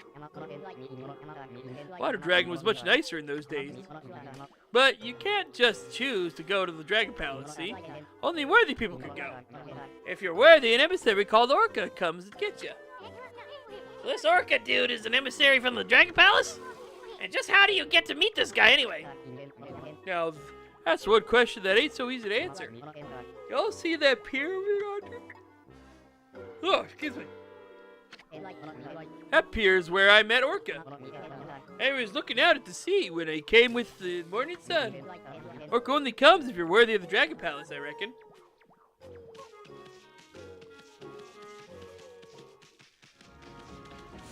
Water dragon was much nicer in those days. But you can't just choose to go to the Dragon Palace, see? Only worthy people can go. If you're worthy, an emissary called Orca comes and gets you. So this Orca dude is an emissary from the Dragon Palace? And just how do you get to meet this guy anyway? Now, that's one question that ain't so easy to answer. Y'all see that pier over yonder? Oh, excuse me. That pier is where I met Orca. I was looking out at the sea when I came with the morning sun. Orc only comes if you're worthy of the Dragon Palace, I reckon.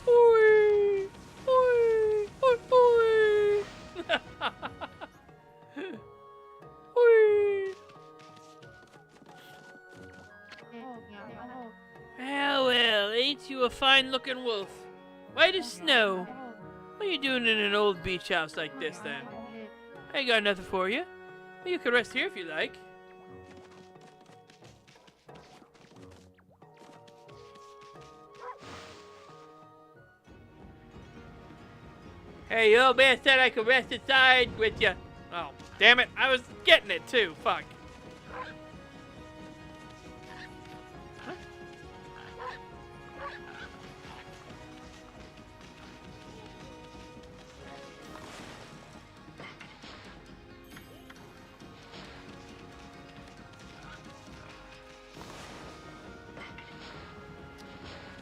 Oi! Oi! Oi! Oi! Oi! Well, ain't you a fine-looking wolf? White as snow. What are you doing in an old beach house like this, then? I ain't got nothing for you. Well, you can rest here if you like. Hey, your old man said I could rest inside with you. Oh, damn it. I was getting it, too. Fuck.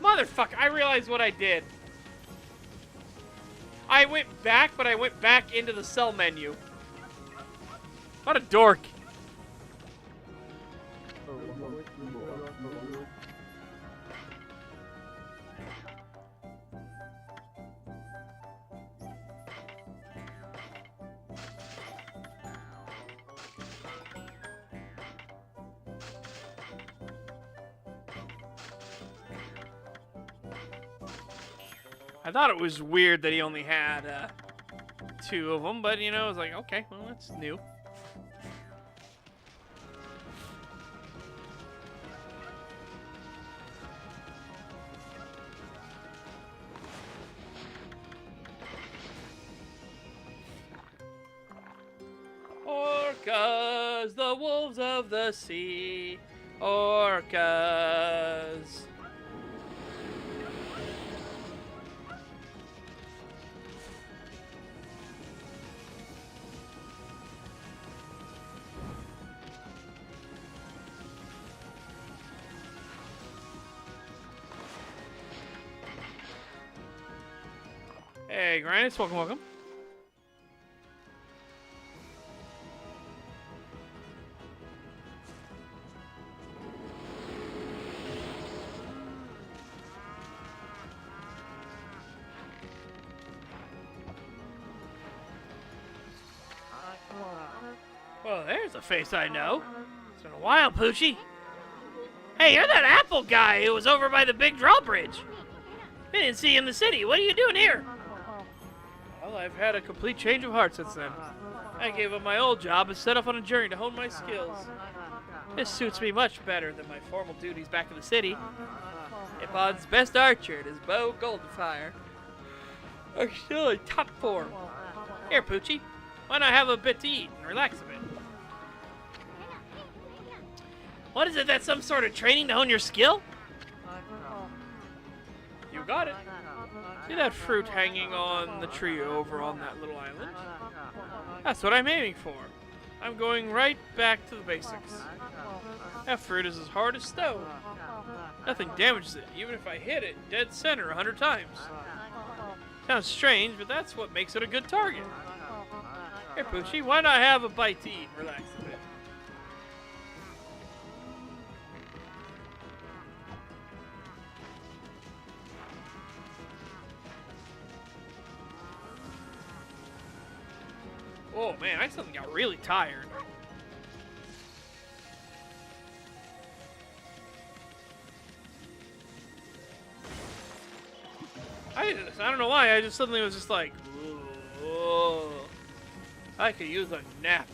Motherfucker, I realized what I did. I went back, but I went back into the cell menu. What a dork. I thought it was weird that he only had 2 of them, but you know, I was like, okay, well, that's new. Orcas, the wolves of the sea. Orcas. Hey, Grindis, welcome, welcome. Well, there's a face I know. It's been a while, Poochie. Hey, you're that Apple guy who was over by the big drawbridge. I didn't see you in the city. What are you doing here? Well, I've had a complete change of heart since then. I gave up my old job and set off on a journey to hone my skills. This suits me much better than my formal duties back in the city. Ipon's best archer and his bow Goldenfire are still in top form. Here, Poochie, why not have a bit to eat and relax a bit? What is it, that's some sort of training to hone your skill? You got it. See that fruit hanging on the tree over on that little island? That's what I'm aiming for. I'm going right back to the basics. That fruit is as hard as stone. Nothing damages it, even if I hit it dead center 100 times. Sounds strange, but that's what makes it a good target. Here, Poochie, why not have a bite to eat and relax a bit? Oh man, I suddenly got really tired. I don't know why, I just suddenly was just like, whoa, I could use a nap.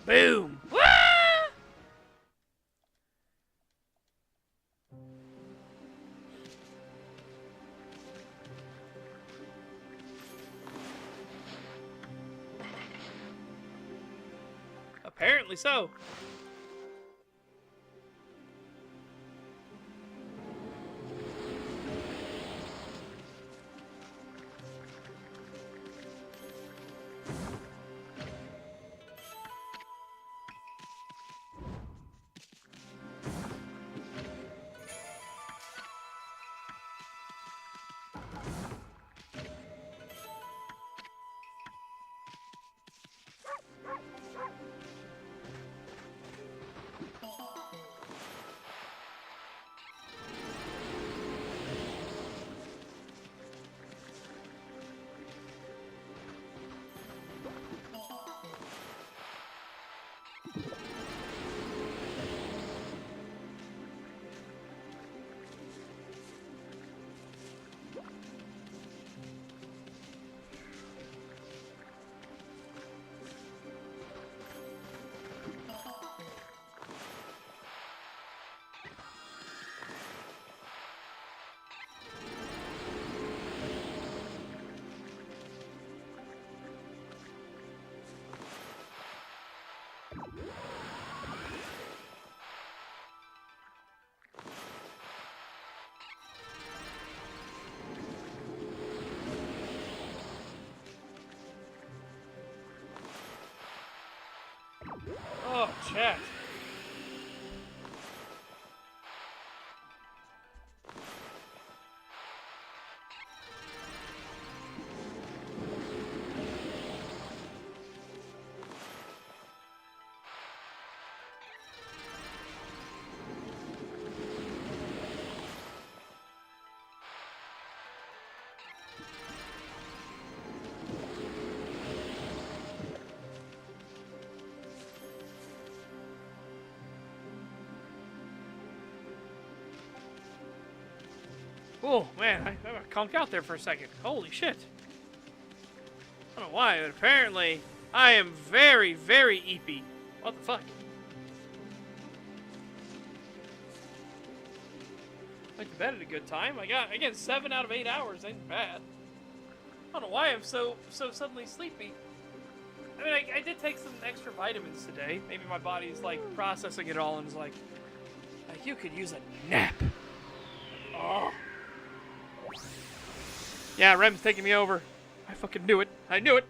Boom! Wah! Apparently so. shit. Oh, man, I got conked out there for a second. Holy shit. I don't know why, but apparently I am very, very eepy. What the fuck? Went to bed at a good time. Again, 7 out of 8 hours ain't bad. I don't know why I'm so suddenly sleepy. I mean, I did take some extra vitamins today. Maybe my body's, like, processing it all and is like, you could use a nap. Oh. Yeah, Rem's taking me over. I fucking knew it. I knew it.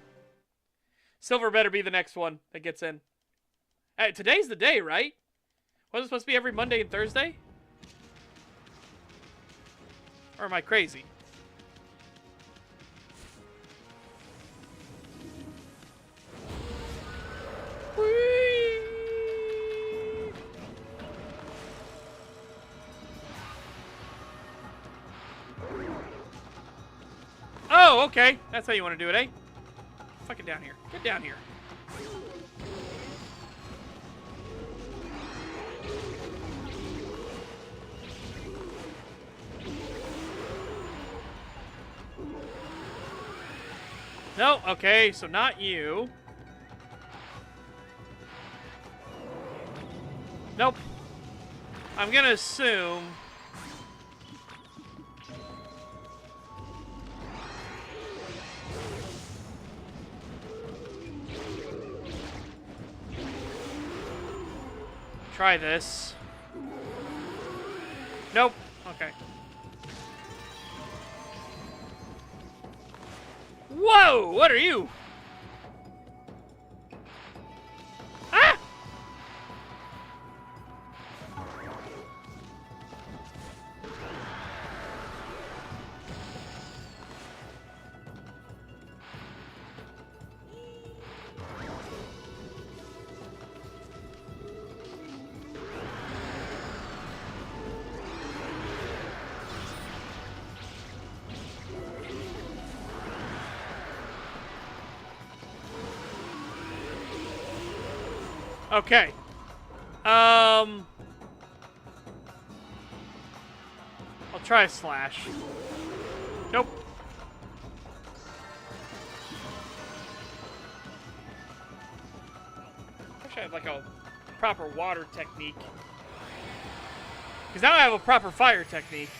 Silver better be the next one that gets in. Hey, today's the day, right? Wasn't it supposed to be every Monday and Thursday? Or am I crazy? Whee! Oh, okay. That's how you want to do it, eh? Fucking down here. Get down here. No, okay, so not you. Nope. I'm gonna assume... Try this. Nope. Okay. Whoa! What are you? Ah! Okay. I'll try a slash. Nope. Wish I had like a proper water technique. Because now I have a proper fire technique.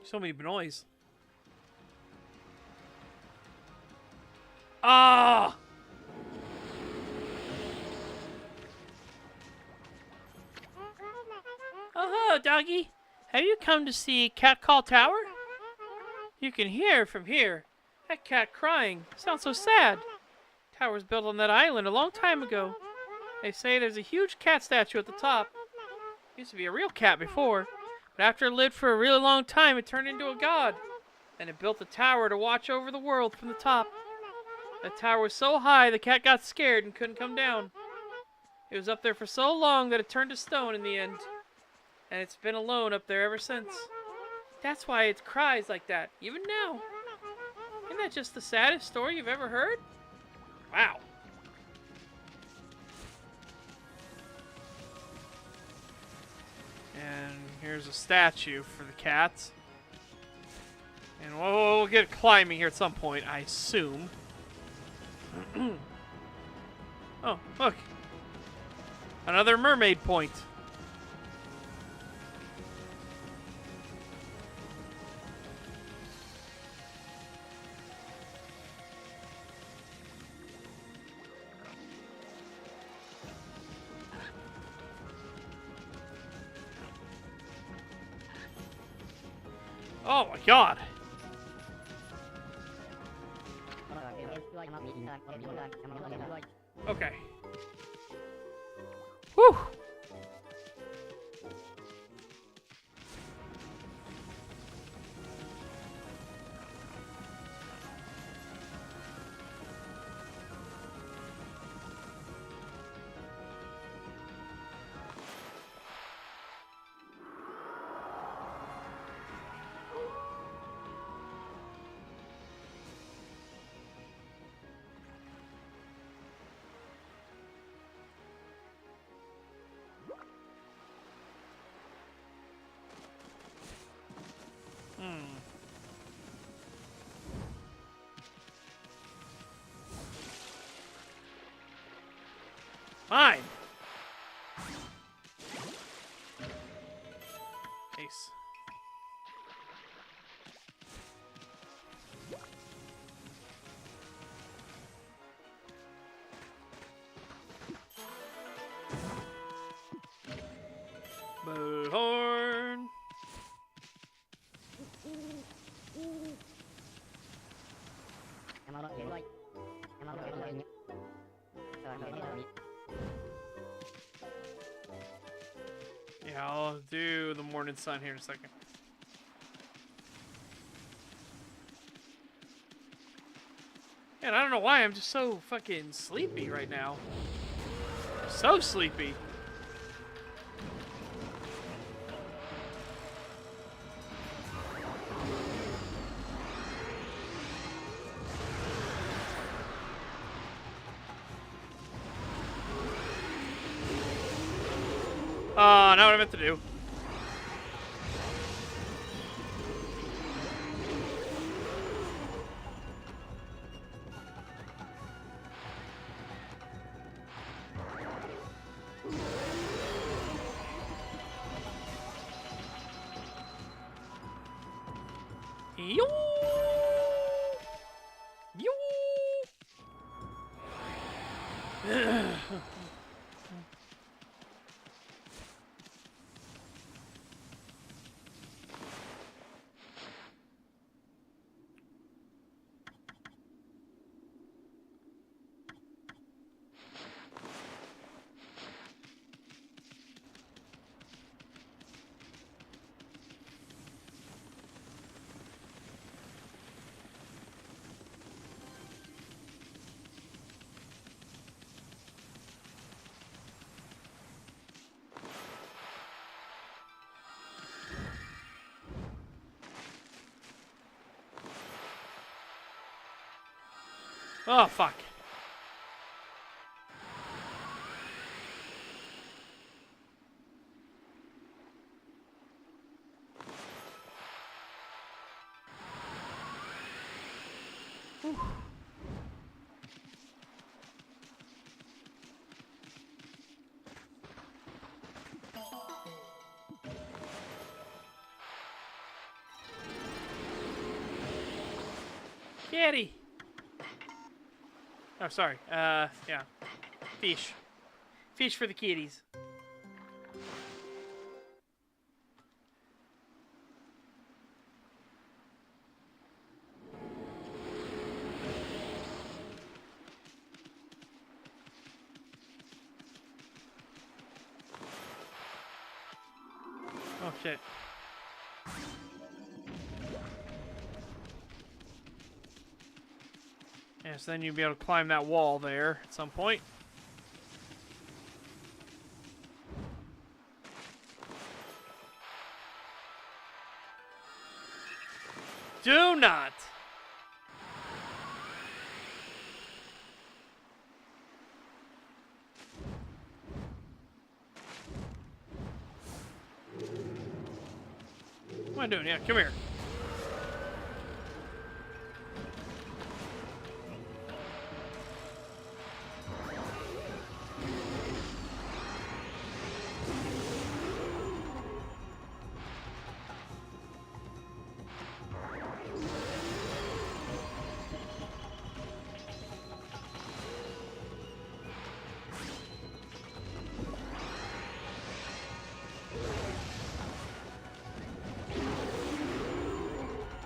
So many noise. Ah! Oh, hello, doggy. Have you come to see Cat Call Tower? You can hear from here. That cat crying sounds so sad. Tower's built on that island a long time ago. They say there's a huge cat statue at the top. Used to be a real cat before. But after it lived for a really long time, it turned into a god. And it built a tower to watch over the world from the top. The tower was so high, the cat got scared and couldn't come down. It was up there for so long that it turned to stone in the end. And it's been alone up there ever since. That's why it cries like that, even now. Isn't that just the saddest story you've ever heard? Wow. And here's a statue for the cats. And we'll get climbing here at some point, I assume. Oh, look. Another mermaid point. Oh my god. Okay. Whew. Fine. Ace. Bullhorn. Yeah, I'll do the morning sun here in a second. And I don't know why I'm just so fucking sleepy right now. So sleepy. Not what I meant to do. Yo! Yo! Oh, fuck. Whew. Kitty. Oh, sorry. Yeah. Fish. Fish for the kitties. Oh, shit. Yeah, so then you'd be able to climb that wall there at some point. Do not! What am I doing? Yeah, come here.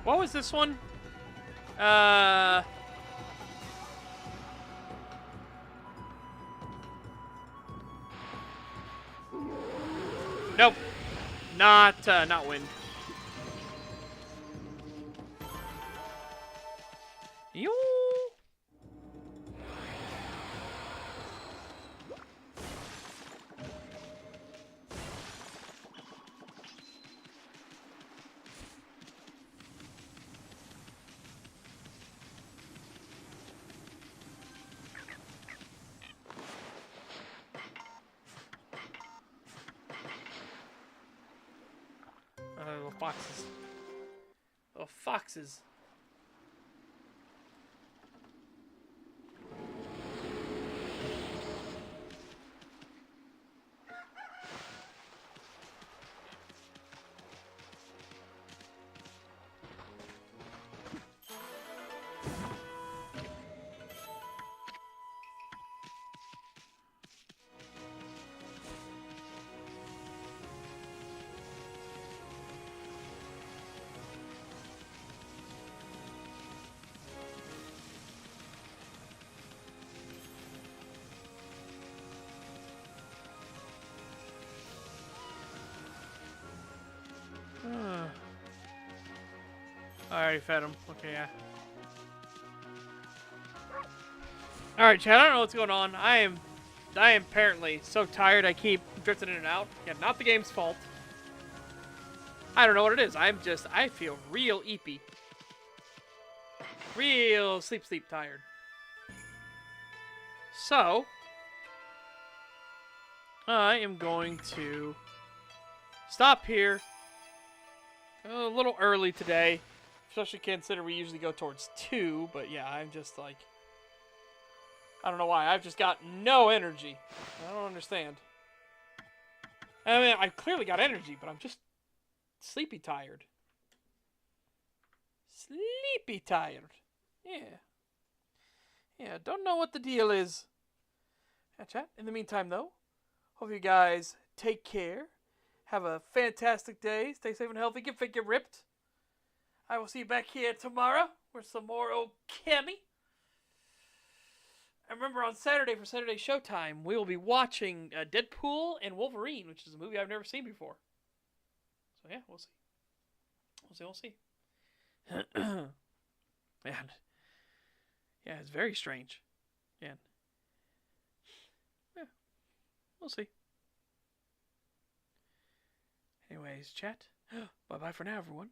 What was this one? Nope. Not wind. Yo. Little foxes. Little foxes. I already fed him. Okay, yeah. Alright, Chad, I don't know what's going on. I am apparently so tired I keep drifting in and out. Yeah, not the game's fault. I don't know what it is. I feel real eepy. Real sleep tired. So, I am going to stop here. A little early today. Especially considering we usually go towards 2, but yeah, I'm just like... I don't know why. I've just got no energy. I don't understand. I mean, I've clearly got energy, but I'm just sleepy tired. Sleepy tired. Yeah. Yeah, don't know what the deal is. Yeah, chat. In the meantime, though, hope you guys take care. Have a fantastic day. Stay safe and healthy. Get fit, get ripped. I will see you back here tomorrow for some more Okami. And remember, on Saturday for Saturday Showtime, we will be watching Deadpool and Wolverine, which is a movie I've never seen before. So yeah, we'll see. We'll see. And yeah, it's very strange. And yeah, we'll see. Anyways, chat. Bye-bye for now, everyone.